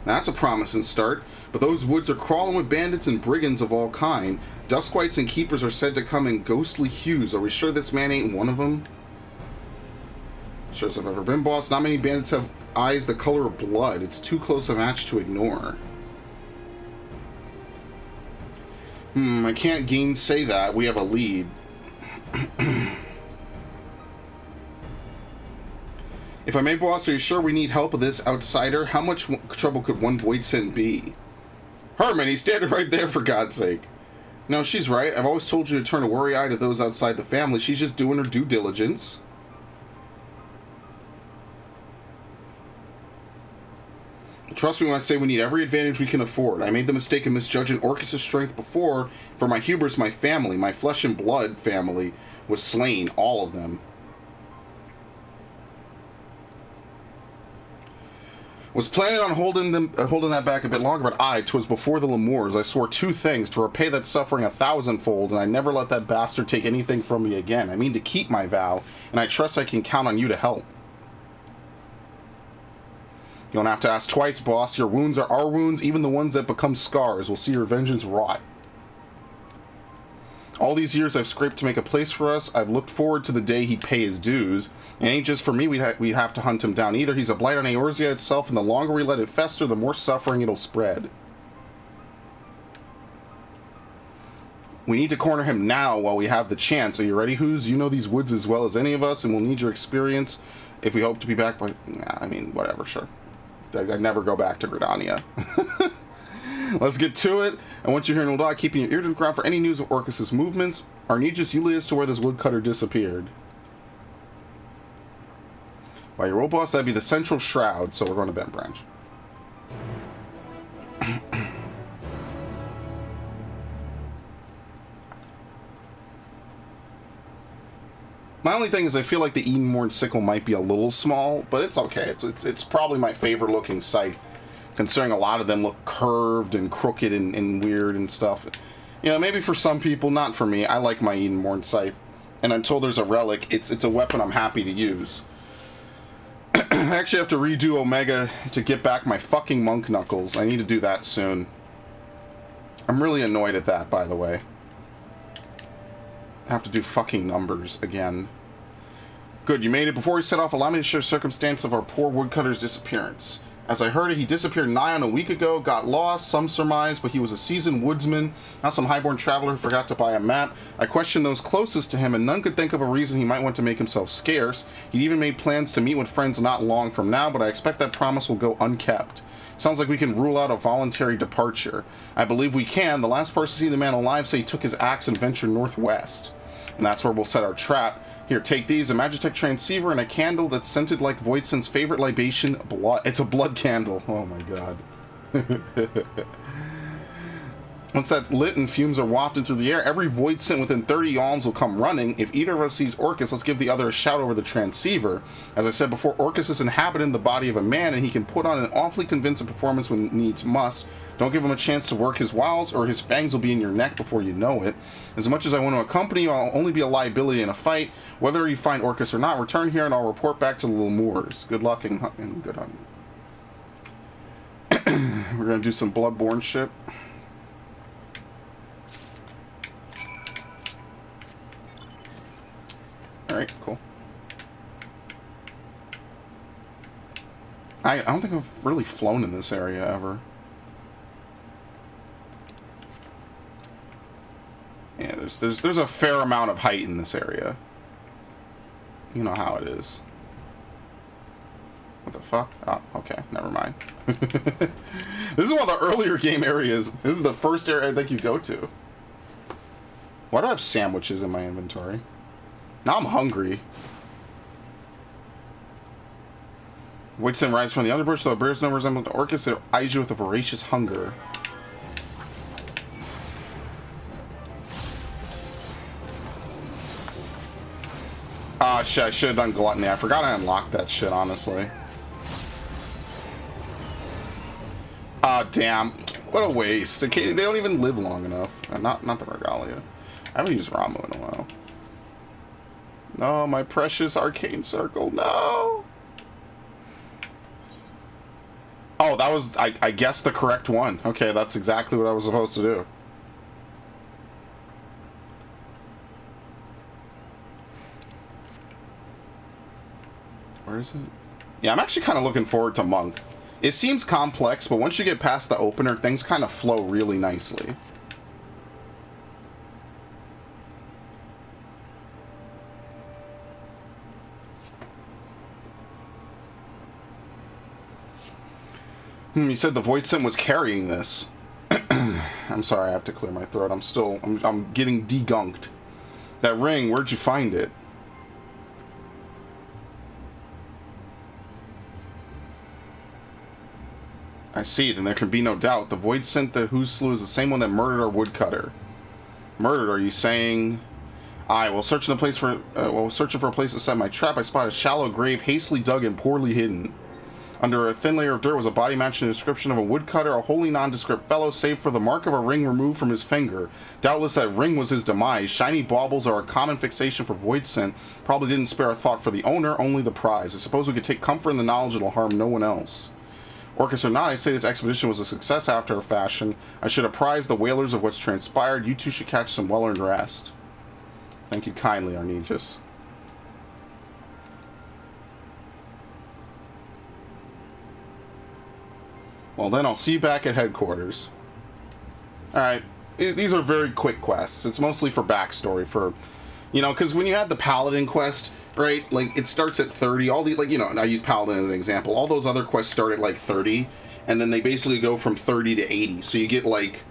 That's a promising start, but those woods are crawling with bandits and brigands of all kind. Duskwights and keepers are said to come in ghostly hues. Are we sure this man ain't one of them? Sure as I've ever been, boss. Not many bandits have eyes the color of blood. It's too close a match to ignore. I can't gainsay that. We have a lead. If I may, boss, are you sure we need help with this outsider? How much trouble could one void scent be? Herman, he's standing right there, for God's sake. No, she's right. I've always told you to turn a worry eye to those outside the family. She's just doing her due diligence. Trust me when I say we need every advantage we can afford. I made the mistake of misjudging Orcus' strength before. For my hubris, my family, my flesh and blood family, was slain. All of them. Was planning on holding that back a bit longer, but 'twas before the Lemurs. I swore two things: to repay that suffering 1,000-fold, and I never let that bastard take anything from me again. I mean to keep my vow, and I trust I can count on you to help. You don't have to ask twice, boss. Your wounds are our wounds, even the ones that become scars. We'll see your vengeance rot. All these years I've scraped to make a place for us. I've looked forward to the day he'd pay his dues. It ain't just for me we'd have to hunt him down either. He's a blight on Eorzea itself, and the longer we let it fester, the more suffering it'll spread. We need to corner him now while we have the chance. Are you ready, Who's? You know these woods as well as any of us, and we'll need your experience if we hope to be back by... I mean, whatever, sure. I'd never go back to Gridania. Let's get to it. I want you here in Ul'dah, keeping your ear to the ground for any news of Orcus' movements. Arnegis Julius to where this woodcutter disappeared. By your old boss, that'd be the Central Shroud, so we're going to Bent Branch. My only thing is I feel like the Edenmorn sickle might be a little small, but it's okay. It's probably my favorite looking scythe, considering a lot of them look curved and crooked and weird and stuff. You know, maybe for some people, not for me. I like my Edenmorn scythe, and until there's a relic, it's a weapon I'm happy to use. I actually have to redo Omega to get back my fucking monk knuckles. I need to do that soon. I'm really annoyed at that, by the way. I have to do fucking numbers again. Good, you made it. Before we set off, allow me to share circumstance of our poor woodcutter's disappearance. As I heard it, he disappeared nigh on a week ago, got lost, some surmise, but he was a seasoned woodsman, not some highborn traveler who forgot to buy a map. I questioned those closest to him, and none could think of a reason he might want to make himself scarce. He'd even made plans to meet with friends not long from now, but I expect that promise will go unkept. Sounds like we can rule out a voluntary departure. I believe we can. The last person to see the man alive say he took his axe and ventured northwest. And that's where we'll set our trap. Here, take these, a Magitech transceiver and a candle that's scented like Voidson's favorite libation, blood. It's a blood candle. Oh my god. Once that's lit and fumes are wafted through the air, every Voidson within 30 yawns will come running. If either of us sees Orcus, let's give the other a shout over the transceiver. As I said before, Orcus is inhabiting the body of a man, and he can put on an awfully convincing performance when needs must. Don't give him a chance to work his wiles, or his fangs will be in your neck before you know it. As much as I want to accompany you, I'll only be a liability in a fight. Whether you find Orcus or not, return here and I'll report back to the Lemurs. Good luck and good hunting. We're going to do some Bloodborne shit. Alright, cool. I don't think I've really flown in this area ever. Yeah, there's a fair amount of height in this area. You know how it is. What the fuck? Oh, okay, never mind. This is one of the earlier game areas. This is the first area I think you go to. Why do I have sandwiches in my inventory? Now I'm hungry. Voidson rises from the underbrush, though it bears no resemblance to Orcus. It eyes you with a voracious hunger. Ah, shit, I should have done Gluttony. I forgot I unlocked that shit, honestly. Ah, damn. What a waste. They don't even live long enough. Not the Regalia. I haven't used Ramu in a while. No, my precious arcane circle, no! Oh, that was, I guessed the correct one. Okay, that's exactly what I was supposed to do. Where is it? Yeah, I'm actually kind of looking forward to Monk. It seems complex, but once you get past the opener, things kind of flow really nicely. You said the Voidson was carrying this. I'm sorry, I have to clear my throat. I'm getting degunked. That ring, where'd you find it? I see, then there can be no doubt. The void scent that Who slew is the same one that murdered our woodcutter. Murdered, are you saying? Aye, while searching for a place to set my trap, I spotted a shallow grave hastily dug and poorly hidden. Under a thin layer of dirt was a body matching the description of a woodcutter, a wholly nondescript fellow, save for the mark of a ring removed from his finger. Doubtless that ring was his demise. Shiny baubles are a common fixation for void scent. Probably didn't spare a thought for the owner, only the prize. I suppose we could take comfort in the knowledge it'll harm no one else. Orcus or not, I'd say this expedition was a success after a fashion. I should apprise the whalers of what's transpired. You two should catch some well-earned rest. Thank you kindly, Arnegis. Well, then I'll see you back at headquarters. Alright, these are very quick quests. It's mostly for backstory, for, you know, because when you had the Paladin quest, right, like, it starts at 30, all the, like, you know, and I use Paladin as an example, all those other quests start at, like, 30, and then they basically go from 30 to 80, so you get, like,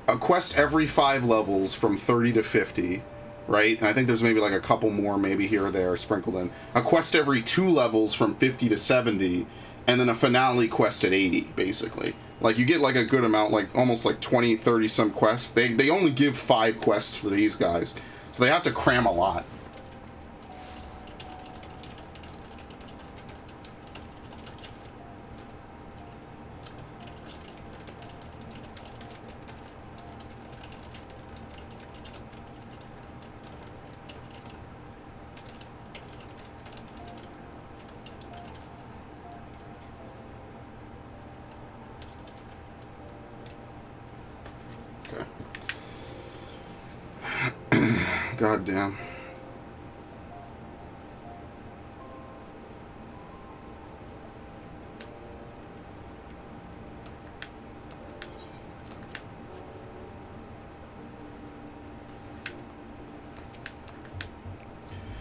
a quest every 5 levels from 30 to 50, right, and I think there's maybe, like, a couple more maybe here or there sprinkled in, a quest every 2 levels from 50 to 70, and then a finale quest at 80, basically. Like, you get, like, a good amount, like, almost, like, 20, 30-some quests. They only give 5 quests for these guys, so they have to cram a lot. God damn.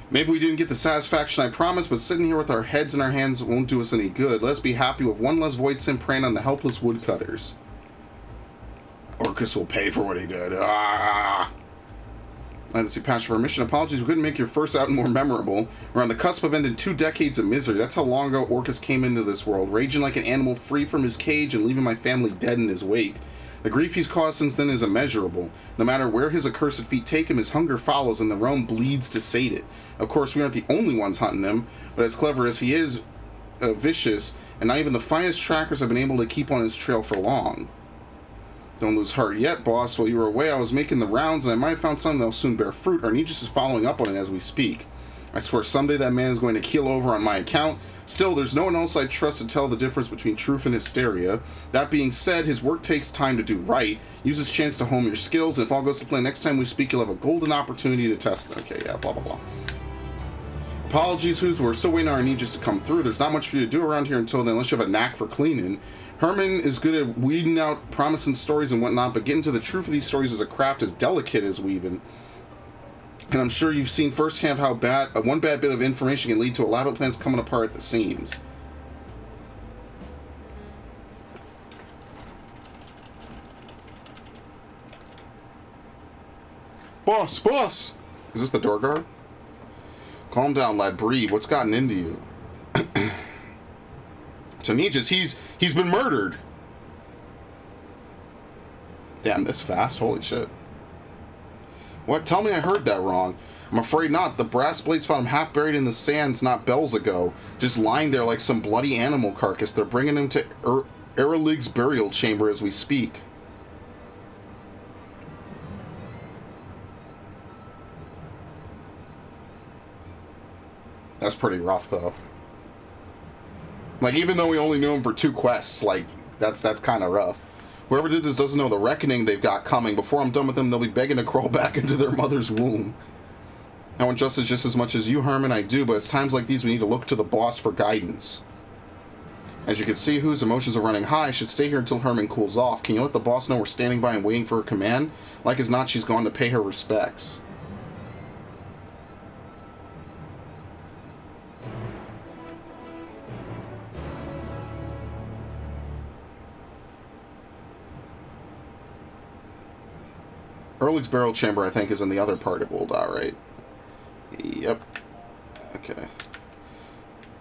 Maybe we didn't get the satisfaction I promised, but sitting here with our heads in our hands won't do us any good. Let's be happy with one less void sim preying on the helpless woodcutters. Orcus will pay for what he did. Ah! Let's see, patch for our mission. Apologies, we couldn't make your first outing more memorable. We're on the cusp of ending 2 decades of misery. That's how long ago Orcus came into this world, raging like an animal free from his cage and leaving my family dead in his wake. The grief he's caused since then is immeasurable. No matter where his accursed feet take him, his hunger follows and the realm bleeds to sate it. Of course, we aren't the only ones hunting him, but as clever as he is, vicious, and not even the finest trackers have been able to keep on his trail for long. Don't lose heart yet, boss. While you were away, I was making the rounds, and I might have found something that'll soon bear fruit. Arnegis is following up on it as we speak. I swear someday that man is going to keel over on my account. Still, there's no one else I trust to tell the difference between truth and hysteria. That being said, his work takes time to do right. Use this chance to hone your skills, and if all goes to plan, next time we speak, you'll have a golden opportunity to test them. Okay, yeah, blah, blah, blah. Apologies, Who's. We're still waiting on Arnegis to come through. There's not much for you to do around here until then, unless you have a knack for cleaning. Herman is good at weeding out promising stories and whatnot, but getting to the truth of these stories is a craft as delicate as weaving. And I'm sure you've seen firsthand how one bad bit of information can lead to elaborate plans coming apart at the seams. Boss! Boss! Is this the door guard? Calm down, lad. Breathe. What's gotten into you? Arnegis, he's been murdered. Damn, this fast. Holy shit. What? Tell me I heard that wrong. I'm afraid not. The brass blades found him half buried in the sands not bells ago. Just lying there like some bloody animal carcass. They're bringing him to Eralig's burial chamber as we speak. That's pretty rough, though. Like, even though we only knew him for 2 quests, like, that's kind of rough. Whoever did this doesn't know the reckoning they've got coming. Before I'm done with them, they'll be begging to crawl back into their mother's womb. I want justice just as much as you, Herman, I do, but it's times like these we need to look to the boss for guidance. As you can see, whose emotions are running high, I should stay here until Herman cools off. Can you let the boss know we're standing by and waiting for her command? Like as not, she's gone to pay her respects. Hurlig's burial chamber, I think, is in the other part of Ul'dah, right? Yep. Okay.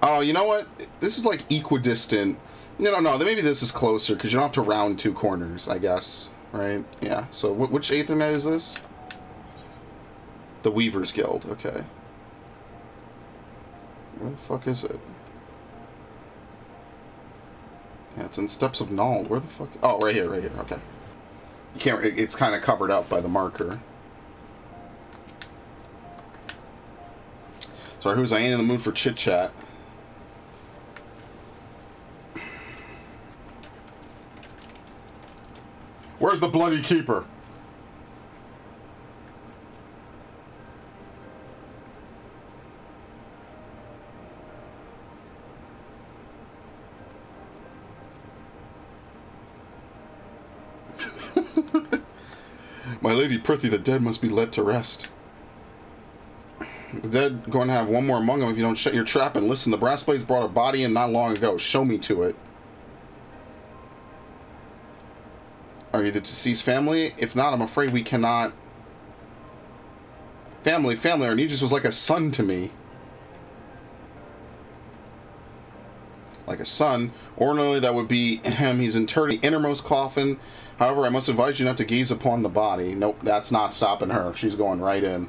Oh, you know what? This is like equidistant. No, maybe this is closer, because you don't have to round 2 corners, I guess. Right? Yeah. So, which Aethernet is this? The Weaver's Guild. Okay. Where the fuck is it? Yeah, it's in Steps of Nald. Where the fuck? Oh, right here, okay. You can't, it's kind of covered up by the marker. Sorry, who's I ain't in the mood for chit-chat. Where's the bloody keeper? My lady Prithee, the dead must be led to rest. The dead going to have one more among them if you don't shut your trap and listen. The brass blades brought a body in not long ago. Show me to it. Are you the deceased family? If not, I'm afraid we cannot. Family. Arnegis was like a son to me. Like a son. Ordinarily, that would be him. He's interred in the innermost coffin. However, I must advise you not to gaze upon the body. Nope, that's not stopping her. She's going right in.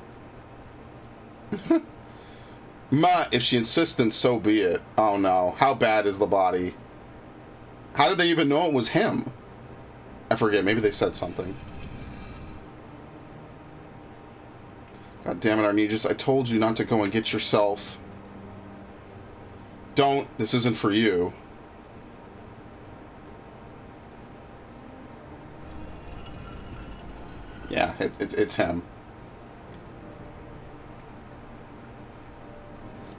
Ma, if she insists, then so be it. Oh no. How bad is the body? How did they even know it was him? I forget. Maybe they said something. God damn it, Arnegis. I told you not to go and get yourself. Don't. This isn't for you. Yeah, it's him.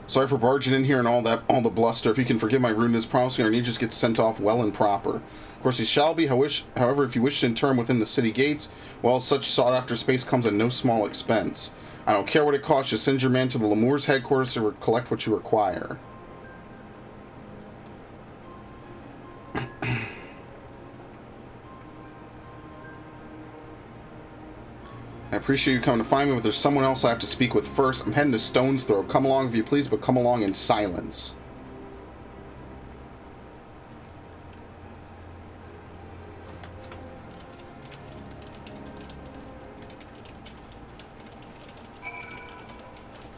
Sorry for barging in here and all the bluster. If you can forgive my rudeness, promise me Arnegis gets sent off well and proper. Of course, he shall be. However, if you wish to inter him within the city gates, well, such sought-after space comes at no small expense. I don't care what it costs. Just send your man to the Lemur's headquarters to collect what you require. I appreciate you coming to find me, but there's someone else I have to speak with first. I'm heading to Stone's Throw. Come along if you please, but come along in silence.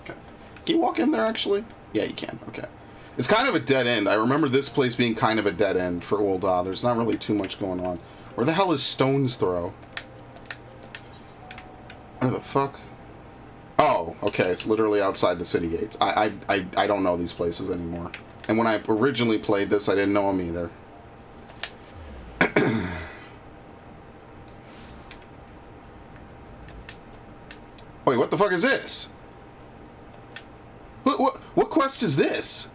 Okay. Can you walk in there, actually? Yeah, you can. Okay. It's kind of a dead end. I remember this place being kind of a dead end for Ul'dah. There's not really too much going on. Where the hell is Stone's Throw? Where the fuck? Oh, okay. It's literally outside the city gates. I don't know these places anymore. And when I originally played this, I didn't know them either. Wait, what the fuck is this? What quest is this?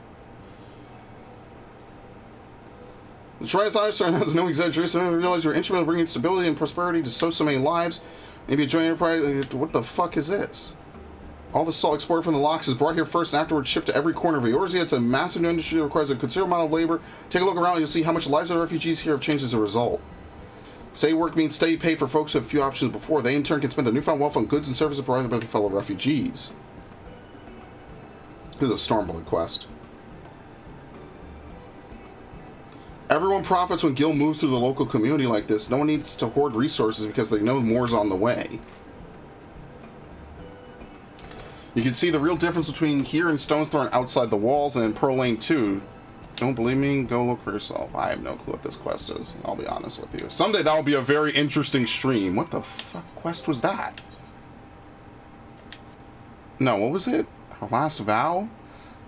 The Shrine of Honor has no exaggeration. I realize you're instrumental in bringing stability and prosperity to so many lives. Maybe a joint enterprise. What the fuck is this? All the salt exported from the locks is brought here first and afterwards shipped to every corner of Eorzea. It's a massive new industry that requires a considerable amount of labor. Take a look around and you'll see how much the lives of the refugees here have changed as a result. Steady work means steady pay for folks who have few options before. They in turn can spend their newfound wealth on goods and services provided by their fellow refugees. This is a Stormblood quest. Everyone profits when Gil moves through the local community like this. No one needs to hoard resources because they know more's on the way. You can see the real difference between here and Stone's Throw and outside the walls and in Pearl Lane 2. Don't believe me? Go look for yourself. I have no clue what this quest is. I'll be honest with you. Someday that will be a very interesting stream. What the fuck quest was that? No, what was it? Her Last Vow?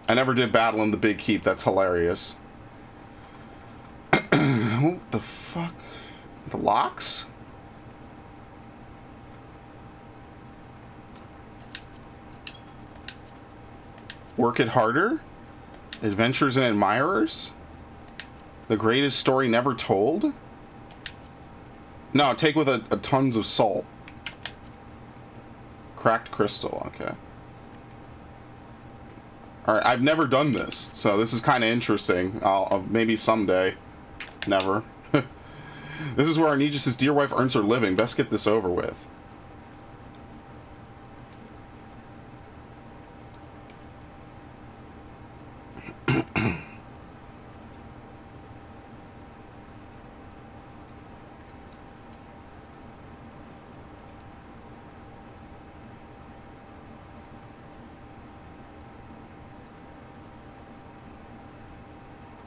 I never did battle in the Big Keep. That's hilarious. What the fuck? The locks? Work It Harder? Adventures and Admirers? The Greatest Story Never Told? No, take with a tons of salt. Cracked Crystal, okay. Alright, I've never done this, so this is kind of interesting. I'll maybe someday. Never. This is where Arnegis' dear wife earns her living. Best get this over with.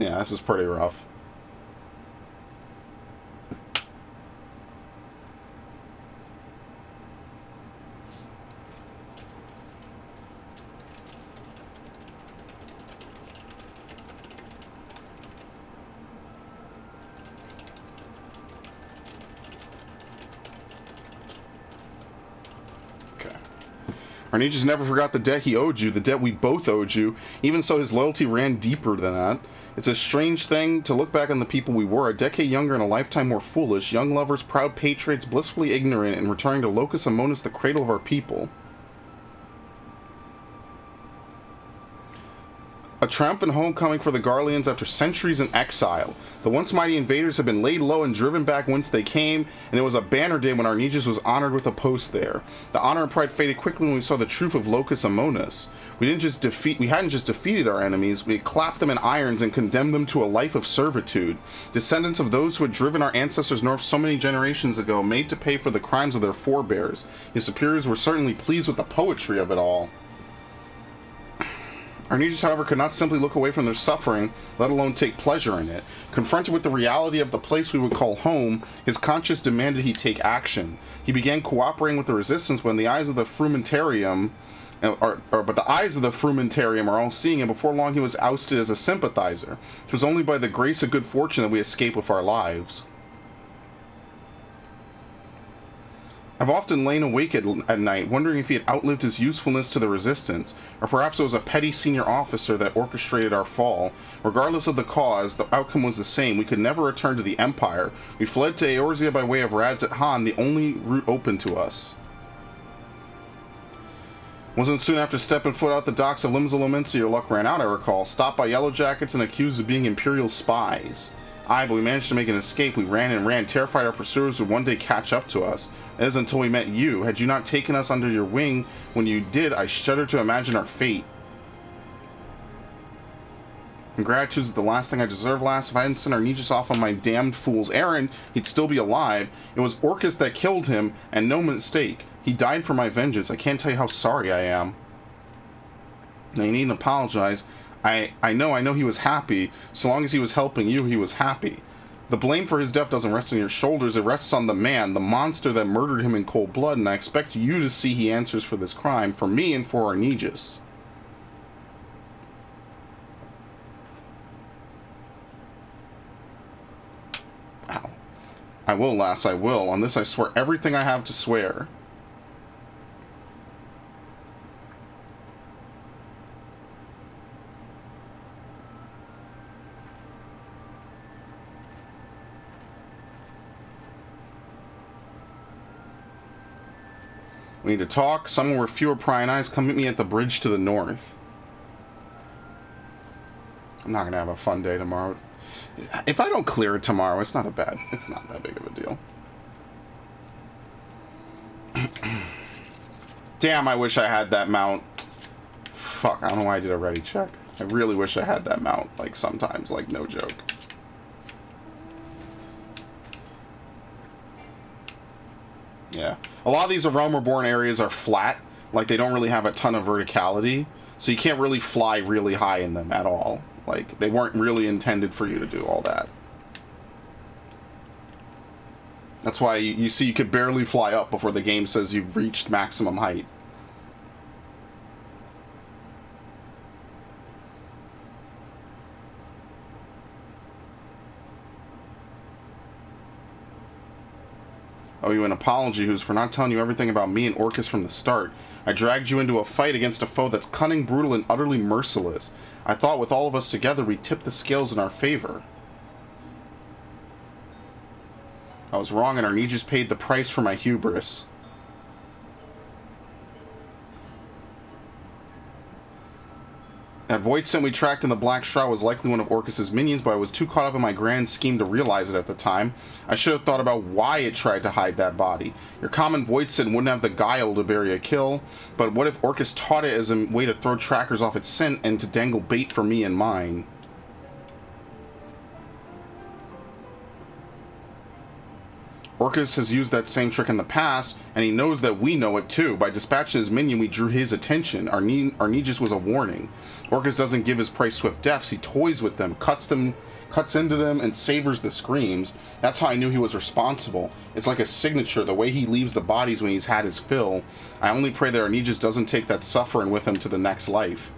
Yeah, this is pretty rough. Arnijas never forgot the debt he owed you, the debt we both owed you. Even so, his loyalty ran deeper than that. It's a strange thing to look back on the people we were, a decade younger and a lifetime more foolish, young lovers, proud patriots, blissfully ignorant, and returning to Locus Amonis, the cradle of our people. A triumphant homecoming for the Garleans after centuries in exile. The once mighty invaders have been laid low and driven back whence they came, and it was a banner day when Arnijas was honored with a post there. The honor and pride faded quickly when we saw the truth of Locus Amonis. We hadn't just defeated our enemies, we had clapped them in irons and condemned them to a life of servitude. Descendants of those who had driven our ancestors north so many generations ago, made to pay for the crimes of their forebears. His superiors were certainly pleased with the poetry of it all. Arnijas, however, could not simply look away from their suffering, let alone take pleasure in it. Confronted with the reality of the place we would call home, his conscience demanded he take action. He began cooperating with the resistance when the eyes of the Frumentarium, but the eyes of the Frumentarium are all seeing, and before long he was ousted as a sympathizer. It was only by the grace of good fortune that we escaped with our lives. I've often lain awake at night, wondering if he had outlived his usefulness to the resistance, or perhaps it was a petty senior officer that orchestrated our fall. Regardless of the cause, the outcome was the same. We could never return to the Empire. We fled to Eorzea by way of Radzat Han, the only route open to us. Wasn't soon after stepping foot out the docks of Limsa your luck ran out, I recall. Stopped by Yellow Jackets and accused of being Imperial spies. Aye, but we managed to make an escape. We ran and ran, terrified our pursuers would one day catch up to us. It is until we met you. Had you not taken us under your wing when you did, I shudder to imagine our fate. And gratitude is the last thing I deserve, lass. If I hadn't sent Arnijas off on my damned fool's errand, he'd still be alive. It was Orcus that killed him, and no mistake. He died for my vengeance. I can't tell you how sorry I am. Now, you needn't apologize. I know he was happy. So long as he was helping you, he was happy. The blame for his death doesn't rest on your shoulders. It rests on the man, the monster that murdered him in cold blood, and I expect you to see he answers for this crime, for me and for Arnijas. Ow. I will, lass, I will. On this I swear everything I have to swear. We need to talk. Somewhere where fewer prying eyes. Come meet me at the bridge to the north. I'm not going to have a fun day tomorrow. If I don't clear it tomorrow, it's not that big of a deal. Damn, I wish I had that mount. Fuck, I don't know why I did a ready check. I really wish I had that mount, like, sometimes, like, no joke. Yeah. A lot of these Realm Reborn areas are flat. Like, they don't really have a ton of verticality. So you can't really fly really high in them at all. Like, they weren't really intended for you to do all that. That's why you see you could barely fly up before the game says you've reached maximum height. Owe you an apology, who's for not telling you everything about me and Orcus from the start. I dragged you into a fight against a foe that's cunning, brutal, and utterly merciless. I thought with all of us together we'd tip the scales in our favor. I was wrong, and Arnijas paid the price for my hubris. That void scent we tracked in the Black Shroud was likely one of Orcus's minions, but I was too caught up in my grand scheme to realize it at the time. I should have thought about why it tried to hide that body. Your common void scent wouldn't have the guile to bury a kill, but what if Orcus taught it as a way to throw trackers off its scent and to dangle bait for me and mine? Orcus has used that same trick in the past, and he knows that we know it too. By dispatching his minion, we drew his attention. Arnegis was a warning. Orcus doesn't give his prey swift deaths. He toys with them, cuts into them, and savors the screams. That's how I knew he was responsible. It's like a signature, the way he leaves the bodies when he's had his fill. I only pray that Arnegis doesn't take that suffering with him to the next life.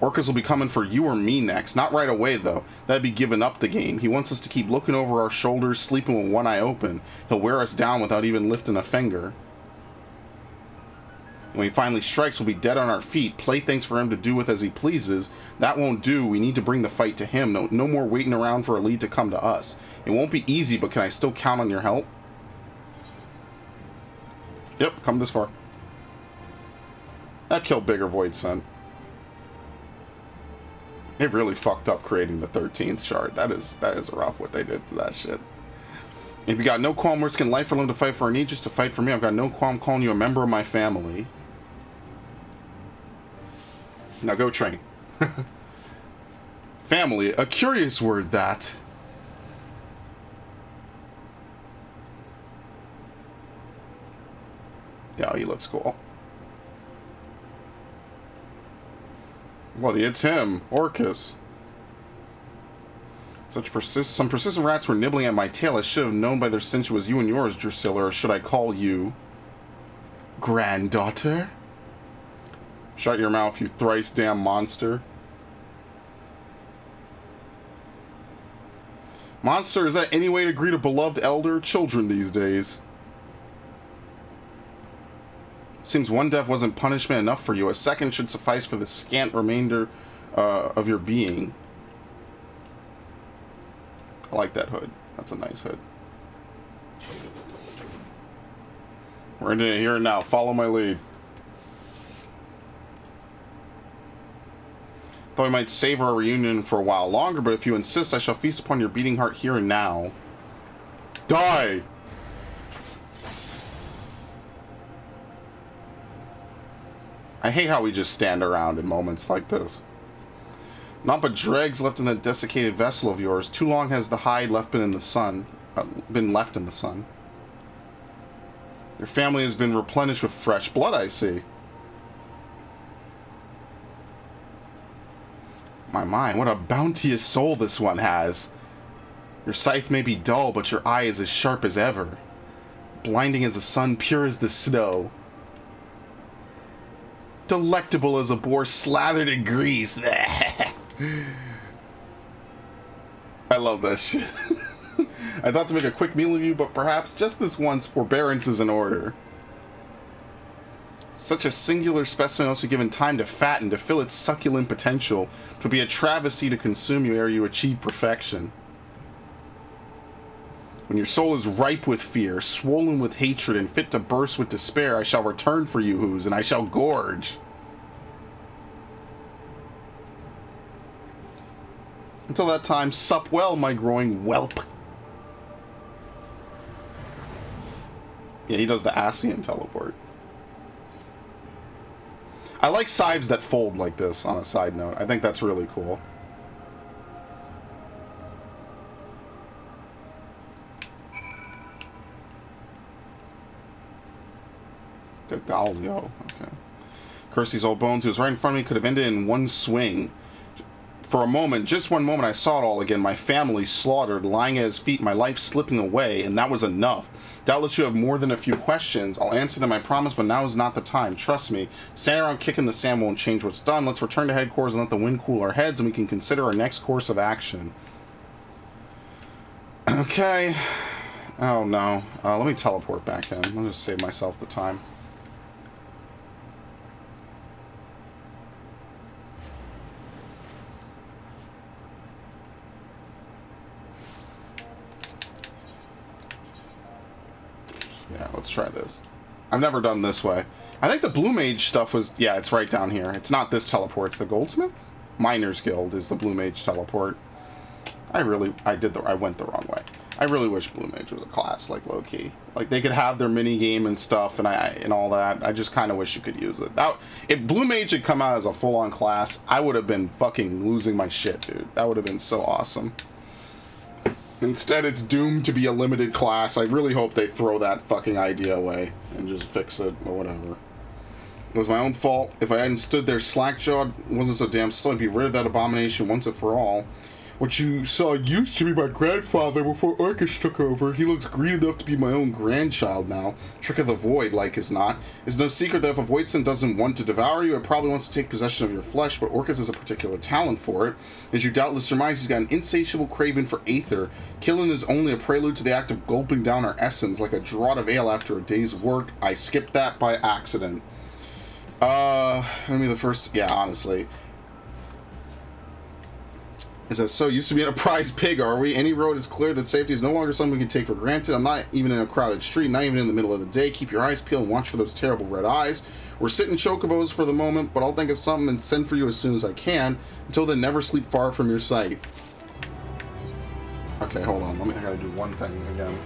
Orcus will be coming for you or me next. Not right away, though. That'd be giving up the game. He wants us to keep looking over our shoulders, sleeping with one eye open. He'll wear us down without even lifting a finger. When he finally strikes, we'll be dead on our feet. Playthings for him to do with as he pleases. That won't do. We need to bring the fight to him. No more waiting around for a lead to come to us. It won't be easy, but can I still count on your help? Yep, come this far. I've killed bigger Void Scent. They really fucked up creating the 13th shard. That is rough what they did to that shit. If you got no qualm risking life or limb to fight for Arnegis, to fight for me, I've got no qualm calling you a member of my family. Now go train. Family, a curious word that. Yeah, he looks cool. Well, it's him, Orcus. Some persistent rats were nibbling at my tail. I should have known by their stench it was you and yours, Drusilla, or should I call you granddaughter? Shut your mouth, you thrice damn monster. Monster, is that any way to greet a beloved elder? Children these days. Seems one death wasn't punishment enough for you. A second should suffice for the scant remainder of your being. I like that hood. That's a nice hood. We're into it here and now. Follow my lead. Thought we might save our reunion for a while longer, but if you insist, I shall feast upon your beating heart here and now. Die! I hate how we just stand around in moments like this. Not but dregs left in that desiccated vessel of yours. Too long has the hide left been in the sun. Been left in the sun. Your family has been replenished with fresh blood, I see. My mind, what a bounteous soul this one has. Your scythe may be dull, but your eye is as sharp as ever. Blinding as the sun, pure as the snow. Delectable as a boar slathered in grease. I love that shit. I thought to make a quick meal of you, but perhaps just this once forbearance is in order. Such a singular specimen must be given time to fatten, to fill its succulent potential. 'Twould be a travesty to consume you ere you achieve perfection. When your soul is ripe with fear, swollen with hatred, and fit to burst with despair, I shall return for you, Who's, and I shall gorge. Until that time, sup well, my growing whelp. Yeah, he does the Asian teleport. I like scythes that fold like this, on a side note. I think that's really cool. Good Galio. Okay. Curse these old bones. He was right in front of me. Could have ended in one swing. For a moment, just one moment, I saw it all again. My family slaughtered, lying at his feet, my life slipping away, and that was enough. Doubtless you have more than a few questions. I'll answer them, I promise, but now is not the time. Trust me. Standing around kicking the sand won't change what's done. Let's return to headquarters and let the wind cool our heads, and we can consider our next course of action. Okay. Oh, no. Let me teleport back in. I'll just save myself the time. Yeah, let's try this. I've never done this way. I think the Blue Mage stuff was... Yeah, it's right down here. It's not this teleport. It's the Goldsmith? Miners Guild is the Blue Mage teleport. I went the wrong way. I really wish Blue Mage was a class, like, low-key. Like, they could have their mini-game and stuff and all that. I just kind of wish you could use it. If Blue Mage had come out as a full-on class, I would have been fucking losing my shit, dude. That would have been so awesome. Instead, it's doomed to be a limited class. I really hope they throw that fucking idea away and just fix it, or whatever. It was my own fault. If I hadn't stood there slack-jawed, wasn't so damn slow, I'd be rid of that abomination once and for all. What you saw used to be my grandfather before Orcus took over. He looks green enough to be my own grandchild now. Trick of the Void, like as not. It's no secret that if a Voidson doesn't want to devour you, it probably wants to take possession of your flesh, but Orcus has a particular talent for it. As you doubtless surmise, he's got an insatiable craving for aether. Killing is only a prelude to the act of gulping down our essence, like a draught of ale after a day's work. I skipped that by accident. Yeah, honestly. Is that so? Used to be a prize pig, are we? Any road is clear that safety is no longer something we can take for granted. I'm not even in a crowded street, not even in the middle of the day. Keep your eyes peeled and watch for those terrible red eyes. We're sitting chocobos for the moment, but I'll think of something and send for you as soon as I can. Until then, never sleep far from your sight. Okay, hold on. I gotta do one thing again.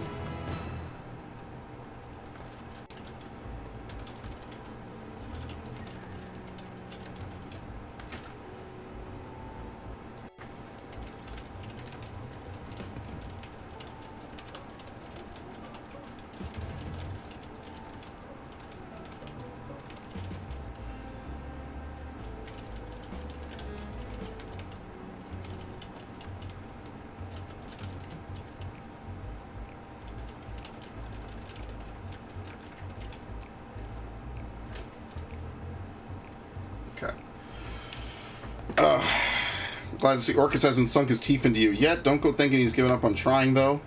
Glad to see Orcus hasn't sunk his teeth into you yet. Don't go thinking he's given up on trying, though.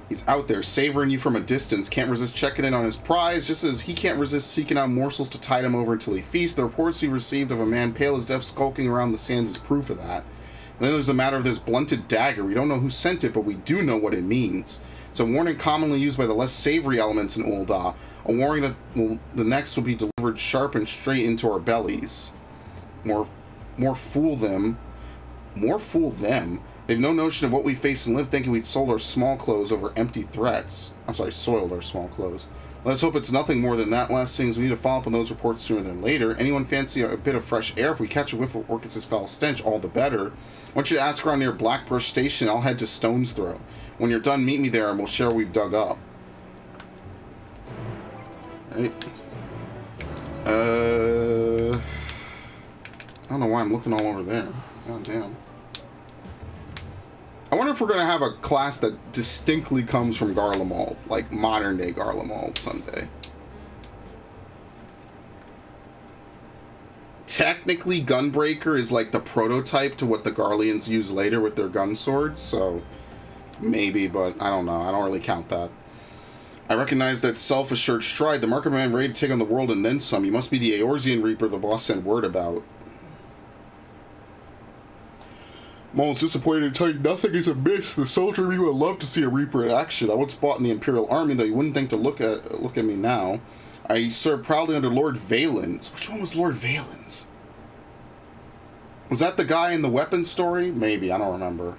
He's out there, savoring you from a distance. Can't resist checking in on his prize, just as he can't resist seeking out morsels to tide him over until he feasts. The reports we received of a man pale as death skulking around the sands is proof of that. And then there's the matter of this blunted dagger. We don't know who sent it, but we do know what it means. It's a warning commonly used by the less savory elements in Ul'dah. A warning that the next will be delivered sharp and straight into our bellies. More fool them. They've no notion of what we face and live, thinking we'd sold our small clothes over empty threats. Soiled our small clothes. Let's hope it's nothing more than that. Last thing is we need to follow up on those reports sooner than later. Anyone fancy a bit of fresh air? If we catch a whiff of Orcus's foul stench, all the better. I want you to ask around near Blackbrush Station. I'll head to Stone's Throw. When you're done, meet me there and we'll share what we've dug up. Right. I don't know why I'm looking all over there. God damn. I wonder if we're going to have a class that distinctly comes from Garlemald, like modern day Garlemald someday. Technically, Gunbreaker is like the prototype to what the Garleans use later with their gun swords, so maybe, but I don't know. I don't really count that. I recognize that self-assured stride. The mark of a man ready to take on the world and then some. You must be the Eorzean Reaper the boss sent word about. Mullen's disappointed to tell you nothing is amiss. The soldier in me would love to see a Reaper in action. I once fought in the Imperial Army, though you wouldn't think to look at me now. I served proudly under Lord Valens. Which one was Lord Valens? Was that the guy in the weapons story? Maybe, I don't remember.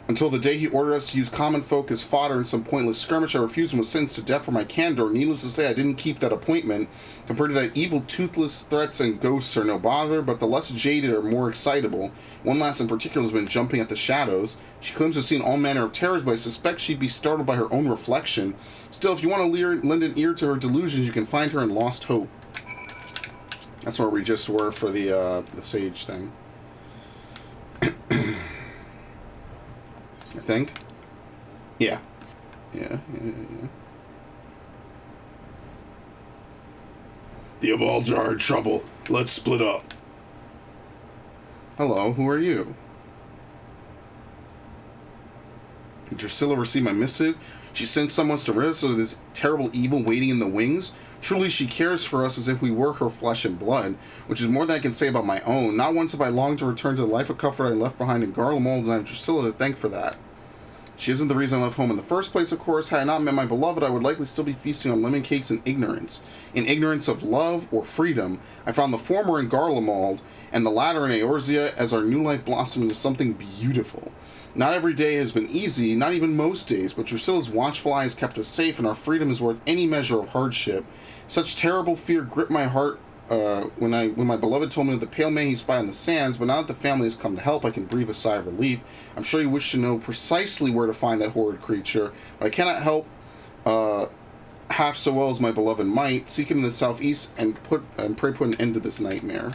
Until the day he ordered us to use common folk as fodder in some pointless skirmish, I refused and was sentenced to death for my candor. Needless to say, I didn't keep that appointment. Compared to that evil, toothless threats and ghosts are no bother, but the less jaded are more excitable. One lass in particular has been jumping at the shadows. She claims to have seen all manner of terrors, but I suspect she'd be startled by her own reflection. Still, if you want to lend an ear to her delusions, you can find her in Lost Hope. That's where we just were for the Sage thing. I think. Yeah. Yeah. The Abaljar are in trouble. Let's split up. Hello, who are you? Did Drusilla receive my missive? She sent someone to rid us of this terrible evil waiting in the wings? Truly she cares for us as if we were her flesh and blood, which is more than I can say about my own. Not once have I longed to return to the life of comfort I left behind in Garlemald, and I have Drusilla to thank for that. She isn't the reason I left home in the first place, of course. Had I not met my beloved, I would likely still be feasting on lemon cakes in ignorance. In ignorance of love or freedom. I found the former in Garlemald, and the latter in Eorzea, as our new life blossomed into something beautiful. Not every day has been easy, not even most days, but Drusilla's watchful eyes kept us safe, and our freedom is worth any measure of hardship. Such terrible fear gripped my heart when my beloved told me of the pale man he spied on the sands, but now that the family has come to help, I can breathe a sigh of relief. I'm sure you wish to know precisely where to find that horrid creature, but I cannot help half so well as my beloved might. Seek him in the southeast and pray put an end to this nightmare.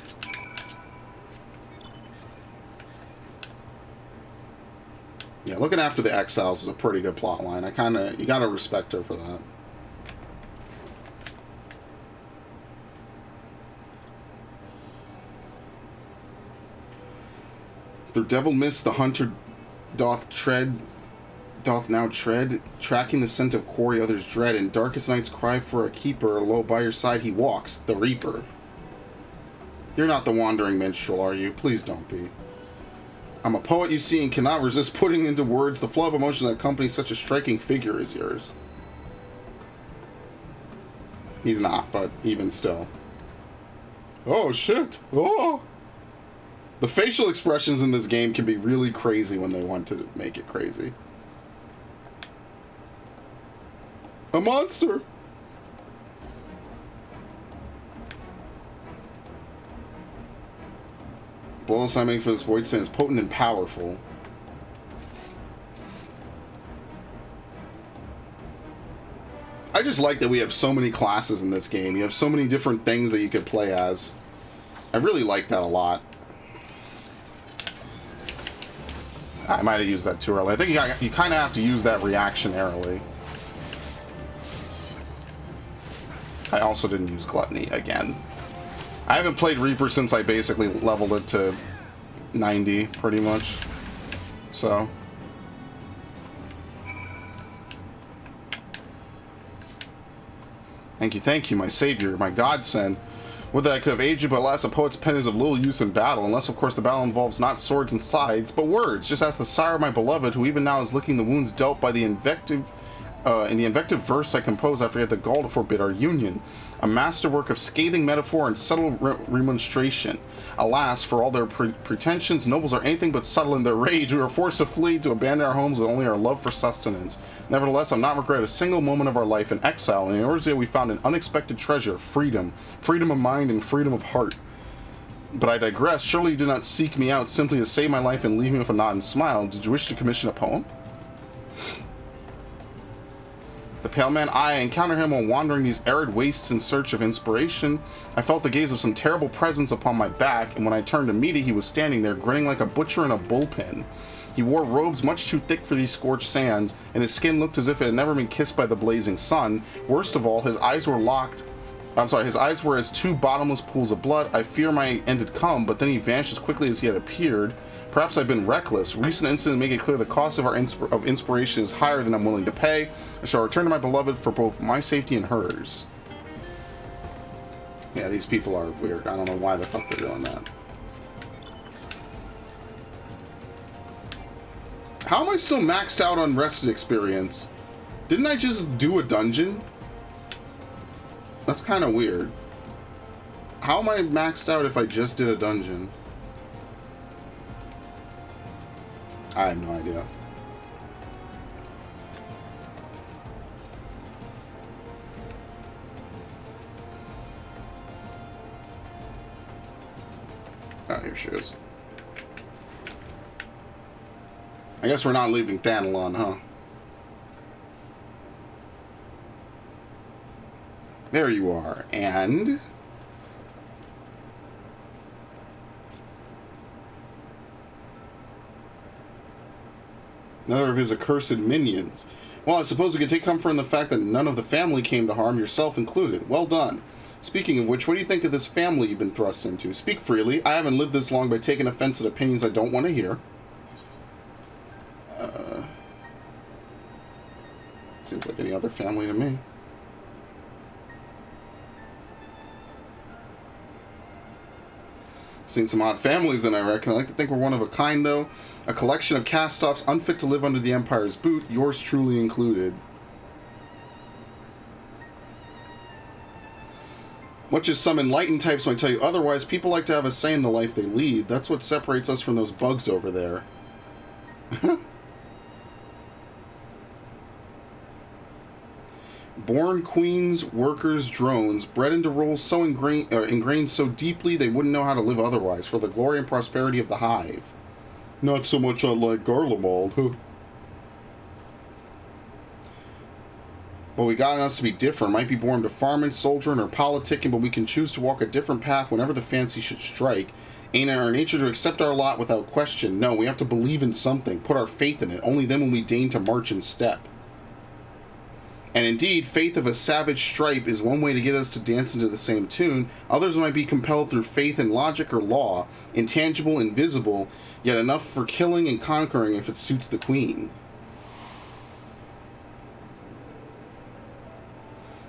Yeah, looking after the exiles is a pretty good plot line. You gotta respect her for that. Through devil mist the hunter doth now tread, tracking the scent of quarry others dread, and darkest nights cry for a keeper, lo, by your side he walks, the reaper. You're not the wandering minstrel, are you? Please don't be. I'm a poet, you see, and cannot resist putting into words the flow of emotion that accompanies such a striking figure as yours. He's not, but even still. Oh, shit. Oh! The facial expressions in this game can be really crazy when they want to make it crazy. A monster! Blows I'm making for this void sand is potent and powerful. I just like that we have so many classes in this game. You have so many different things that you could play as. I really like that a lot. I might have used that too early. I think you kind of have to use that reactionarily. I also didn't use Gluttony again. I haven't played Reaper since I basically leveled it to 90, pretty much. So. Thank you, my savior, my godsend. Would that I could have aided you, but alas, a poet's pen is of little use in battle, unless, of course, the battle involves not swords and sides, but words. Just ask the sire of my beloved, who even now is licking the wounds dealt by the invective, in the invective verse I composed after he had the gall to forbid our union. A masterwork of scathing metaphor and subtle remonstration. Alas, for all their pretensions, nobles are anything but subtle in their rage. We are forced to flee, to abandon our homes with only our love for sustenance. Nevertheless, I'm not regret a single moment of our life in exile. In Eorzea, we found an unexpected treasure, freedom. Freedom of mind and freedom of heart. But I digress. Surely you did not seek me out simply to save my life and leave me with a nod and smile. Did you wish to commission a poem? The pale man, I encountered him while wandering these arid wastes in search of inspiration. I felt the gaze of some terrible presence upon my back, and when I turned to meet it, he was standing there, grinning like a butcher in a bullpen. He wore robes much too thick for these scorched sands, and his skin looked as if it had never been kissed by the blazing sun. Worst of all, his eyes were his eyes were as two bottomless pools of blood. I fear my end had come, but then he vanished as quickly as he had appeared. Perhaps I've been reckless. Recent incidents make it clear the cost of our inspiration is higher than I'm willing to pay. I shall return to my beloved for both my safety and hers. Yeah, these people are weird. I don't know why the fuck they're doing that. How am I still maxed out on rested experience? Didn't I just do a dungeon? That's kind of weird. How am I maxed out if I just did a dungeon? I have no idea. Ah, here she is. I guess we're not leaving Thanalon, huh? There you are, and... another of his accursed minions. Well, I suppose we could take comfort in the fact that none of the family came to harm, yourself included. Well done. Speaking of which, what do you think of this family you've been thrust into? Speak freely. I haven't lived this long by taking offense at opinions I don't want to hear. Seems like any other family to me. Seen some odd families in, I reckon. I like to think we're one of a kind, though. A collection of cast-offs unfit to live under the Empire's boot, yours truly included. Much as some enlightened types might tell you otherwise, people like to have a say in the life they lead. That's what separates us from those bugs over there. Born queens, workers, drones, bred into roles so ingrained so deeply they wouldn't know how to live otherwise, for the glory and prosperity of the hive. Not so much unlike Garlemald, huh? But we got in us to be different. Might be born to farming, soldiering, or politicking, but we can choose to walk a different path whenever the fancy should strike. Ain't in our nature to accept our lot without question. No, we have to believe in something, put our faith in it. Only then will we deign to march in step. And indeed, faith of a savage stripe is one way to get us to dance into the same tune. Others might be compelled through faith in logic or law, intangible, invisible, yet enough for killing and conquering if it suits the queen.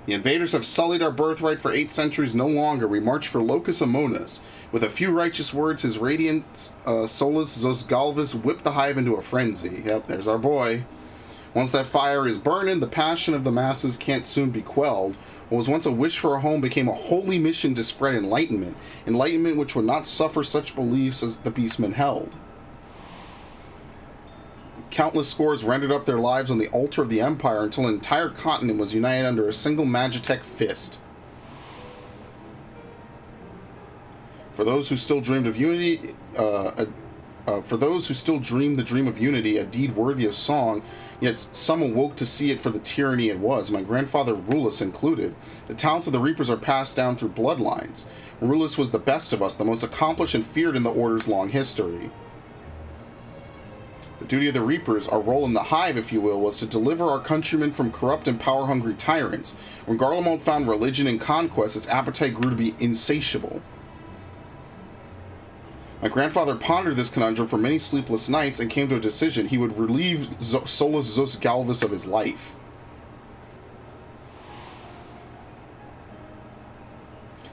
The invaders have sullied our birthright for 8 centuries no longer. We march for Locus Amonis. With a few righteous words, his radiant Solus Zos Galvus whipped the hive into a frenzy. Yep, there's our boy. Once that fire is burning, the passion of the masses can't soon be quelled. What was once a wish for a home became a holy mission to spread enlightenment. Enlightenment which would not suffer such beliefs as the beastmen held. Countless scores rendered up their lives on the altar of the Empire until an entire continent was united under a single Magitech fist. For those who still dreamed of unity, for those who still dreamed the dream of unity, a deed worthy of song, yet some awoke to see it for the tyranny it was, my grandfather Rulus included. The talents of the Reapers are passed down through bloodlines. Rulus was the best of us, the most accomplished and feared in the Order's long history. The duty of the Reapers, our role in the hive, if you will, was to deliver our countrymen from corrupt and power-hungry tyrants. When Garlemald found religion and conquest, its appetite grew to be insatiable. My grandfather pondered this conundrum for many sleepless nights and came to a decision. He would relieve Solus Zos Galvus of his life.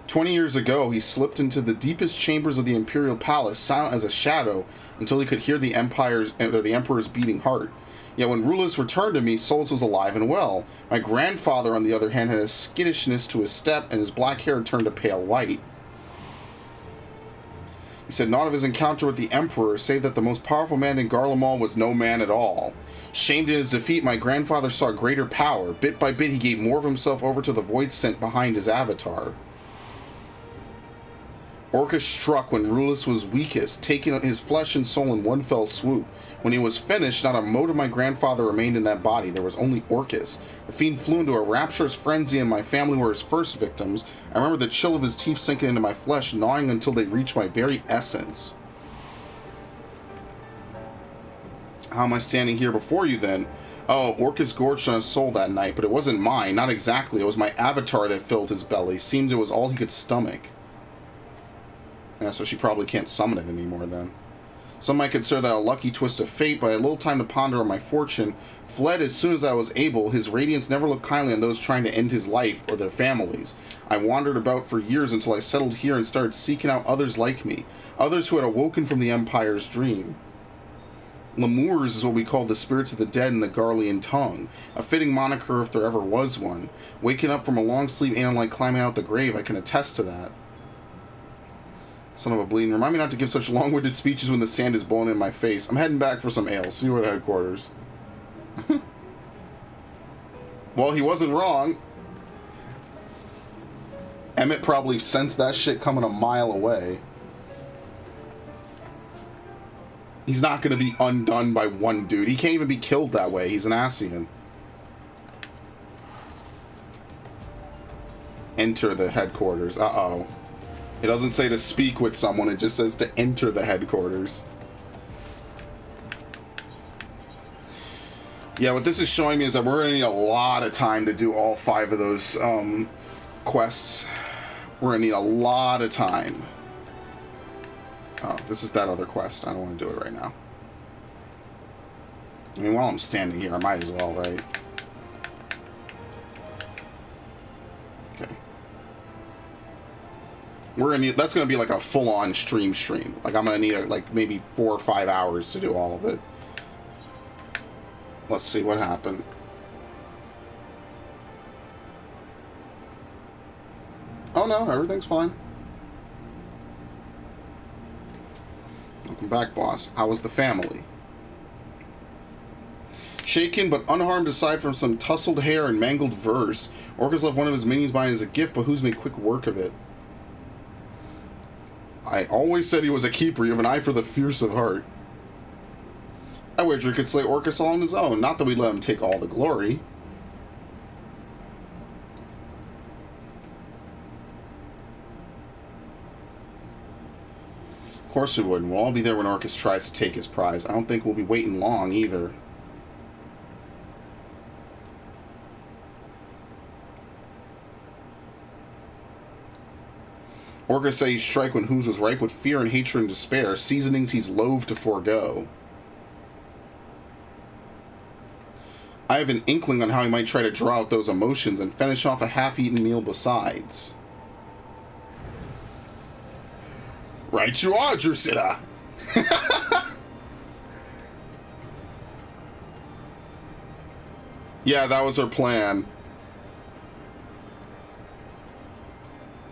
20 years ago, he slipped into the deepest chambers of the Imperial Palace, silent as a shadow, until he could hear the Emperor's beating heart. Yet when Rulus returned to me, Solus was alive and well. My grandfather, on the other hand, had a skittishness to his step, and his black hair turned a pale white. He said naught of his encounter with the Emperor, save that the most powerful man in Garlemald was no man at all. Shamed in his defeat, my grandfather saw greater power. Bit by bit, he gave more of himself over to the void sent behind his avatar. Orcus struck when Rulus was weakest, taking his flesh and soul in one fell swoop. When he was finished, not a mote of my grandfather remained in that body. There was only Orcus. The fiend flew into a rapturous frenzy, and my family were his first victims. I remember the chill of his teeth sinking into my flesh, gnawing until they reached my very essence. How am I standing here before you, then? Oh, Orcus gorged on his soul that night, but it wasn't mine. Not exactly. It was my avatar that filled his belly. Seemed it was all he could stomach. Yeah, so she probably can't summon it anymore then. Some might consider that a lucky twist of fate, but I had little time to ponder on my fortune. Fled as soon as I was able, his radiance never looked kindly on those trying to end his life or their families. I wandered about for years until I settled here and started seeking out others like me, others who had awoken from the Empire's dream. Lemurs is what we call the spirits of the dead in the Garlean tongue, a fitting moniker if there ever was one. Waking up from a long sleep ain't like climbing out the grave, I can attest to that. Son of a bleeding. Remind me not to give such long-winded speeches when the sand is blowing in my face. I'm heading back for some ale. See you at headquarters. Well, he wasn't wrong. Emmett probably sensed that shit coming a mile away. He's not going to be undone by one dude. He can't even be killed that way. He's an Ascian. Enter the headquarters. Uh-oh. It doesn't say to speak with someone, it just says to enter the headquarters. Yeah, what this is showing me is that we're going to need a lot of time to do all 5 of those quests. We're going to need a lot of time. Oh, this is that other quest. I don't want to do it right now. I mean, while I'm standing here, I might as well, right? Okay. We're gonna need, that's gonna be like a full-on stream. Like I'm gonna need like maybe 4 or 5 hours to do all of it. Let's see what happened. Oh no, everything's fine. Welcome back, boss. How was the family? Shaken but unharmed aside from some tousled hair and mangled verse, Orcus left one of his minions behind as a gift, but who's made quick work of it? I always said he was a keeper. You have an eye for the fierce of heart. I wager he could slay Orcus all on his own. Not that we'd let him take all the glory. Of course we wouldn't. We'll all be there when Orcus tries to take his prize. I don't think we'll be waiting long either. Orcus says he strike when whose was ripe with fear and hatred and despair, seasonings he's loath to forego. I have an inkling on how he might try to draw out those emotions and finish off a half-eaten meal besides. Right you are, Drusilla! Yeah, that was her plan.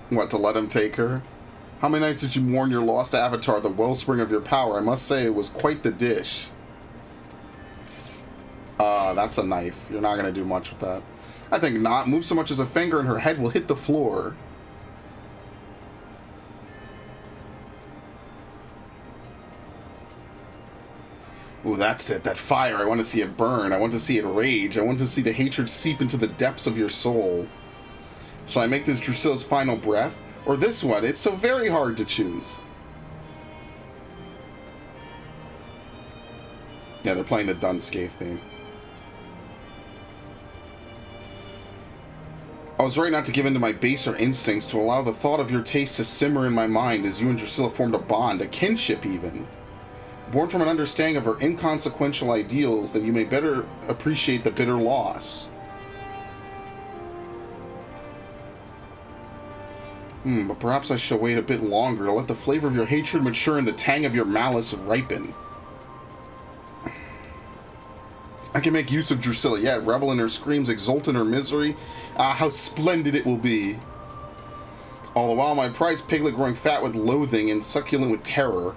What, to let him take her? How many nights did you mourn your lost avatar, the wellspring of your power? I must say, it was quite the dish. That's a knife. You're not going to do much with that. I think not. Move so much as a finger and her head will hit the floor. Ooh, that's it. That fire. I want to see it burn. I want to see it rage. I want to see the hatred seep into the depths of your soul. Shall I make this Drusilla's final breath? Or this one? It's so very hard to choose. Yeah, they're playing the Dunscape theme. I was right not to give in to my baser instincts, to allow the thought of your taste to simmer in my mind as you and Drusilla formed a bond, a kinship even. Born from an understanding of her inconsequential ideals, that you may better appreciate the bitter loss. But perhaps I shall wait a bit longer to let the flavor of your hatred mature and the tang of your malice ripen. I can make use of Drusilla yet, revel in her screams, exult in her misery. Ah, how splendid it will be. All the while my prized piglet growing fat with loathing and succulent with terror.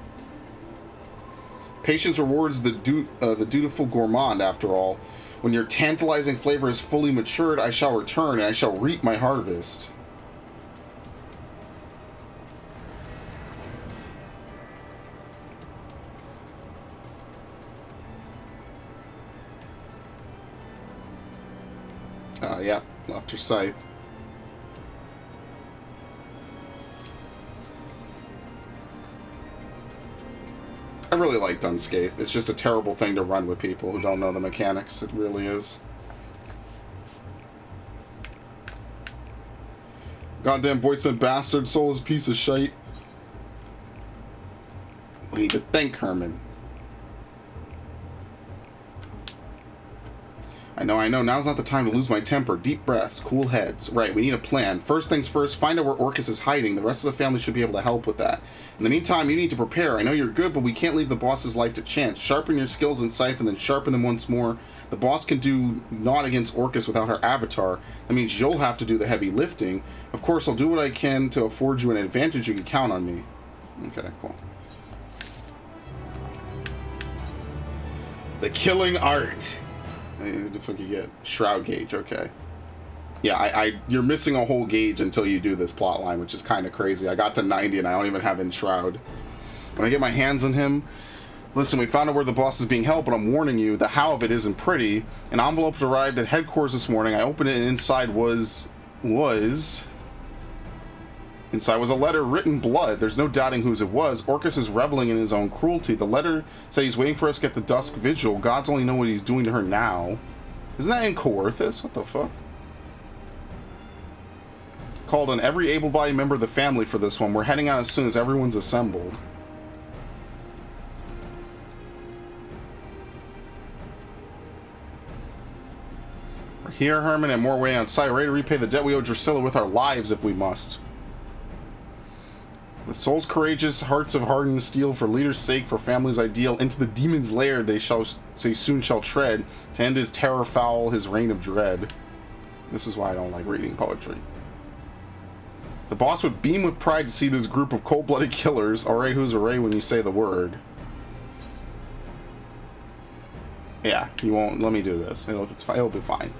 Patience rewards the dutiful gourmand, after all. When your tantalizing flavor is fully matured, I shall return and I shall reap my harvest. Yeah, left her scythe. I really like Dunscape. It's just a terrible thing to run with people who don't know the mechanics. It really is. Goddamn voice-sent bastard, soulless piece of shite. We need to thank Herman. I know. Now's not the time to lose my temper. Deep breaths, cool heads. Right, we need a plan. First things first, find out where Orcus is hiding. The rest of the family should be able to help with that. In the meantime, you need to prepare. I know you're good, but we can't leave the boss's life to chance. Sharpen your skills in Scythe and then sharpen them once more. The boss can do naught against Orcus without her avatar. That means you'll have to do the heavy lifting. Of course, I'll do what I can to afford you an advantage. You can count on me. Okay, cool. The killing art. The fuck you get? Shroud gauge, okay. Yeah, you're missing a whole gauge until you do this plot line, which is kind of crazy. I got to 90 and I don't even have Enshroud. When I get my hands on him, listen, we found out where the boss is being held, but I'm warning you, the how of it isn't pretty. An envelope arrived at headquarters this morning. I opened it and inside was a letter written blood. There's no doubting whose it was. Orcus is reveling in his own cruelty. The letter says he's waiting for us to get the dusk vigil. Gods only know what he's doing to her now. Isn't that in Coerthus? What the fuck? Called on every able-bodied member of the family for this one. We're heading out as soon as everyone's assembled. We're here, Herman, and more waiting outside, ready to repay the debt we owe Drusilla with our lives if we must. With souls courageous, hearts of hardened steel, for leader's sake, for family's ideal, into the demon's lair they soon shall tread, to end his terror foul, his reign of dread. This is why I don't like reading poetry. The boss would beam with pride to see this group of cold-blooded killers. Array who's array when you say the word. Yeah, you won't let me do this. It'll be fine.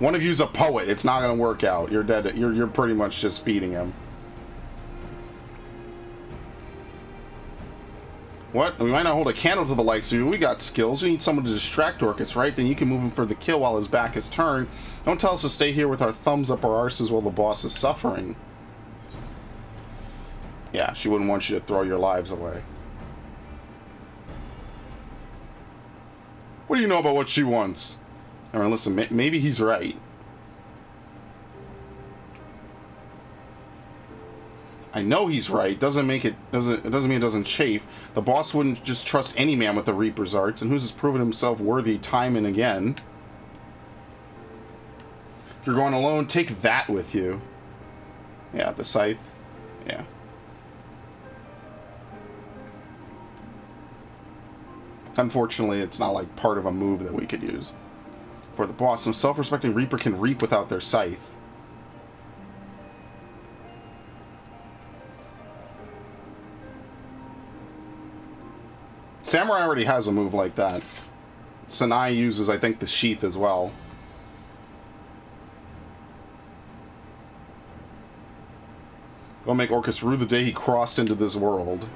One of you's a poet. It's not gonna work out. You're dead. You're pretty much just feeding him. What? We might not hold a candle to the likes of you. We got skills. We need someone to distract Orcus, right? Then you can move him for the kill while his back is turned. Don't tell us to stay here with our thumbs up our arses while the boss is suffering. Yeah, she wouldn't want you to throw your lives away. What do you know about what she wants? I mean, listen, maybe he's right. I know he's right. It doesn't mean it doesn't chafe. The boss wouldn't just trust any man with the Reaper's arts, and who's has proven himself worthy time and again. If you're going alone, take that with you. Yeah, the scythe. Yeah. Unfortunately, it's not like part of a move that we could use. For the boss, no self-respecting Reaper can reap without their scythe. Samurai already has a move like that. Sanai uses, I think, the sheath as well. Go make Orcus rue the day he crossed into this world.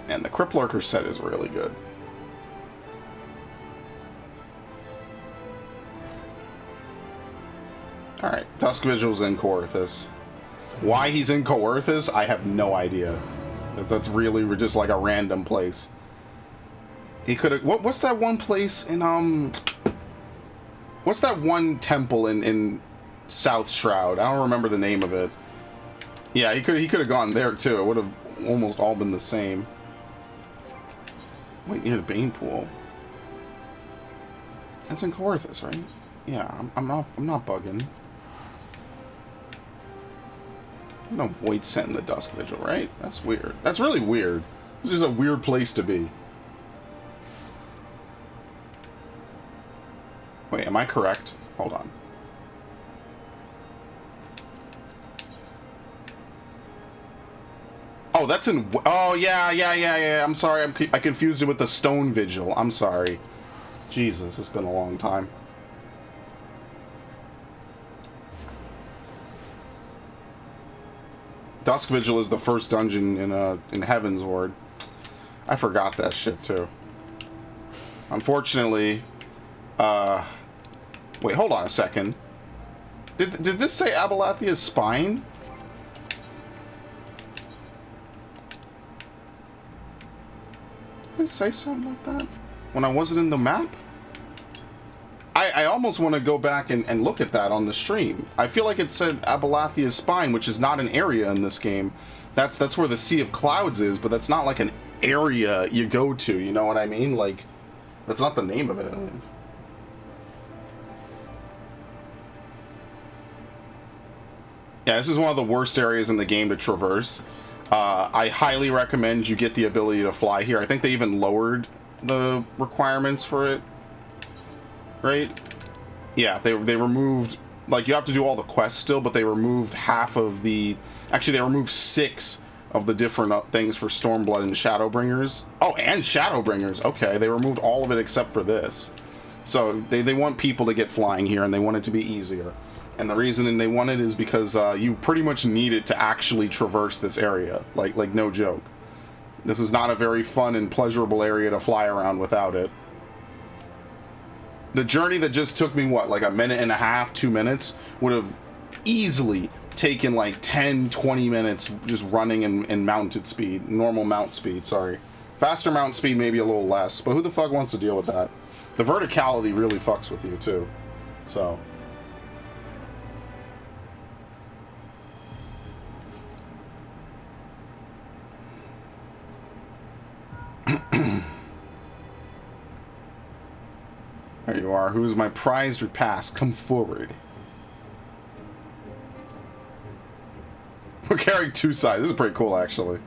And the Cryptlurker set is really good. Alright, Dusk Vigil's in Coerthus. Why he's in Coerthus, I have no idea. That's really just like a random place. He could have... What's that one place in, what's that one temple in South Shroud? I don't remember the name of it. Yeah, he could have gone there too. It would have almost all been the same. Wait, near the Bane Pool. That's in Coerthus, right? Yeah, I'm not bugging. No void sent in the Dusk Vigil, right? That's weird. That's really weird. This is a weird place to be. Wait, am I correct? Hold on. Oh, that's in... Oh, yeah. I'm sorry. I confused it with the Stone Vigil. I'm sorry. Jesus, it's been a long time. Dusk Vigil is the first dungeon in Heaven's Ward. I forgot that shit too. Unfortunately, wait, hold on a second. Did this say Abalathia's spine? Did it say something like that when I wasn't in the map? I almost want to go back and look at that on the stream. I feel like it said Abalathia's spine, which is not an area in this game. That's where the Sea of Clouds is, but that's not like an area you go to, you know what I mean? Like, that's not the name of it. Yeah, this is one of the worst areas in the game to traverse. I highly recommend you get the ability to fly here. I think they even lowered the requirements for it. Right? Yeah, they removed, like, you have to do all the quests still, but they removed half of the... Actually, they removed 6 of the different things for Stormblood and Shadowbringers. Oh, and Shadowbringers. Okay, they removed all of it except for this. So, they want people to get flying here, and they want it to be easier. And the reason they want it is because you pretty much need it to actually traverse this area. Like, no joke. This is not a very fun and pleasurable area to fly around without it. The journey that just took me, what, like a minute and a half, 2 minutes, would have easily taken like 10, 20 minutes just running in mounted speed. Normal mount speed, sorry. Faster mount speed, maybe a little less, but who the fuck wants to deal with that? The verticality really fucks with you, too. So... There you are. Who's my prized repast? Come forward. We're carrying 2 sides. This is pretty cool, actually.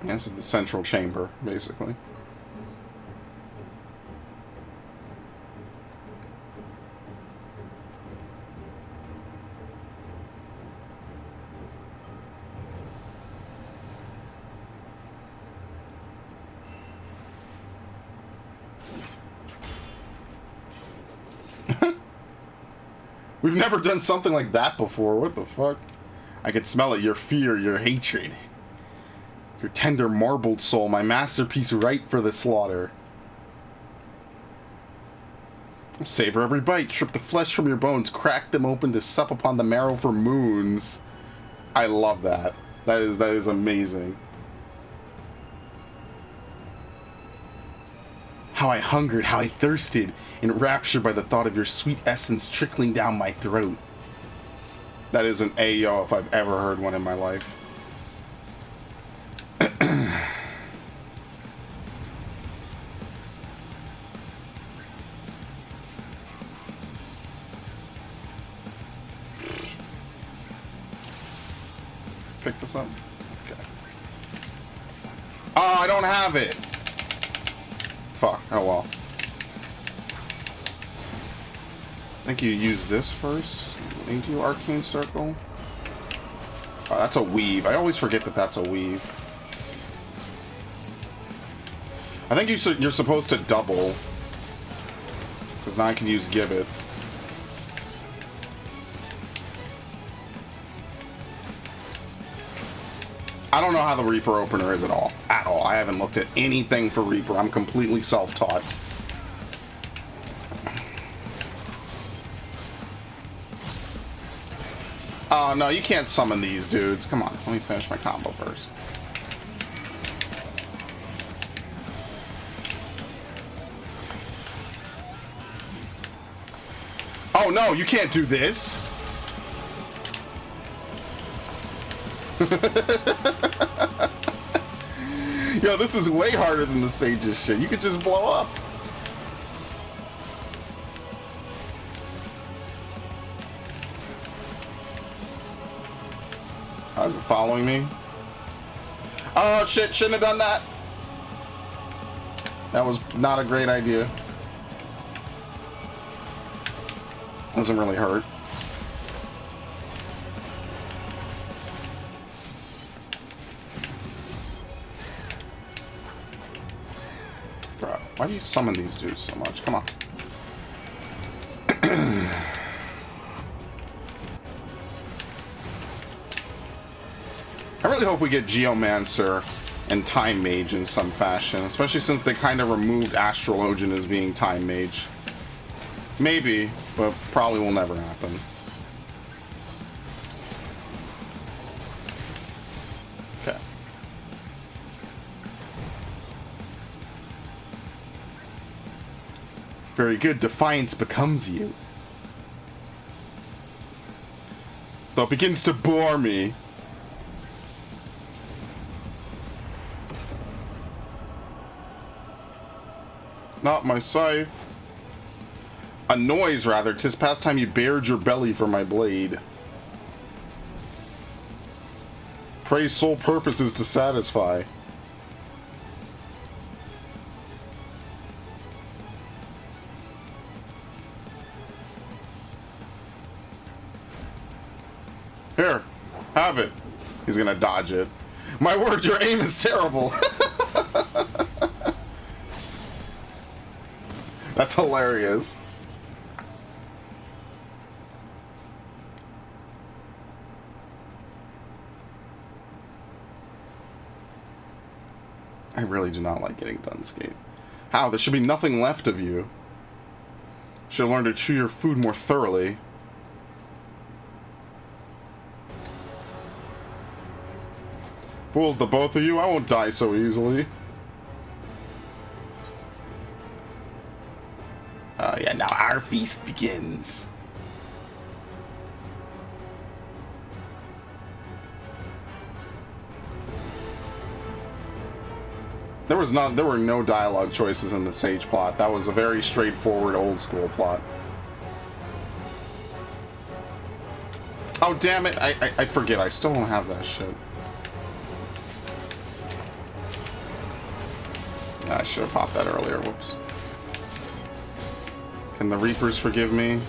This is the central chamber, basically. We've never done something like that before. What the fuck? I could smell it. Your fear, your hatred. Your tender marbled soul, my masterpiece ripe for the slaughter. Savor every bite, strip the flesh from your bones, crack them open to sup upon the marrow for moons. I love that. That is amazing. How I hungered, how I thirsted, enraptured by the thought of your sweet essence trickling down my throat. That is an Ayo if I've ever heard one in my life. Pick this up. Okay. Oh, I don't have it. Fuck. Oh well. I think you use this first. Into arcane circle. Oh, that's a weave. I always forget that that's a weave. I think you're supposed to double. Because now I can use give it. I don't know how the Reaper opener is at all. At all. I haven't looked at anything for Reaper. I'm completely self-taught. Oh, no, you can't summon these dudes. Come on, let me finish my combo first. Oh, no, you can't do this. Yo, this is way harder than the Sage's shit. You could just blow up. How's it following me? Oh shit, shouldn't have done that. That was not a great idea. Doesn't really hurt. Bro, why do you summon these dudes so much? Come on. I really hope we get Geomancer and Time Mage in some fashion, especially since they kind of removed Astrologian as being Time Mage. Maybe, but probably will never happen. Okay. Very good. Defiance becomes you. Though it begins to bore me. Not my scythe. A noise, rather. 'Tis past time you bared your belly for my blade. Prey's sole purpose is to satisfy. Here, have it. He's gonna dodge it. My word, your aim is terrible. That's hilarious. I really do not like getting Dunscape. How? There should be nothing left of you. Should learn to chew your food more thoroughly. Fools, the both of you. I won't die so easily. Oh yeah, now our feast begins. There were no dialogue choices in the Sage plot. That was a very straightforward old school plot. Oh damn it, I forget, I still don't have that shit. I should have popped that earlier, whoops. Can the Reapers forgive me?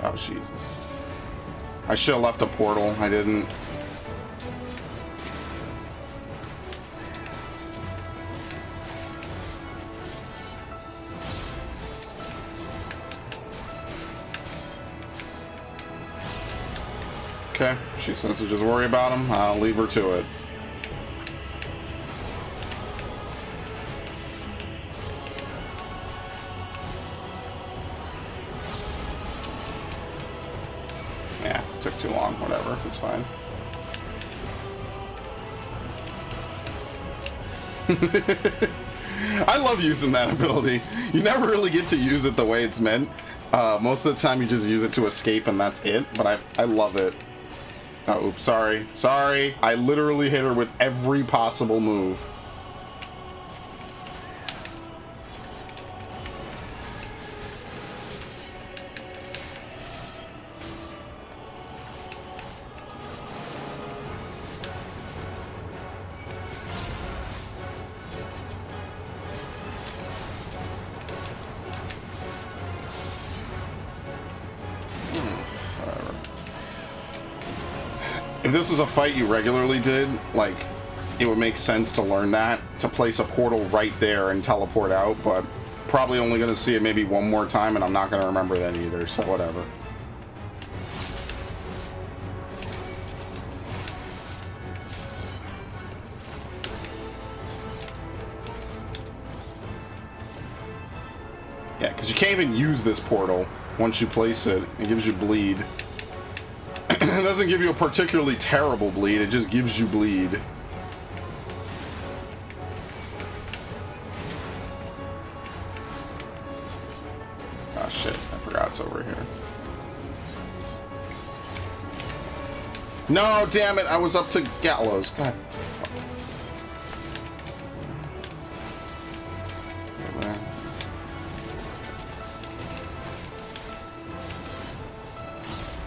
Oh Jesus. I should have left a portal, I didn't. Okay, she says to just worry about him. I'll leave her to it. Yeah, took too long. Whatever, it's fine. I love using that ability. You never really get to use it the way it's meant. Most of the time you just use it to escape and that's it, but I love it. Oh, oops, sorry. Sorry. I literally hit her with every possible move. If this was a fight you regularly did, like, it would make sense to learn that, to place a portal right there and teleport out, but probably only going to see it maybe one more time, and I'm not going to remember that either, so whatever. Yeah, because you can't even use this portal once you place it. It gives you bleed. It doesn't give you a particularly terrible bleed, it just gives you bleed. Ah, shit, I forgot it's over here. No, damn it, I was up to Gallows. God.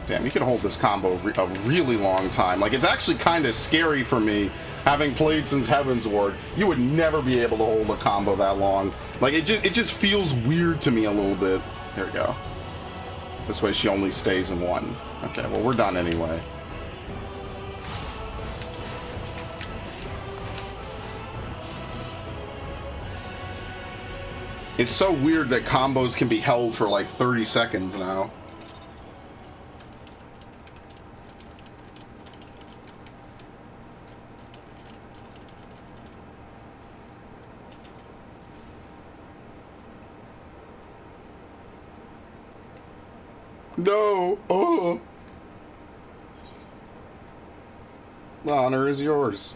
Damn, you can hold this combo a really long time. Like, it's actually kind of scary for me, having played since Heaven's Ward. You would never be able to hold a combo that long. Like, it just feels weird to me a little bit. Here we go. This way she only stays in one. Okay, well, we're done anyway. It's so weird that combos can be held for like 30 seconds now. No! Oh! The honor is yours.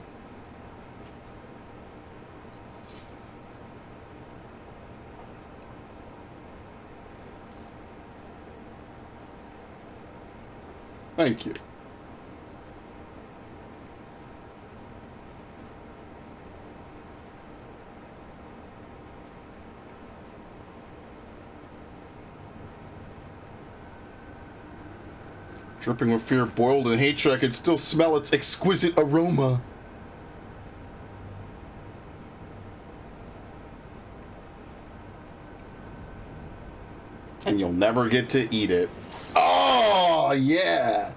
Thank you. Dripping with fear, boiled in hatred, I could still smell its exquisite aroma. And you'll never get to eat it. Oh, yeah.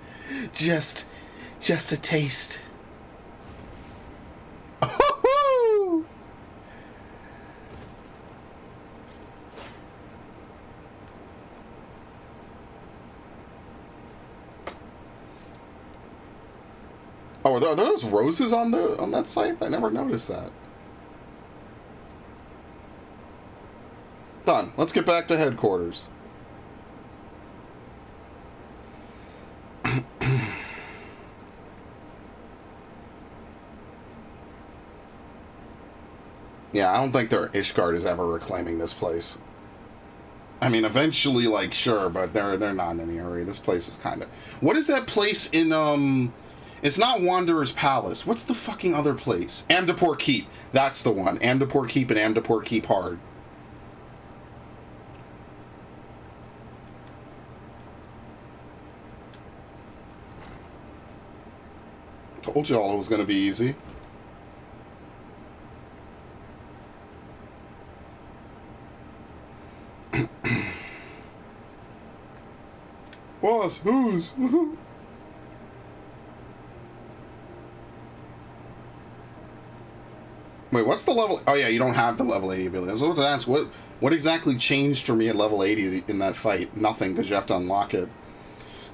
Just a taste. Oh, are those roses on that site? I never noticed that. Done. Let's get back to headquarters. Yeah, I don't think their Ishgard is ever reclaiming this place. I mean, eventually, like, sure, but they're not in any hurry. This place is kind of... What is that place in, It's not Wanderer's Palace. What's the fucking other place? Amdapor Keep. That's the one. Amdapor Keep and Amdapor Keep Hard. Told y'all it was going to be easy. Boss, who's? Wait, what's the level? Oh yeah, you don't have the level 80 ability. I was about to ask, what exactly changed for me at level 80 in that fight? Nothing, because you have to unlock it.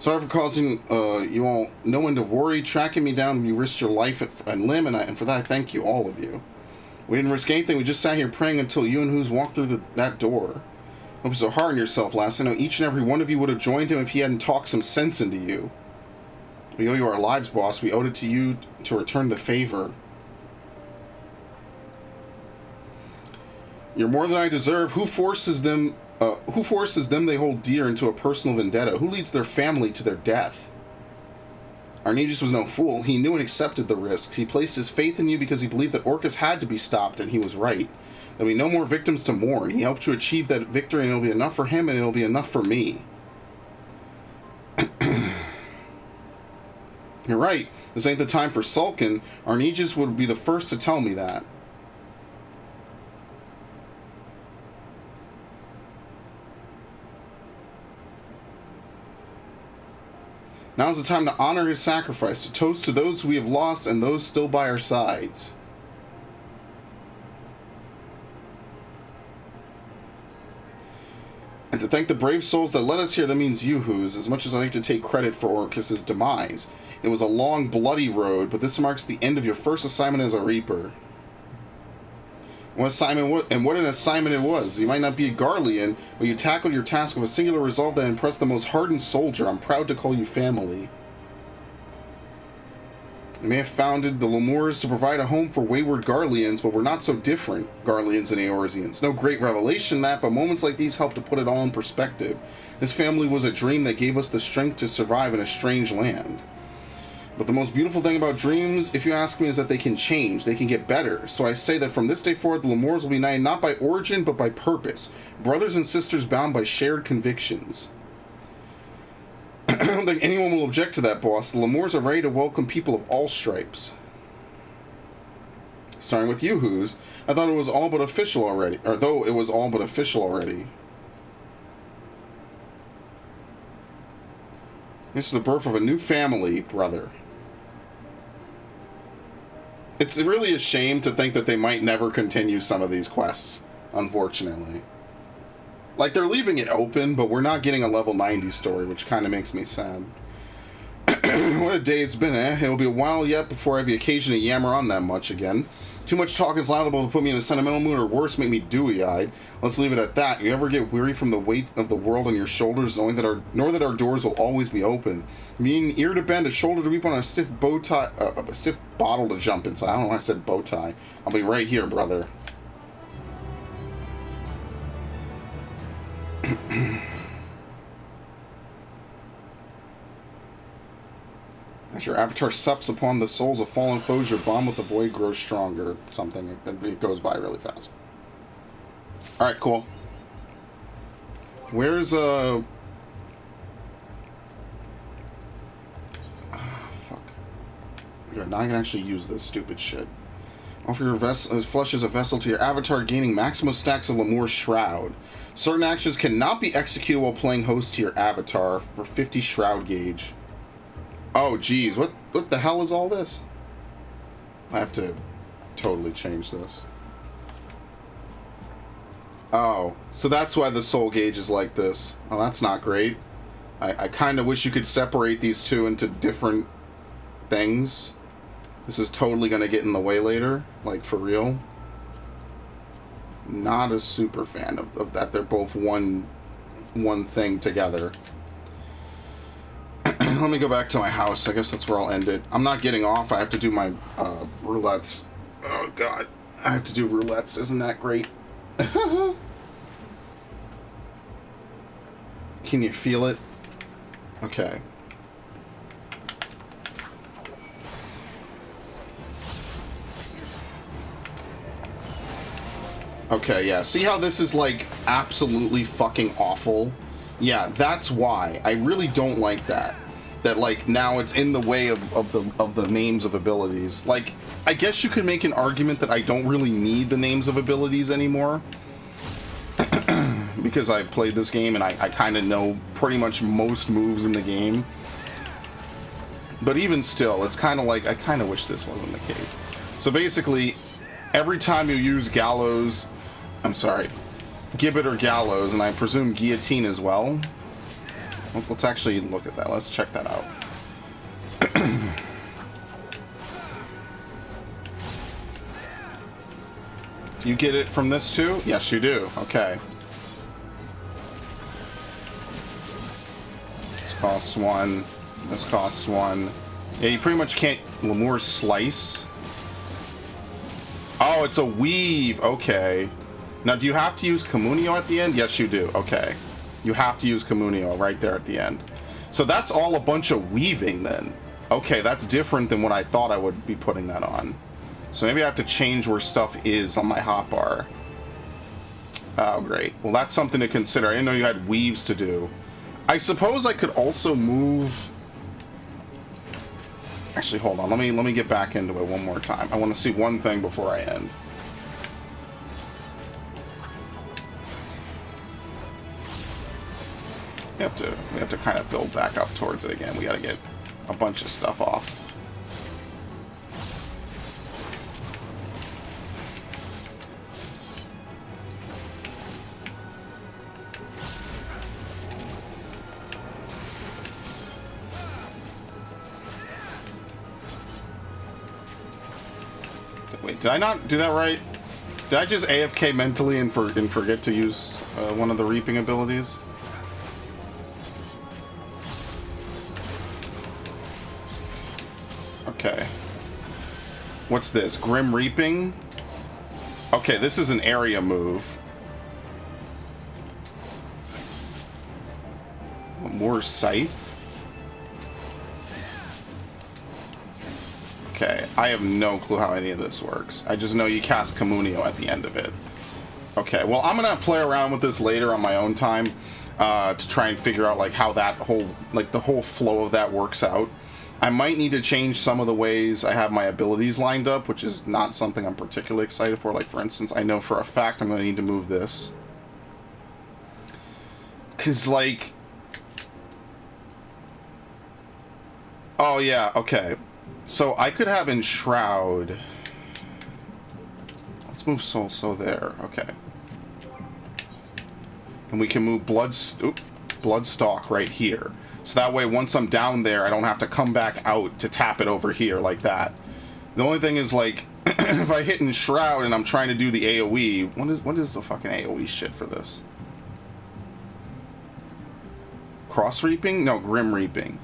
Sorry for causing you all no end of worry, tracking me down when you risked your life and limb, and for that I thank you, all of you. We didn't risk anything, we just sat here praying until you and Who's walked through that door. Don't be so hard on yourself, lass. I know each and every one of you would have joined him if he hadn't talked some sense into you. We owe you our lives, boss. We owed it to you to return the favor. You're more than I deserve. Who forces them they hold dear into a personal vendetta? Who leads their family to their death? Arnegis was no fool. He knew and accepted the risks. He placed his faith in you because he believed that Orcus had to be stopped, and he was right. There'll be no more victims to mourn. He helped you achieve that victory, and it'll be enough for him, and it'll be enough for me. You're right. This ain't the time for sulking. Arnegis would be the first to tell me that. Now's the time to honor his sacrifice, to toast to those we have lost and those still by our sides. And to thank the brave souls that led us here, that means you, Who's, as much as I like to take credit for Orcus's demise. It was a long, bloody road, but this marks the end of your first assignment as a Reaper. What an assignment it was. You might not be a Garlean, but you tackled your task with a singular resolve that impressed the most hardened soldier. I'm proud to call you family. You may have founded the Lemurs to provide a home for wayward Garleans, but we're not so different, Garleans and Eorzeans. No great revelation that, but moments like these help to put it all in perspective. This family was a dream that gave us the strength to survive in a strange land. But the most beautiful thing about dreams, if you ask me, is that they can change. They can get better. So I say that from this day forward, the Lemurs will be united not by origin, but by purpose. Brothers and sisters bound by shared convictions. I don't think anyone will object to that, boss. The Lemurs are ready to welcome people of all stripes. Starting with you, Who's. I thought it was all but official already. Or though it was all but official already. This is the birth of a new family, brother. It's really a shame to think that they might never continue some of these quests, unfortunately. Like, they're leaving it open, but we're not getting a level 90 story, which kind of makes me sad. What a day it's been, eh? It'll be a while yet before I have the occasion to yammer on that much again. Too much talk is liable to put me in a sentimental mood, or worse, make me dewy-eyed. Let's leave it at that. You ever get weary from the weight of the world on your shoulders, knowing that our doors will always be open? Meaning ear to bend, a shoulder to weep on, a stiff bow tie, a stiff bottle to jump inside. I don't know why I said bow tie. I'll be right here, brother. As your avatar sups upon the souls of fallen foes, your bond with the void grows stronger. Something. It goes by really fast. Alright, cool. Where's, fuck. Good, now I can actually use this stupid shit. Offer your flesh as a vessel to your avatar, gaining maximum stacks of Lemur's Shroud. Certain actions cannot be executed while playing host to your avatar for 50 Shroud gauge. Oh, geez. What the hell is all this? I have to totally change this. Oh, so that's why the soul gauge is like this. Oh, that's not great. I kind of wish you could separate these two into different things. This is totally going to get in the way later. Like, for real. Not a super fan of that. They're both one thing together. Let me go back to my house. I guess that's where I'll end it. I'm not getting off. I have to do my roulettes. Oh, God. I have to do roulettes. Isn't that great? Can you feel it? Okay. Okay, yeah. See how this is, like, absolutely fucking awful? Yeah, that's why. I really don't like that. That, like, now it's in the way of the names of abilities. Like, I guess you could make an argument that I don't really need the names of abilities anymore. Because I played this game and I kind of know pretty much most moves in the game. But even still, it's kind of like, I kind of wish this wasn't the case. So basically, every time you use Gallows, I'm sorry, Gibbet or Gallows, and I presume Guillotine as well, Let's actually look at that. Let's check that out. Do you get it from this too? Yes, you do. Okay. This costs 1. This costs 1. Yeah, you pretty much can't... Lemur's Slice. Oh, it's a weave. Okay. Now, do you have to use Communio at the end? Yes, you do. Okay. You have to use Communio right there at the end. So that's all a bunch of weaving then. Okay, that's different than what I thought I would be putting that on. So maybe I have to change where stuff is on my hotbar. Oh, great. Well, that's something to consider. I didn't know you had weaves to do. I suppose I could also move... Actually, hold on. Let me get back into it one more time. I want to see one thing before I end. We have to kind of build back up towards it again. We got to get a bunch of stuff off. Wait, did I not do that right? Did I just AFK mentally and forget to use one of the reaping abilities? Okay. What's this? Grim Reaping? Okay, this is an area move. More Scythe? Okay, I have no clue how any of this works. I just know you cast Communio at the end of it. Okay, well, I'm gonna play around with this later on my own time to try and figure out like how that whole, like the whole flow of that works out. I might need to change some of the ways I have my abilities lined up, which is not something I'm particularly excited for. Like, for instance, I know for a fact I'm gonna need to move this. 'Cause, like... Oh, yeah, okay. So I could have Enshroud. Let's move So there. Okay. And we can move Bloodstalk right here. So that way, once I'm down there, I don't have to come back out to tap it over here like that. The only thing is, like, if I hit Enshroud and I'm trying to do the AoE, what is the fucking AoE shit for this? Cross Reaping? No, Grim Reaping.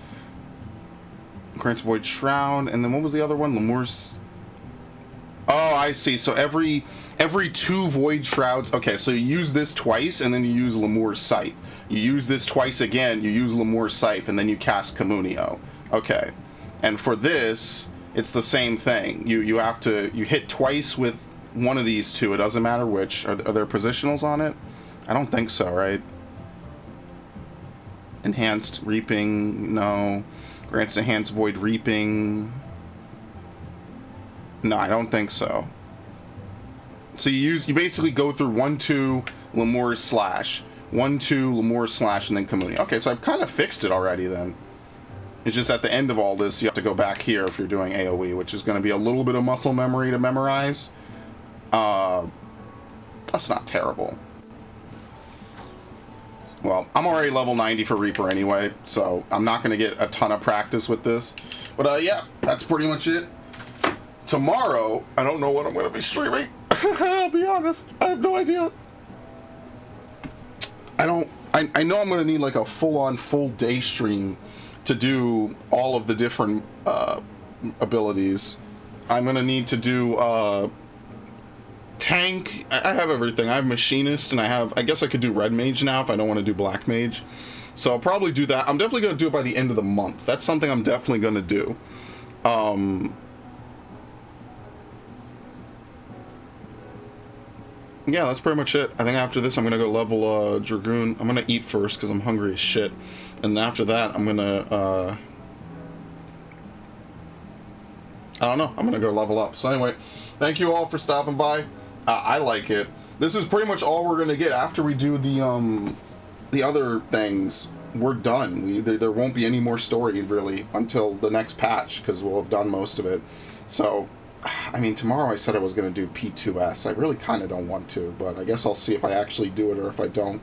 Grants Void Shroud, and then what was the other one? Lemur's... Oh, I see. So every 2 Void Shrouds... Okay, so you use this twice, and then you use Lemur's Scythe. You use this twice again, you use Lemur's Scythe, and then you cast Communio. Okay. And for this, it's the same thing. You have to... You hit twice with one of these two. It doesn't matter which. Are there positionals on it? I don't think so, right? Enhanced Reaping... No. Grants Enhanced Void Reaping... No, I don't think so. So you basically go through 1-2 Lemur's Slash, 1-2 Lemur's Slash, and then Communio. Okay, so I've kind of fixed it already then. It's just at the end of all this, you have to go back here if you're doing AoE, which is going to be a little bit of muscle memory to memorize. That's not terrible. Well, I'm already level 90 for Reaper anyway, so I'm not going to get a ton of practice with this. But yeah, that's pretty much it. Tomorrow, I don't know what I'm going to be streaming. I'll be honest, I have no idea. I know I'm going to need like a full-on full day stream to do all of the different abilities. I'm going to need to do tank. I have everything. I have Machinist, and I guess I could do Red Mage now if I don't want to do Black Mage. So I'll probably do that. I'm definitely going to do it by the end of the month. That's something I'm definitely going to do. Yeah, that's pretty much it. I think after this, I'm going to go level Dragoon. I'm going to eat first because I'm hungry as shit. And after that, I'm going to... I don't know. I'm going to go level up. So anyway, thank you all for stopping by. I like it. This is pretty much all we're going to get. After we do the other things, we're done. There won't be any more story, really, until the next patch, because we'll have done most of it. So... I mean, tomorrow I said I was going to do P2S. I really kind of don't want to, but I guess I'll see if I actually do it or if I don't.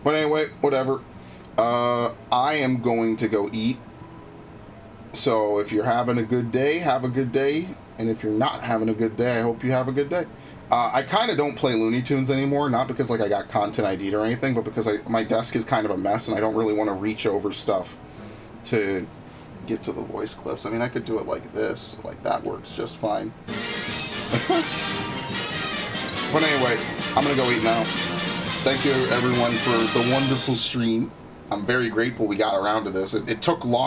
But anyway, whatever. I am going to go eat. So if you're having a good day, have a good day. And if you're not having a good day, I hope you have a good day. I kind of don't play Looney Tunes anymore, not because like I got content ID'd or anything, but because my desk is kind of a mess and I don't really want to reach over stuff to get to the voice clips. I mean, I could do it like this, like that works just fine. But anyway, I'm gonna go eat now. Thank you everyone for the wonderful stream. I'm very grateful we got around to this. It took long.